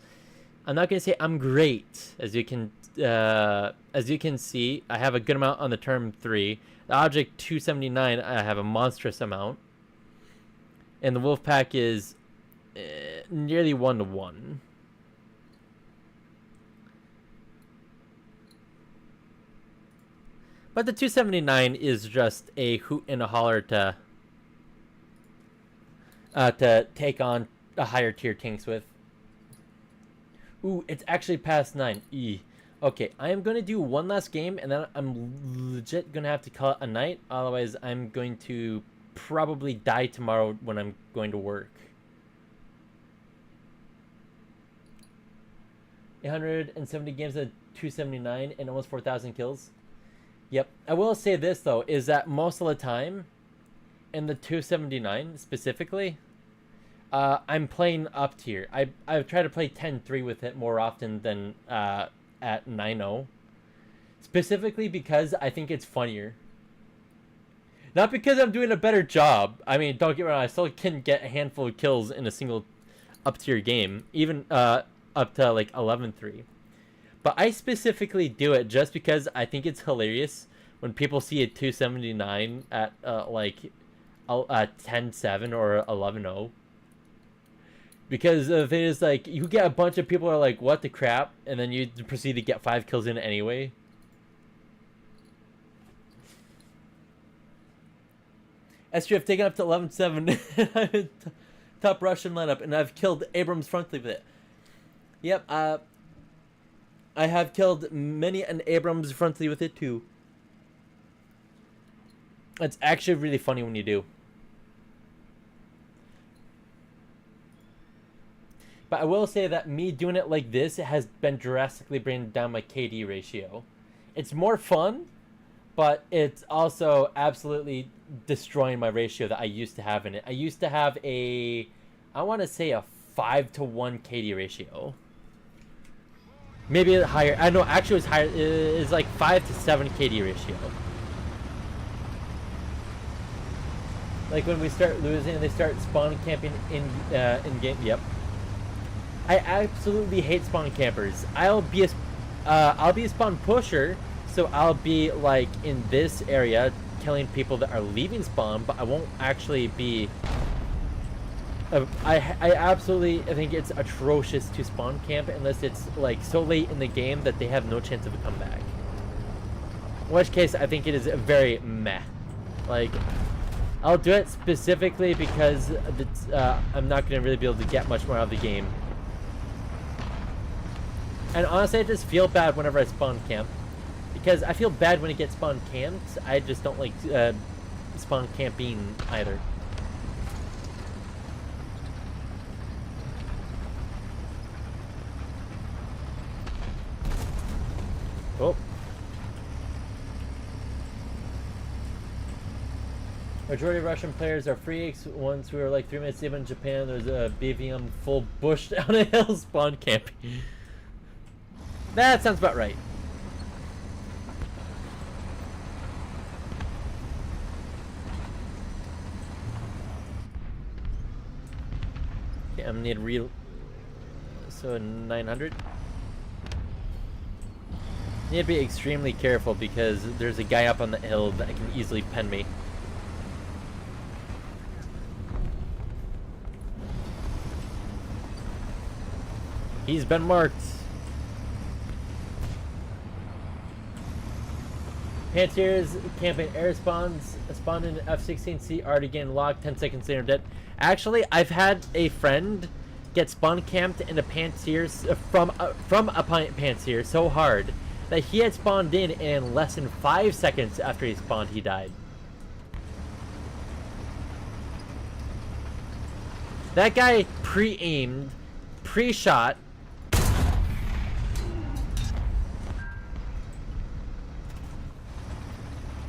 I'm not gonna say I'm great, as you can see. I have a good amount on the Term 3. The Object 279, I have a monstrous amount, and the Wolfpack is nearly 1-to-1. But the 279 is just a hoot and a holler to take on the higher tier tanks with. Ooh, it's actually past 9. Okay, I am going to do one last game, and then I'm legit going to have to call it a night. Otherwise, I'm going to probably die tomorrow when I'm going to work. 870 games at 279 and almost 4,000 kills. Yep. I will say this, though, is that most of the time, in the 279 specifically, I'm playing up tier. I try to play 10-3 with it more often than at 9-0. Specifically because I think it's funnier. Not because I'm doing a better job. I mean, don't get me wrong, I still can get a handful of kills in a single up tier game. Even up to like 11-3. But I specifically do it just because I think it's hilarious when people see a 279 at like 10-7 or 11-0. Because the thing is, like, you get a bunch of people who are like, what the crap? And then you proceed to get 5 kills in anyway. SGF taken up to 11-7. Top Russian lineup, and I've killed Abrams frontally with it. Yep, I have killed many an Abrams frontally with it too. It's actually really funny when you do. But I will say that me doing it like this has been drastically bringing down my KD ratio. It's more fun, but it's also absolutely destroying my ratio that I used to have in it. I used to have I want to say a 5-to-1 KD ratio. Maybe higher. I know actually it's higher. It's like 5-to-7 KD ratio. Like when we start losing, they start spawn camping in game. Yep. I absolutely hate spawn campers. I'll be a spawn pusher, so I'll be like in this area killing people that are leaving spawn, but I won't actually be. I think it's atrocious to spawn camp unless it's like so late in the game that they have no chance of a comeback. In which case, I think it is very meh. Like, I'll do it specifically because I'm not going to really be able to get much more out of the game. And honestly, I just feel bad whenever I spawn camp. Because I feel bad when it gets spawn camped. I just don't like spawn camping either. Oh. Majority of Russian players are freaks. Once we were like 3 minutes deep in Japan, there's a BVM full bush down a hill spawn camping. That sounds about right. Okay, I'm gonna need real. So 900. Need to be extremely careful because there's a guy up on the hill that can easily pen me. He's been marked. Pantiers camping air spawns. Spawned in F-16C already getting locked. 10 seconds later dead. Actually, I've had a friend get spawn camped in a Pantiers from a Pantier so hard that he had spawned in less than 5 seconds after he spawned, he died. That guy pre-aimed, pre-shot,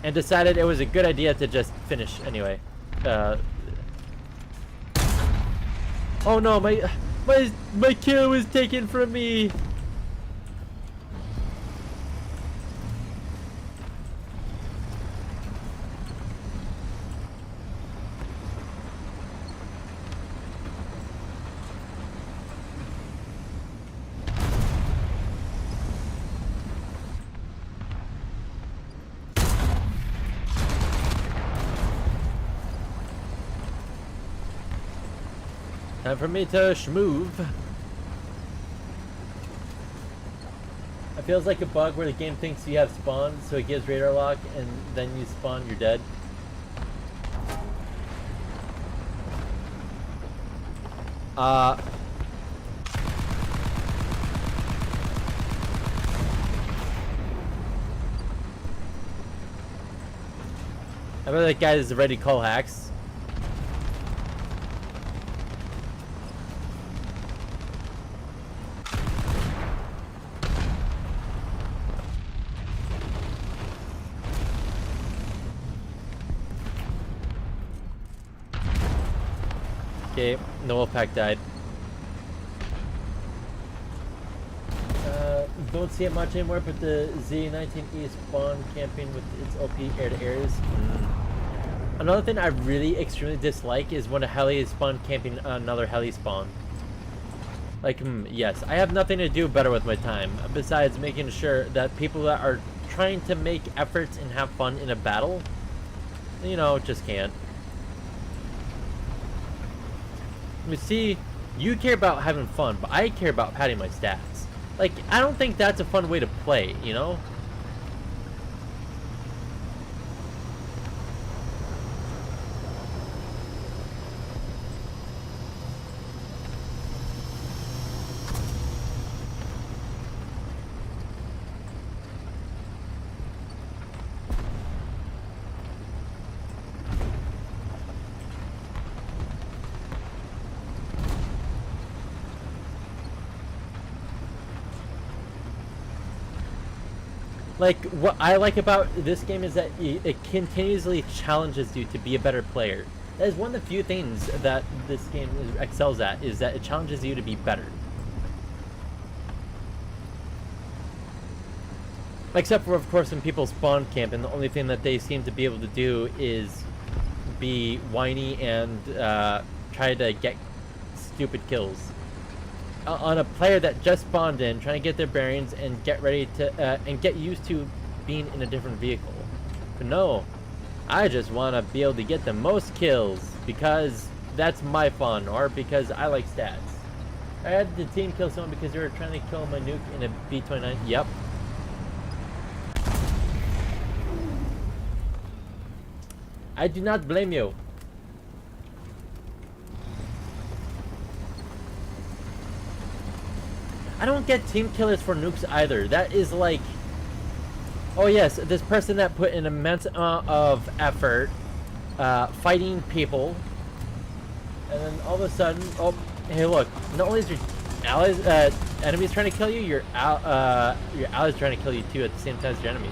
and decided it was a good idea to just finish anyway. Oh no, my kill was taken from me. Time for me to schmoove. It feels like a bug where the game thinks you have spawned, so it gives radar lock, and then you spawn, you're dead. I bet that guy is ready to call hacks. Okay, no Wolfpack died. Don't see it much anymore, but the Z19E spawn camping with its OP air-to-airs. Another thing I really extremely dislike is when a heli is spawn camping another heli spawn. Like, yes, I have nothing to do better with my time besides making sure that people that are trying to make efforts and have fun in a battle, you know, just can't. You see, you care about having fun, but I care about padding my stats. Like, I don't think that's a fun way to play, you know? Like, what I like about this game is that it continuously challenges you to be a better player. That is one of the few things that this game excels at, is that it challenges you to be better. Except for, of course, when people spawn camp, and the only thing that they seem to be able to do is be whiny and try to get stupid kills. On a player that just spawned in, trying to get their bearings and get ready to and get used to being in a different vehicle. But no, I just want to be able to get the most kills because that's my fun, or because I like stats. I had the team kill someone because they were trying to kill my nuke in a B-29. Yep. I do not blame you. I don't get team killers for nukes either. That is like... Oh yes, this person that put an immense amount of effort fighting people, and then all of a sudden, oh, hey look, not only is your allies, enemies trying to kill you, your allies trying to kill you too at the same time as your enemies.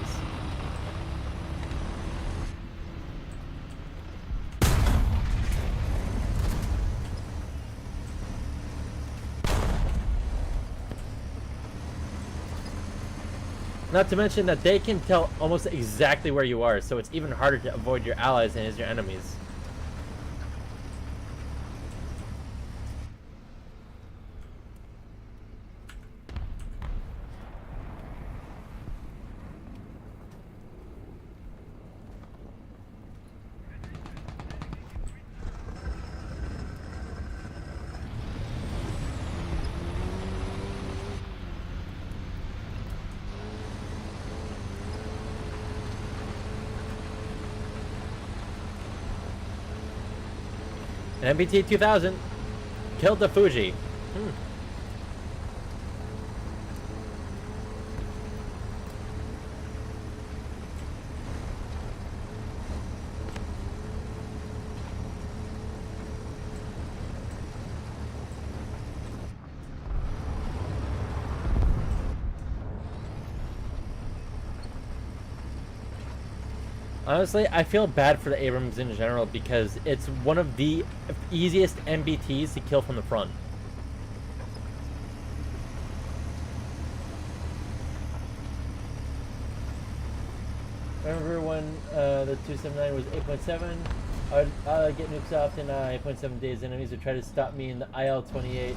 Not to mention that they can tell almost exactly where you are, so it's even harder to avoid your allies than it is your enemies. An MBT 2000 killed the Fuji. Honestly, I feel bad for the Abrams in general because it's one of the easiest MBTs to kill from the front. Remember when the 279 was 8.7? I would get nukes off in 8.7 days. Enemies would try to stop me in the IL-28.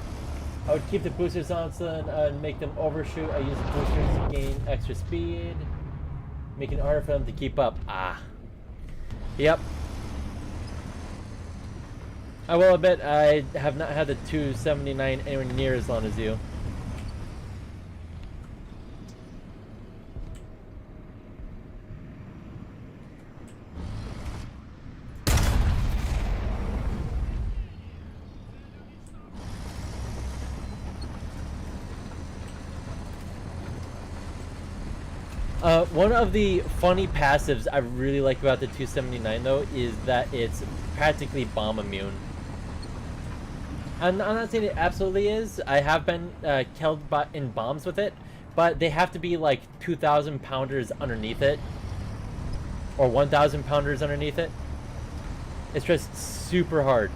I would keep the boosters on so and make them overshoot. I use the boosters to gain extra speed, making it harder for them to keep up. Yep. I will admit I have not had the 279 anywhere near as long as you. One of the funny passives I really like about the 279 though is that it's practically bomb immune. I'm not saying it absolutely is. I have been killed in bombs with it, but they have to be like 2,000 pounders underneath it, or 1,000 pounders underneath it. It's just super hard.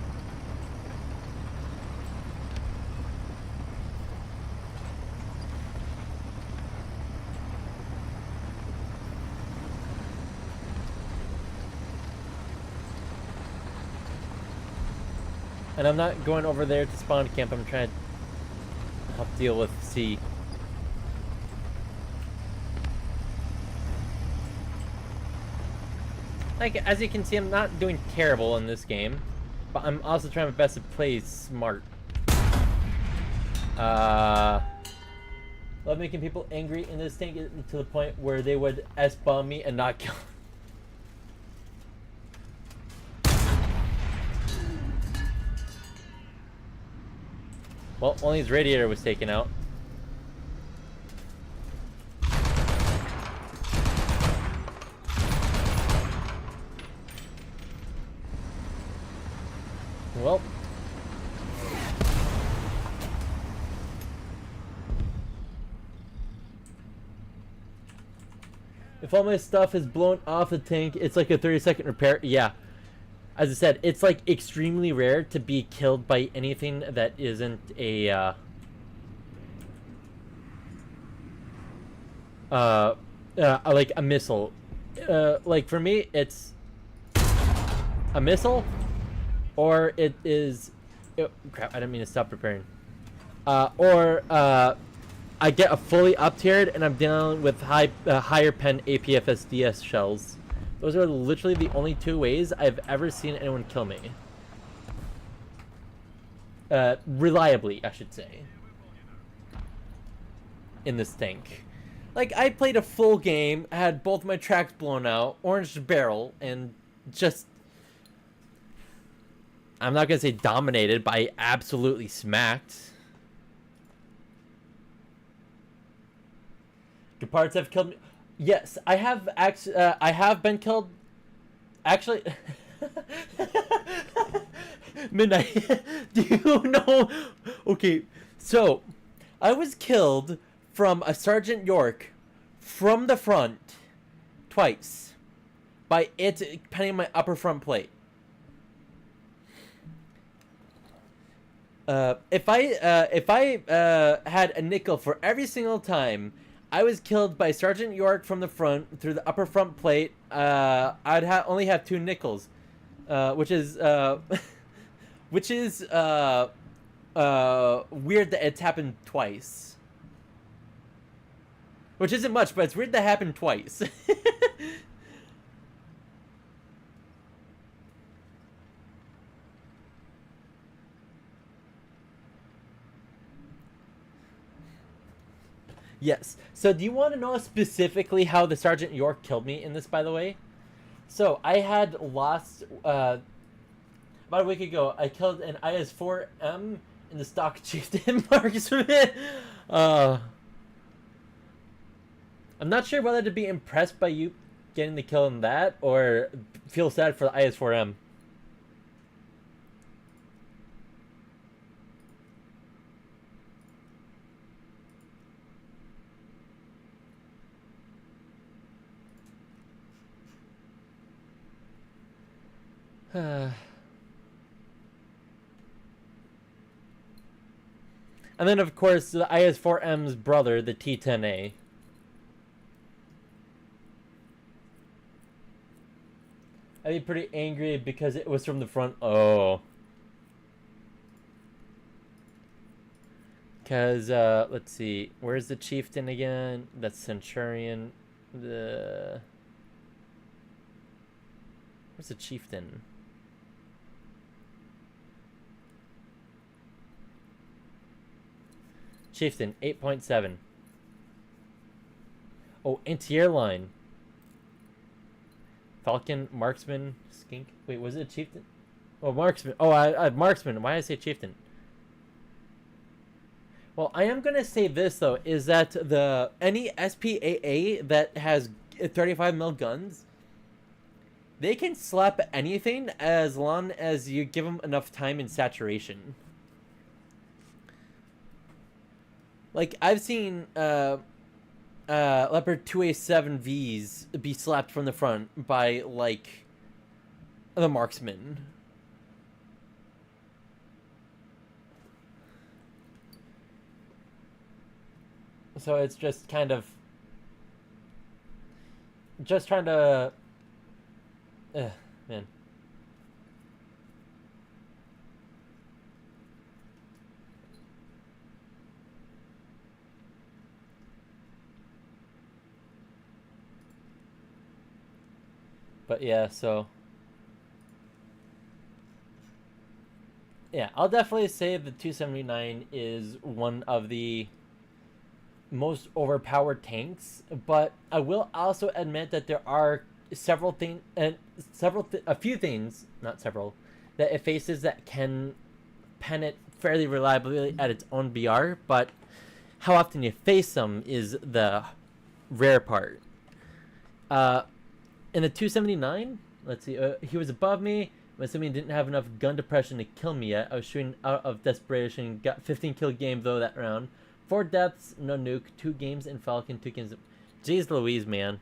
And I'm not going over there to spawn camp, I'm trying to help deal with C. Like, as you can see, I'm not doing terrible in this game, but I'm also trying my best to play smart. Love making people angry in this thing to the point where they would S-bomb me and not kill me. Well, only his radiator was taken out. Well. If all my stuff is blown off the tank, it's like a 30-second repair. Yeah. As I said, it's like extremely rare to be killed by anything that isn't a like a missile. Like for me, it's a missile, or it is. Oh, crap! I didn't mean to stop repairing. Or I get a fully up-tiered and I'm dealing with higher pen APFSDS shells. Those are literally the only two ways I've ever seen anyone kill me. Reliably, I should say. In this tank. Like, I played a full game, had both my tracks blown out, orange barrel, and just... I'm not gonna say dominated, but I absolutely smacked. Gepards have killed me. Yes, I have I have been killed. Actually, Midnight. Do you know? Okay, so I was killed from a Sergeant York from the front twice by it penning my upper front plate. If I had a nickel for every single time I was killed by Sergeant York from the front through the upper front plate, I'd only have 2 nickels, which is weird that it's happened twice. Which isn't much, but it's weird that happened twice. Yes. So do you want to know specifically how the Sergeant York killed me in this, by the way? So I had lost, about a week ago, I killed an IS-4M in the stock chieftain marksman. I'm not sure whether to be impressed by you getting the kill in that or feel sad for the IS-4M. And then, of course, the IS-4M's brother, the T-10A. I'd be pretty angry because it was from the front. Oh. Because, let's see. Where's the Chieftain again? That's Centurion. Where's the Chieftain? Chieftain, 8.7. Oh, anti-airline. Falcon, Marksman, Skink. Wait, was it Chieftain? Oh, Marksman. Oh, I Marksman. Why did I say Chieftain? Well, I am gonna say this though, is that any SPAA that has 35mm guns, they can slap anything as long as you give them enough time in saturation. Like, I've seen Leopard 2A7Vs be slapped from the front by, like, the marksman. So it's just kind of... just trying to... man. But yeah, so... yeah, I'll definitely say the 279 is one of the most overpowered tanks, but I will also admit that there are several things, and a few things, not several, that it faces that can pen it fairly reliably at its own BR, but how often you face them is the rare part. In the 279, let's see, he was above me. I'm assuming he didn't have enough gun depression to kill me yet. I was shooting out of desperation. Got 15 kill game though that round. 4 deaths, no nuke. 2 games in Falcon, 2 games. Jeez Louise, man.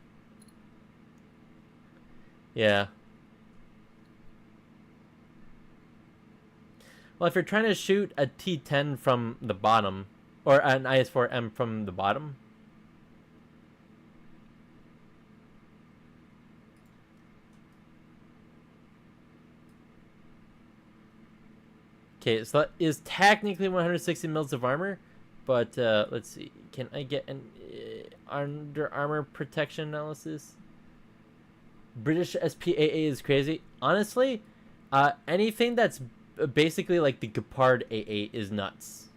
Yeah. Well, if you're trying to shoot a T10 from the bottom, or an IS-4M from the bottom. Okay, so that is technically 160 mils of armor, but let's see. Can I get an under armor protection analysis? British SPAA is crazy. Honestly, anything that's basically like the Gepard AA is nuts.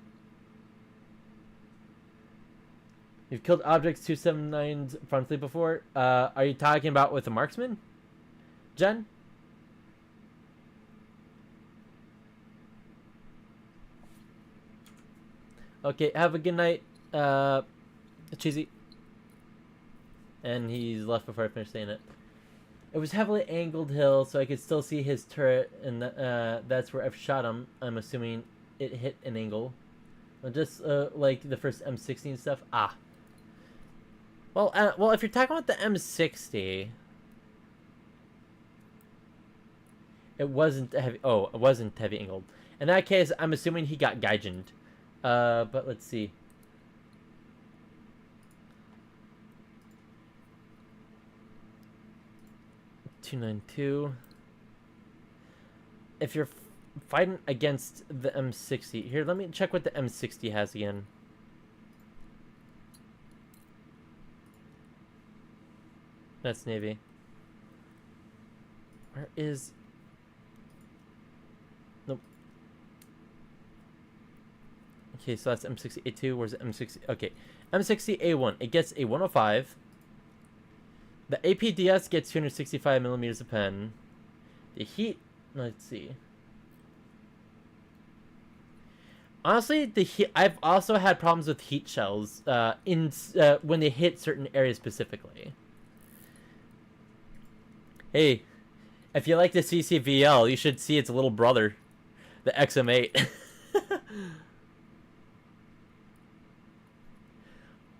You've killed objects 279s frontally before. Are you talking about with a marksman, Jen? Okay, have a good night, Cheesy. And he's left before I finish saying it. It was heavily angled hill, so I could still see his turret, and that's where I've shot him. I'm assuming it hit an angle. Just like the first M16 stuff. Ah. Well, if you're talking about the M60, it wasn't heavy. Oh, it wasn't heavy angled. In that case, I'm assuming he got Gaijined. But let's see. .292. If you're fighting against the M60, here, let me check what the M60 has again. That's Navy. Where is... Nope. Okay, so that's M60A2. Where's the M60? Okay. M60A1. It gets a 105. The APDS gets 265 millimeters of pen. The heat... Let's see. Honestly, the heat... I've also had problems with heat shells when they hit certain areas specifically. Hey, if you like the CCVL, you should see its little brother, the XM8.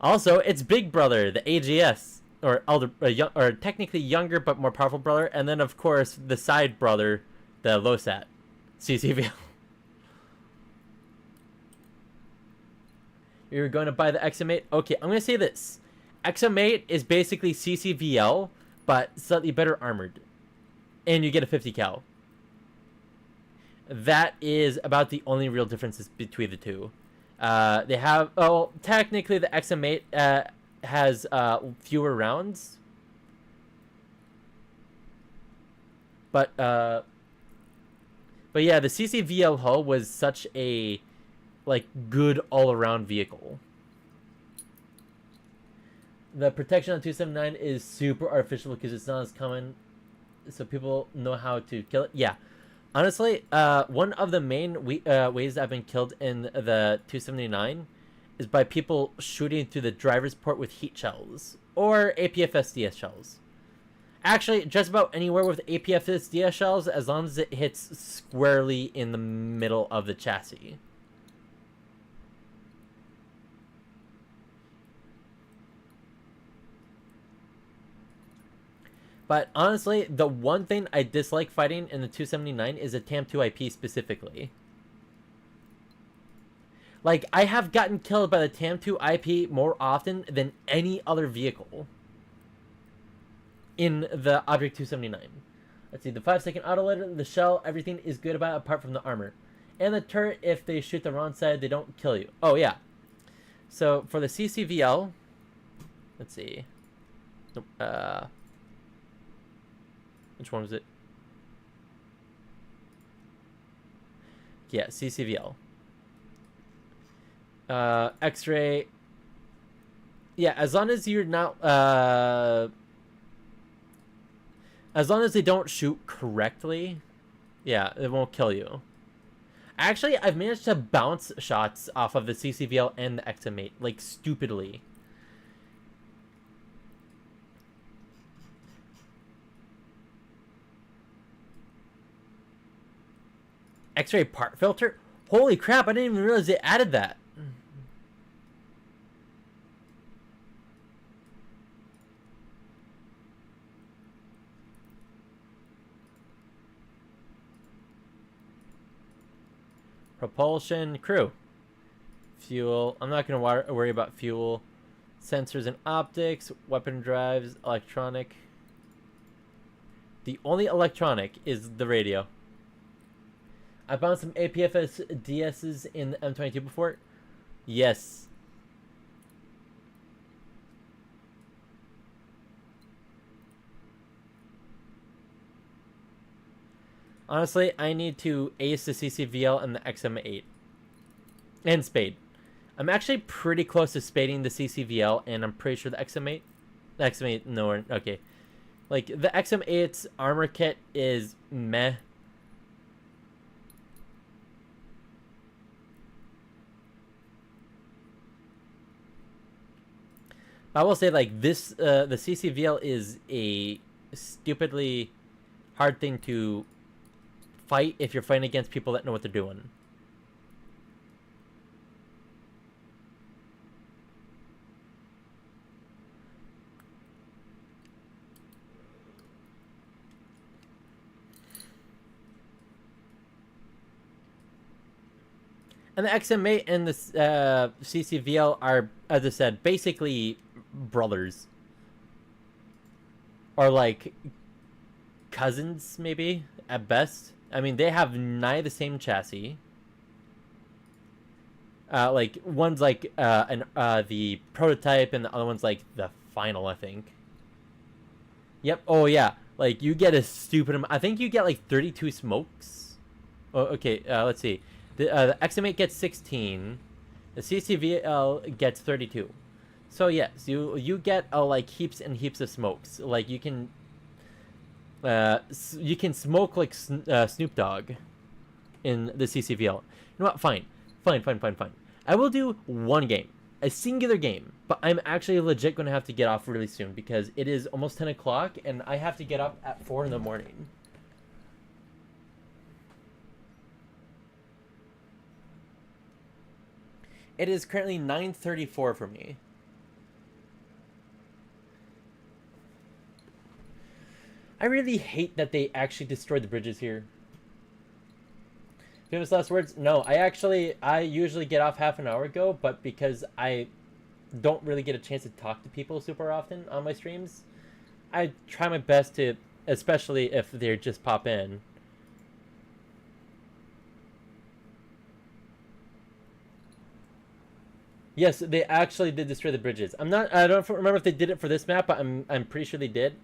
Also, its big brother, the AGS, or elder, or technically younger but more powerful brother, and then of course the side brother, the LOSAT, CCVL. You're going to buy the XM8? Okay, I'm going to say this. XM8 is basically CCVL, but slightly better armored. And you get a 50 cal. That is about the only real differences between the two. They have... Oh, technically the XM8 has fewer rounds. But yeah, the CCVL hull was such a good all-around vehicle. The protection on 279 is super artificial because it's not as common, so people know how to kill it. Yeah, honestly, one of the main ways I've been killed in the 279 is by people shooting through the driver's port with heat shells or APFSDS shells. Actually, just about anywhere with APFSDS shells, as long as it hits squarely in the middle of the chassis. But honestly, the one thing I dislike fighting in the 279 is the TAM2 IP specifically. Like, I have gotten killed by the TAM2 IP more often than any other vehicle in the Object 279. Let's see, the 5-second autoloader, the shell, everything is good about it apart from the armor. And the turret, if they shoot the wrong side, they don't kill you. Oh, yeah. So, for the CCVL, let's see. Which one was it? Yeah, CCVL. X-ray. Yeah, as long as you're not... as long as they don't shoot correctly, yeah, it won't kill you. Actually, I've managed to bounce shots off of the CCVL and the XM8, like, stupidly. X-ray part filter? Holy crap, I didn't even realize they added that. Propulsion, crew. Fuel. I'm not going to worry about fuel. Sensors and optics, weapon drives, electronic. The only electronic is the radio. I found some APFS DSs in the M22 before. Yes. Honestly, I need to ace the CCVL and the XM8. And Spade. I'm actually pretty close to spading the CCVL, and I'm pretty sure the XM8... The XM8, no, okay. Like, the XM8's armor kit is meh. I will say, like, this, the CCVL is a stupidly hard thing to fight if you're fighting against people that know what they're doing. And the XM8 and the CCVL are, as I said, basically brothers. Or like cousins, maybe, at best. I mean, they have nigh the same chassis. Like, one's like the prototype, and the other one's like the final, I think. Yep, oh yeah. Like, you get a stupid amount. I think you get like 32 smokes. Oh, okay, let's see. The XM8 gets 16. The CCVL gets 32. So yes, you get like heaps and heaps of smokes. Like you can smoke like Snoop Dogg in the CCVL. You know what? Fine. I will do one game, a singular game, but I'm actually legit going to have to get off really soon because it is almost 10 o'clock and I have to get up at 4 in the morning. It is currently 9:34 for me. I really hate that they actually destroyed the bridges here. Famous last words? No, I usually get off half an hour ago, but because I don't really get a chance to talk to people super often on my streams, I try my best to, especially if they just pop in. Yes, they actually did destroy the bridges. I don't remember if they did it for this map, but I'm pretty sure they did.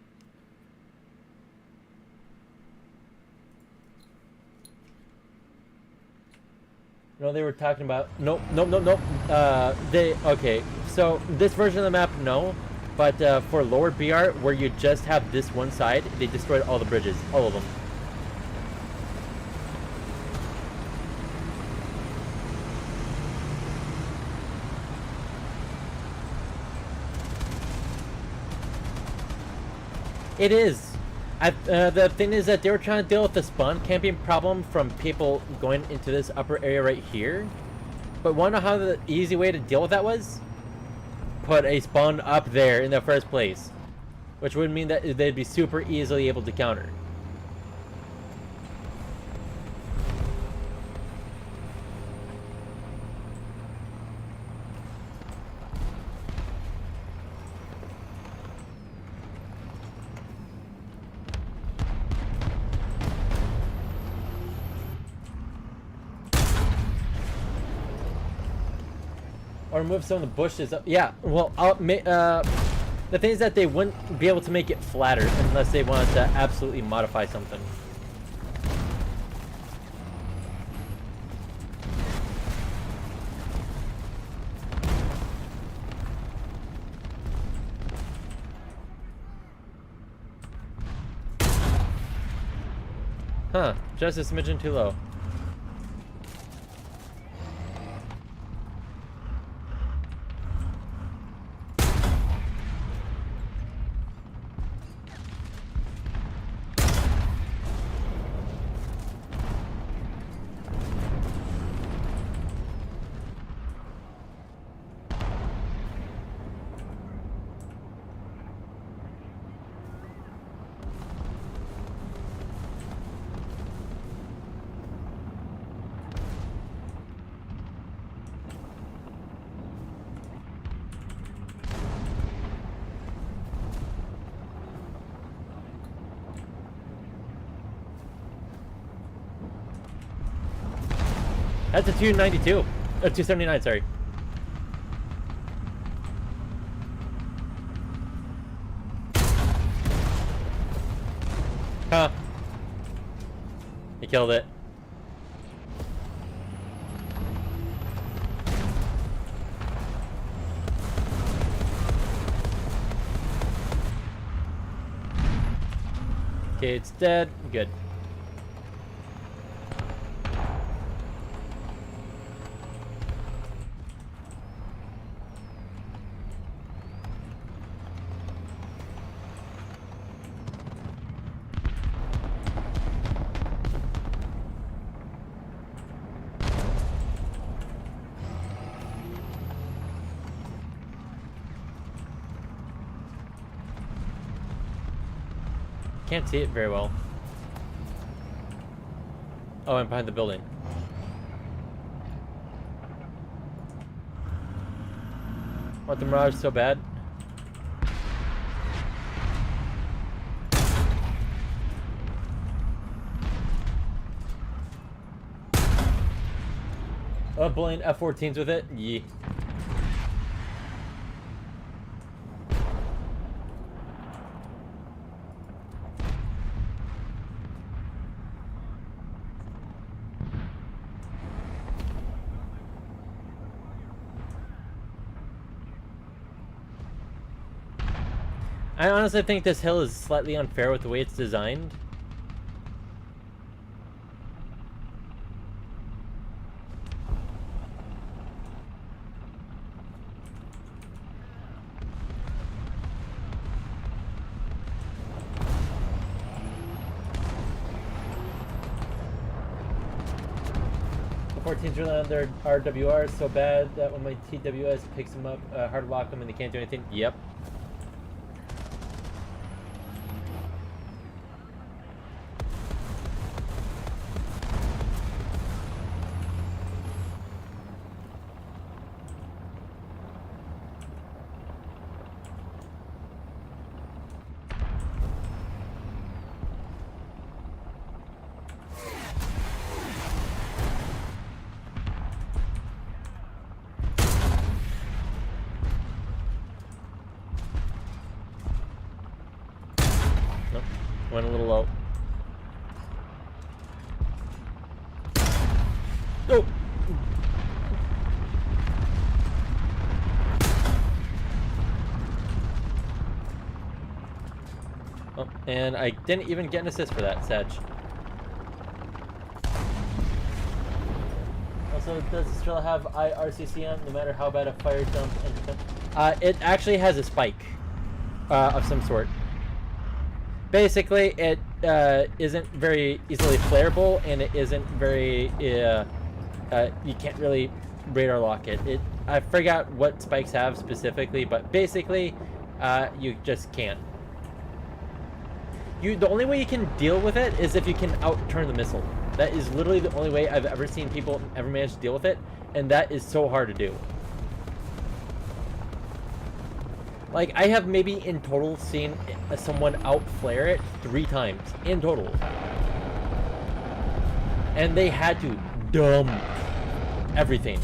No, they were talking about nope. Okay. So this version of the map, no, but for lower BR, where you just have this one side, they destroyed all the bridges, all of them. It is. The thing is that they were trying to deal with the spawn camping problem from people going into this upper area right here. But wanna know how the easy way to deal with that was? Put a spawn up there in the first place. Which would mean that they'd be super easily able to counter. Or move some of the bushes up. Yeah, well, the thing is that they wouldn't be able to make it flatter unless they wanted to absolutely modify something. Huh, just a smidgen too low. That's a 292. 279, sorry. Huh. He killed it. Okay, it's dead. Good. Can't see it very well. Oh, I'm behind the building. Want the Mirage so bad? Oh, bullying F-14s with it? Yee. I honestly think this hill is slightly unfair with the way it's designed. The 14's really on their RWR so bad that when my TWS picks them up, hard lock them and they can't do anything. Yep. Went a little low. Oh! Oh, and I didn't even get an assist for that, Sedge. Also, does Estrella have IRCC on, no matter how bad a fire jump and it actually has a spike of some sort. Basically, it isn't very easily flareable, and it isn't very, you can't really radar lock it. I forgot what spikes have specifically, but basically, you just can't. The only way you can deal with it is if you can outturn the missile. That is literally the only way I've ever seen people ever manage to deal with it, and that is so hard to do. Like, I have maybe in total seen someone out-flare it 3 times. In total. And they had to dump everything.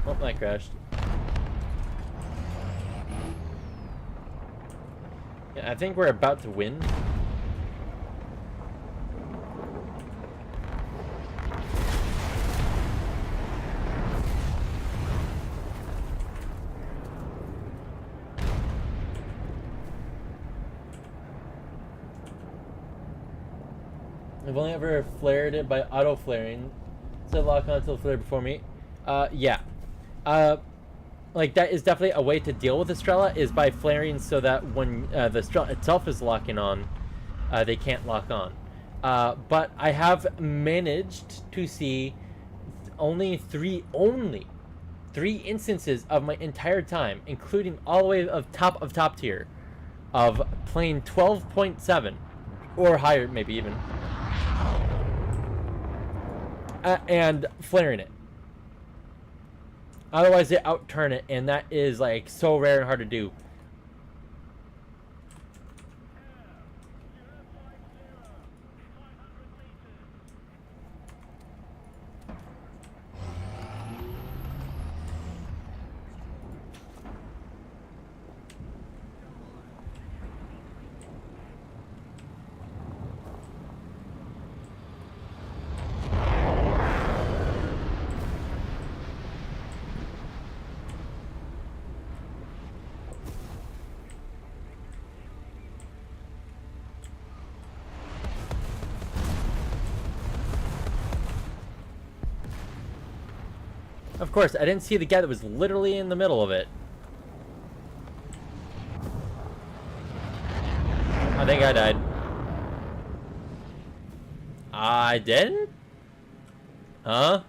Oh, I crashed. Yeah, I think we're about to win. I've only ever flared it by auto flaring. So lock on until flare before me. Yeah. Like, that is definitely a way to deal with Estrella, is by flaring so that when the Estrella itself is locking on, they can't lock on. But I have managed to see only three instances of my entire time, including all the way of top tier, of playing 12.7 or higher, maybe even, and flaring it. Otherwise, they outturn it, and that is like so rare and hard to do. Of course, I didn't see the guy that was literally in the middle of it. I think I died. I didn't? Huh?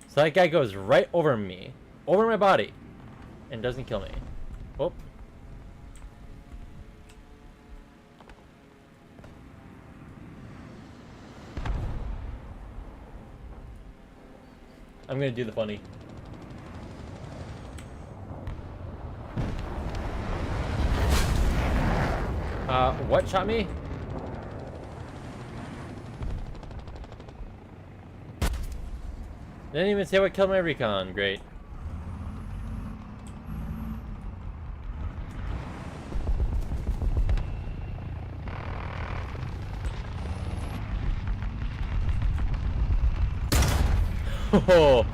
So that guy goes right over me. Over my body. And doesn't kill me. Oh. I'm gonna do the funny. What shot me? Didn't even say what killed my recon. Great. Oh,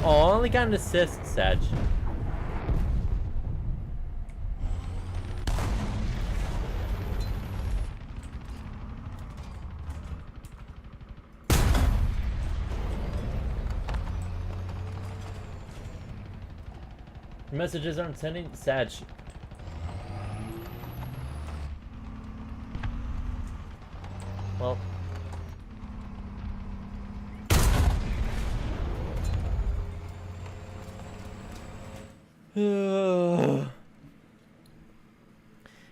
I only got an assist, Sag. Messages aren't sending? Sag. Well.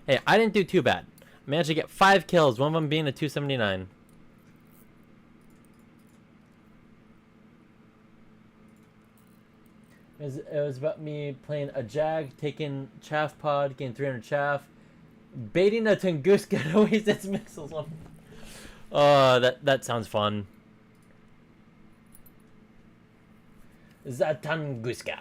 Hey, I didn't do too bad. I managed to get 5 kills, one of them being a 279. It was about me playing a Jag, taking chaff pod, getting 300 chaff, baiting a Tunguska to waste its missiles on. Oh, that sounds fun. Zatunguska.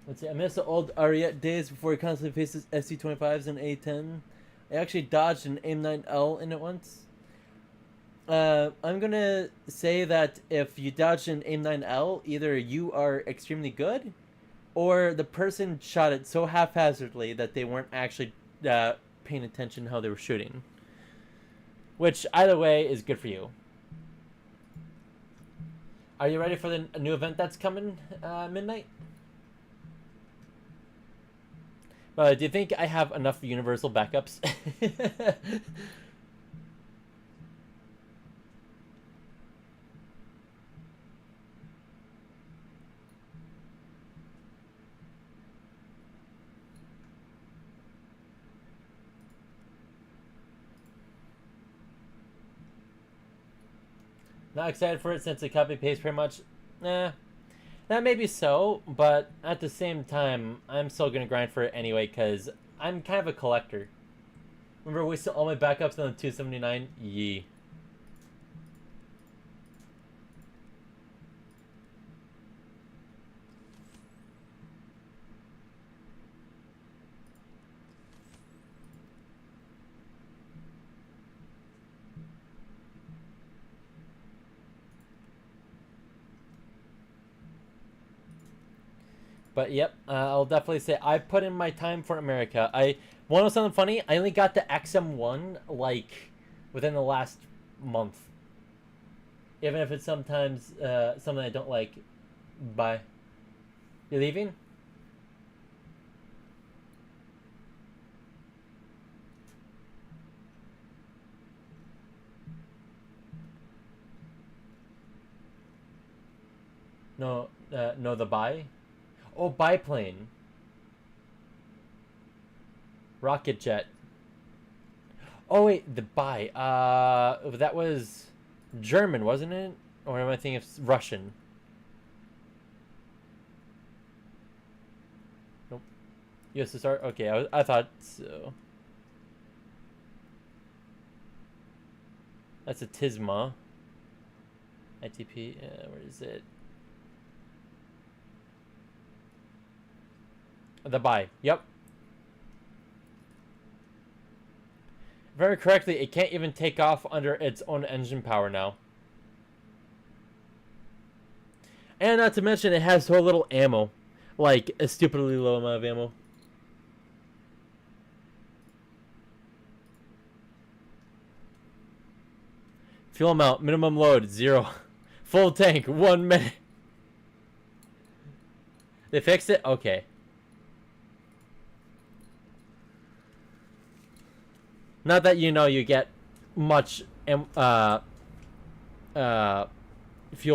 Let's see, I miss the old Ariete days before he constantly faces SC-25s and A-10. I actually dodged an AIM-9L in it once. I'm gonna say that if you dodged an AIM-9L, either you are extremely good, or the person shot it so haphazardly that they weren't actually paying attention how they were shooting. Which, either way, is good for you. Are you ready for the new event that's coming midnight? Do you think I have enough universal backups? Not excited for it since it copy paste pretty much. Nah, that may be so, but at the same time, I'm still gonna grind for it anyway because I'm kind of a collector. Remember, we still all my backups on the 279. Yee. But yep, I'll definitely say I put in my time for America. I want to know something funny. I only got the XM1 like within the last month. Even if it's sometimes something I don't like. Bye. You leaving? No, no, the buy. Oh, biplane. Rocket jet. Oh wait, the buy. That was German, wasn't it? Or am I thinking of Russian? Nope. USSR. Okay, I thought so. That's a Tisma. ITP. Where is it? The buy. Yep. Very correctly, it can't even take off under its own engine power now. And not to mention, it has so little ammo. Like, a stupidly low amount of ammo. Fuel amount, minimum load, 0. Full tank, 1 minute. They fixed it? Okay. Not that you know you get much fuel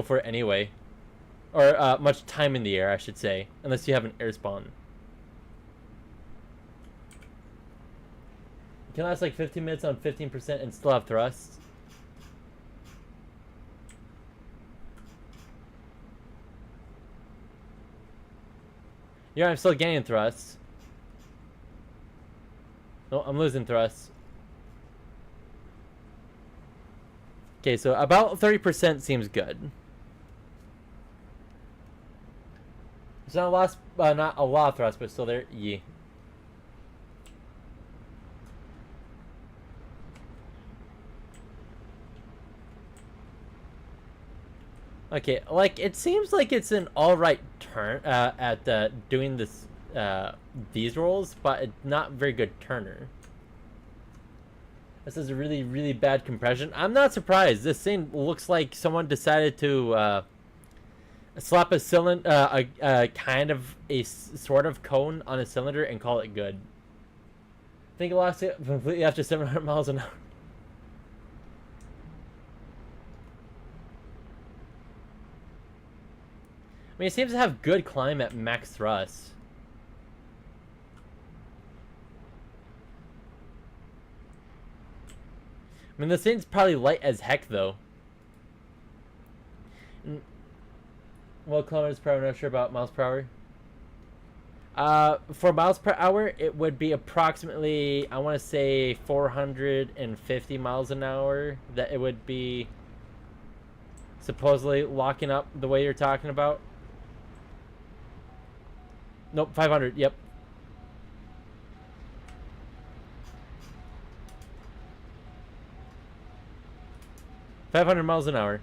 for it anyway. Or much time in the air, I should say. Unless you have an air spawn. You can last like 15 minutes on 15% and still have thrust. Yeah, I'm still gaining thrust. No, I'm losing thrust. Okay, so about 30% seems good. It's not a lot of thrust, but still there. Yeah. Okay, like it seems like it's an all right turn at doing this these rolls, but it's not very good turner. This is a really, really bad compression. I'm not surprised. This thing looks like someone decided to slap a cylinder, kind of a sort of cone on a cylinder and call it good. I think it lost it completely after 700 miles an hour. I mean, it seems to have good climb at max thrust. I mean, this thing's probably light as heck, though. Well, kilometers per hour, I'm not sure about miles per hour. For miles per hour, it would be approximately, I want to say 450 miles an hour that it would be supposedly locking up the way you're talking about. Nope, 500, yep. $500 miles an hour.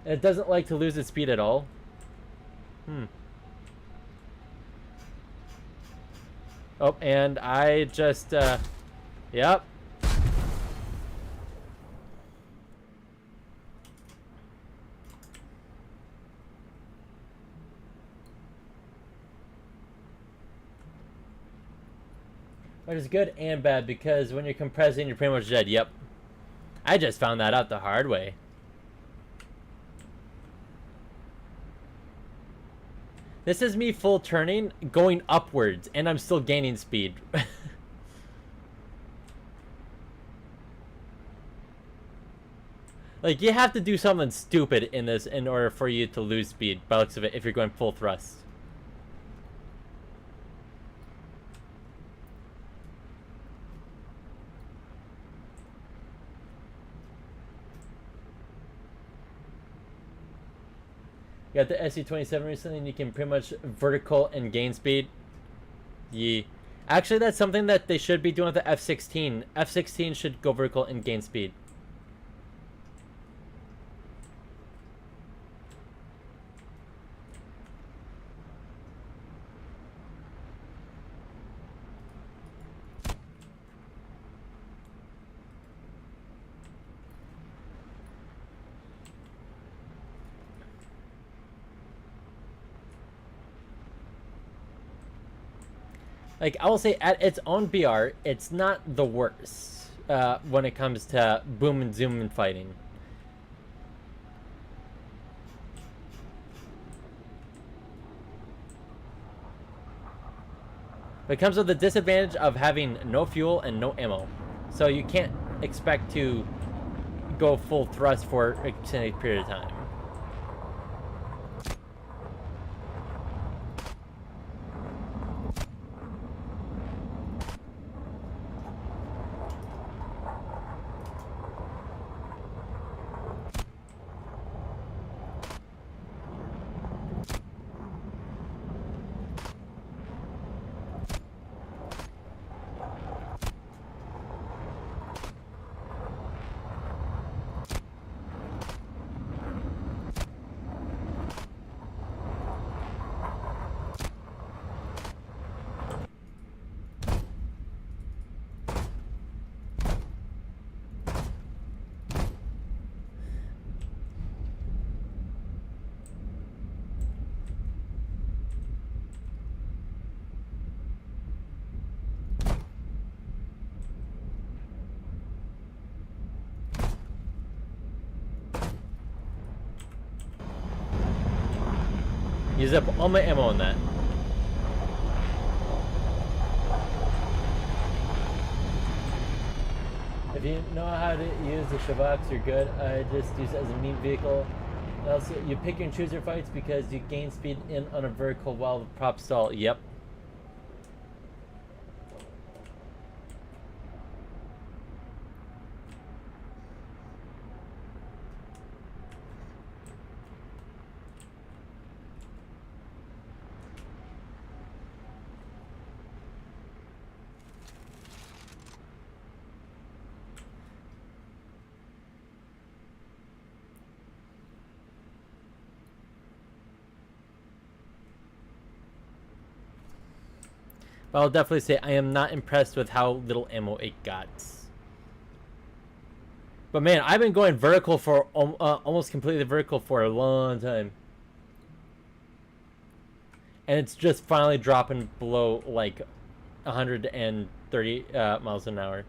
It doesn't like to lose its speed at all. Oh, and I just, yep. Which is good and bad because when you're compressing, you're pretty much dead. Yep. I just found that out the hard way. This is me full turning, going upwards, and I'm still gaining speed. Like, you have to do something stupid in this in order for you to lose speed, by the looks of it, if you're going full thrust. You got the SU-27 recently, and you can pretty much vertical and gain speed. Yeah. Actually, that's something that they should be doing with the F-16. F-16 should go vertical and gain speed. Like, I will say, at its own BR, it's not the worst when it comes to boom and zoom and fighting. But it comes with the disadvantage of having no fuel and no ammo. So you can't expect to go full thrust for an extended period of time. Use up all my ammo on that. If you know how to use the Shavaks, you're good. I just use it as a meme vehicle. Also, you pick and choose your fights because you gain speed in on a vertical while the prop stall. Yep. But I'll definitely say I am not impressed with how little ammo it got. But man, I've been going vertical for almost completely vertical for a long time. And it's just finally dropping below like 130 miles an hour.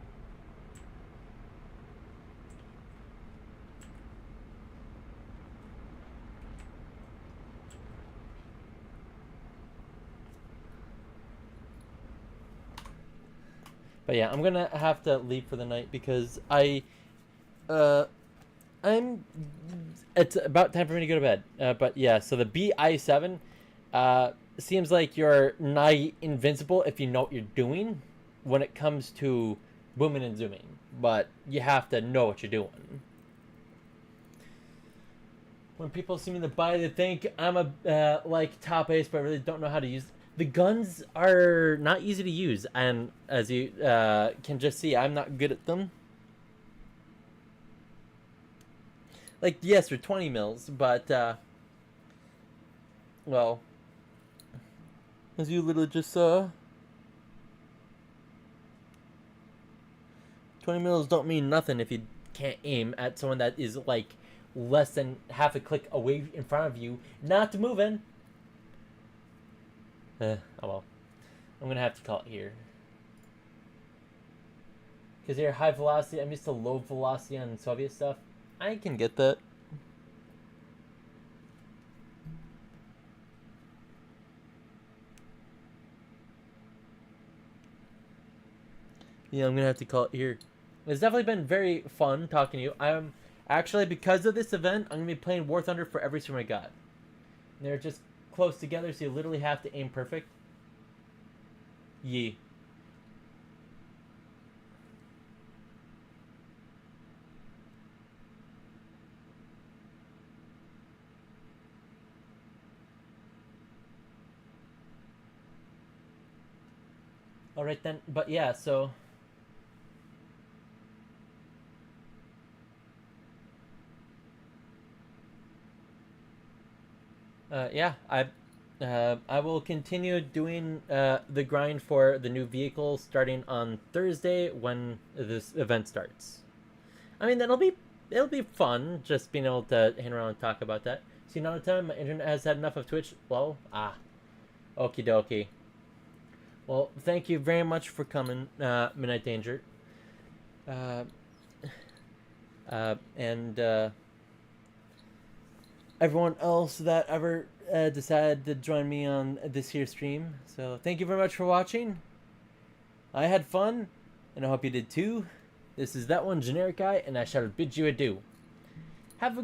But yeah, I'm gonna have to leave for the night because it's about time for me to go to bed. But yeah, so the BI-7 seems like you're nigh invincible if you know what you're doing when it comes to booming and zooming. But you have to know what you're doing. When people see me in the body, they think I'm a like top ace, but I really don't know how to use. The guns are not easy to use, and as you can just see, I'm not good at them. Like, yes, they're 20 mils, but, well, as you literally just saw, 20 mils don't mean nothing if you can't aim at someone that is, like, less than half a click away in front of you, not moving. Oh well. I'm gonna have to call it here. Because you're high velocity, I'm used to low velocity on Soviet stuff. I can get that. Yeah, I'm gonna have to call it here. It's definitely been very fun talking to you. I'm actually, because of this event, I'm gonna be playing War Thunder for every stream I got. They're just close together, so you literally have to aim perfect. Yee. Alright then, but yeah, so... yeah, I will continue doing the grind for the new vehicle starting on Thursday when this event starts. I mean, it'll be fun just being able to hang around and talk about that. See, now time my internet has had enough of Twitch. Well, okie dokie. Well, thank you very much for coming, Midnight Danger. And everyone else that ever decided to join me on this here stream. So thank you very much for watching. I had fun, and I hope you did too. This is That One Generic Guy, and I shall bid you adieu. Have a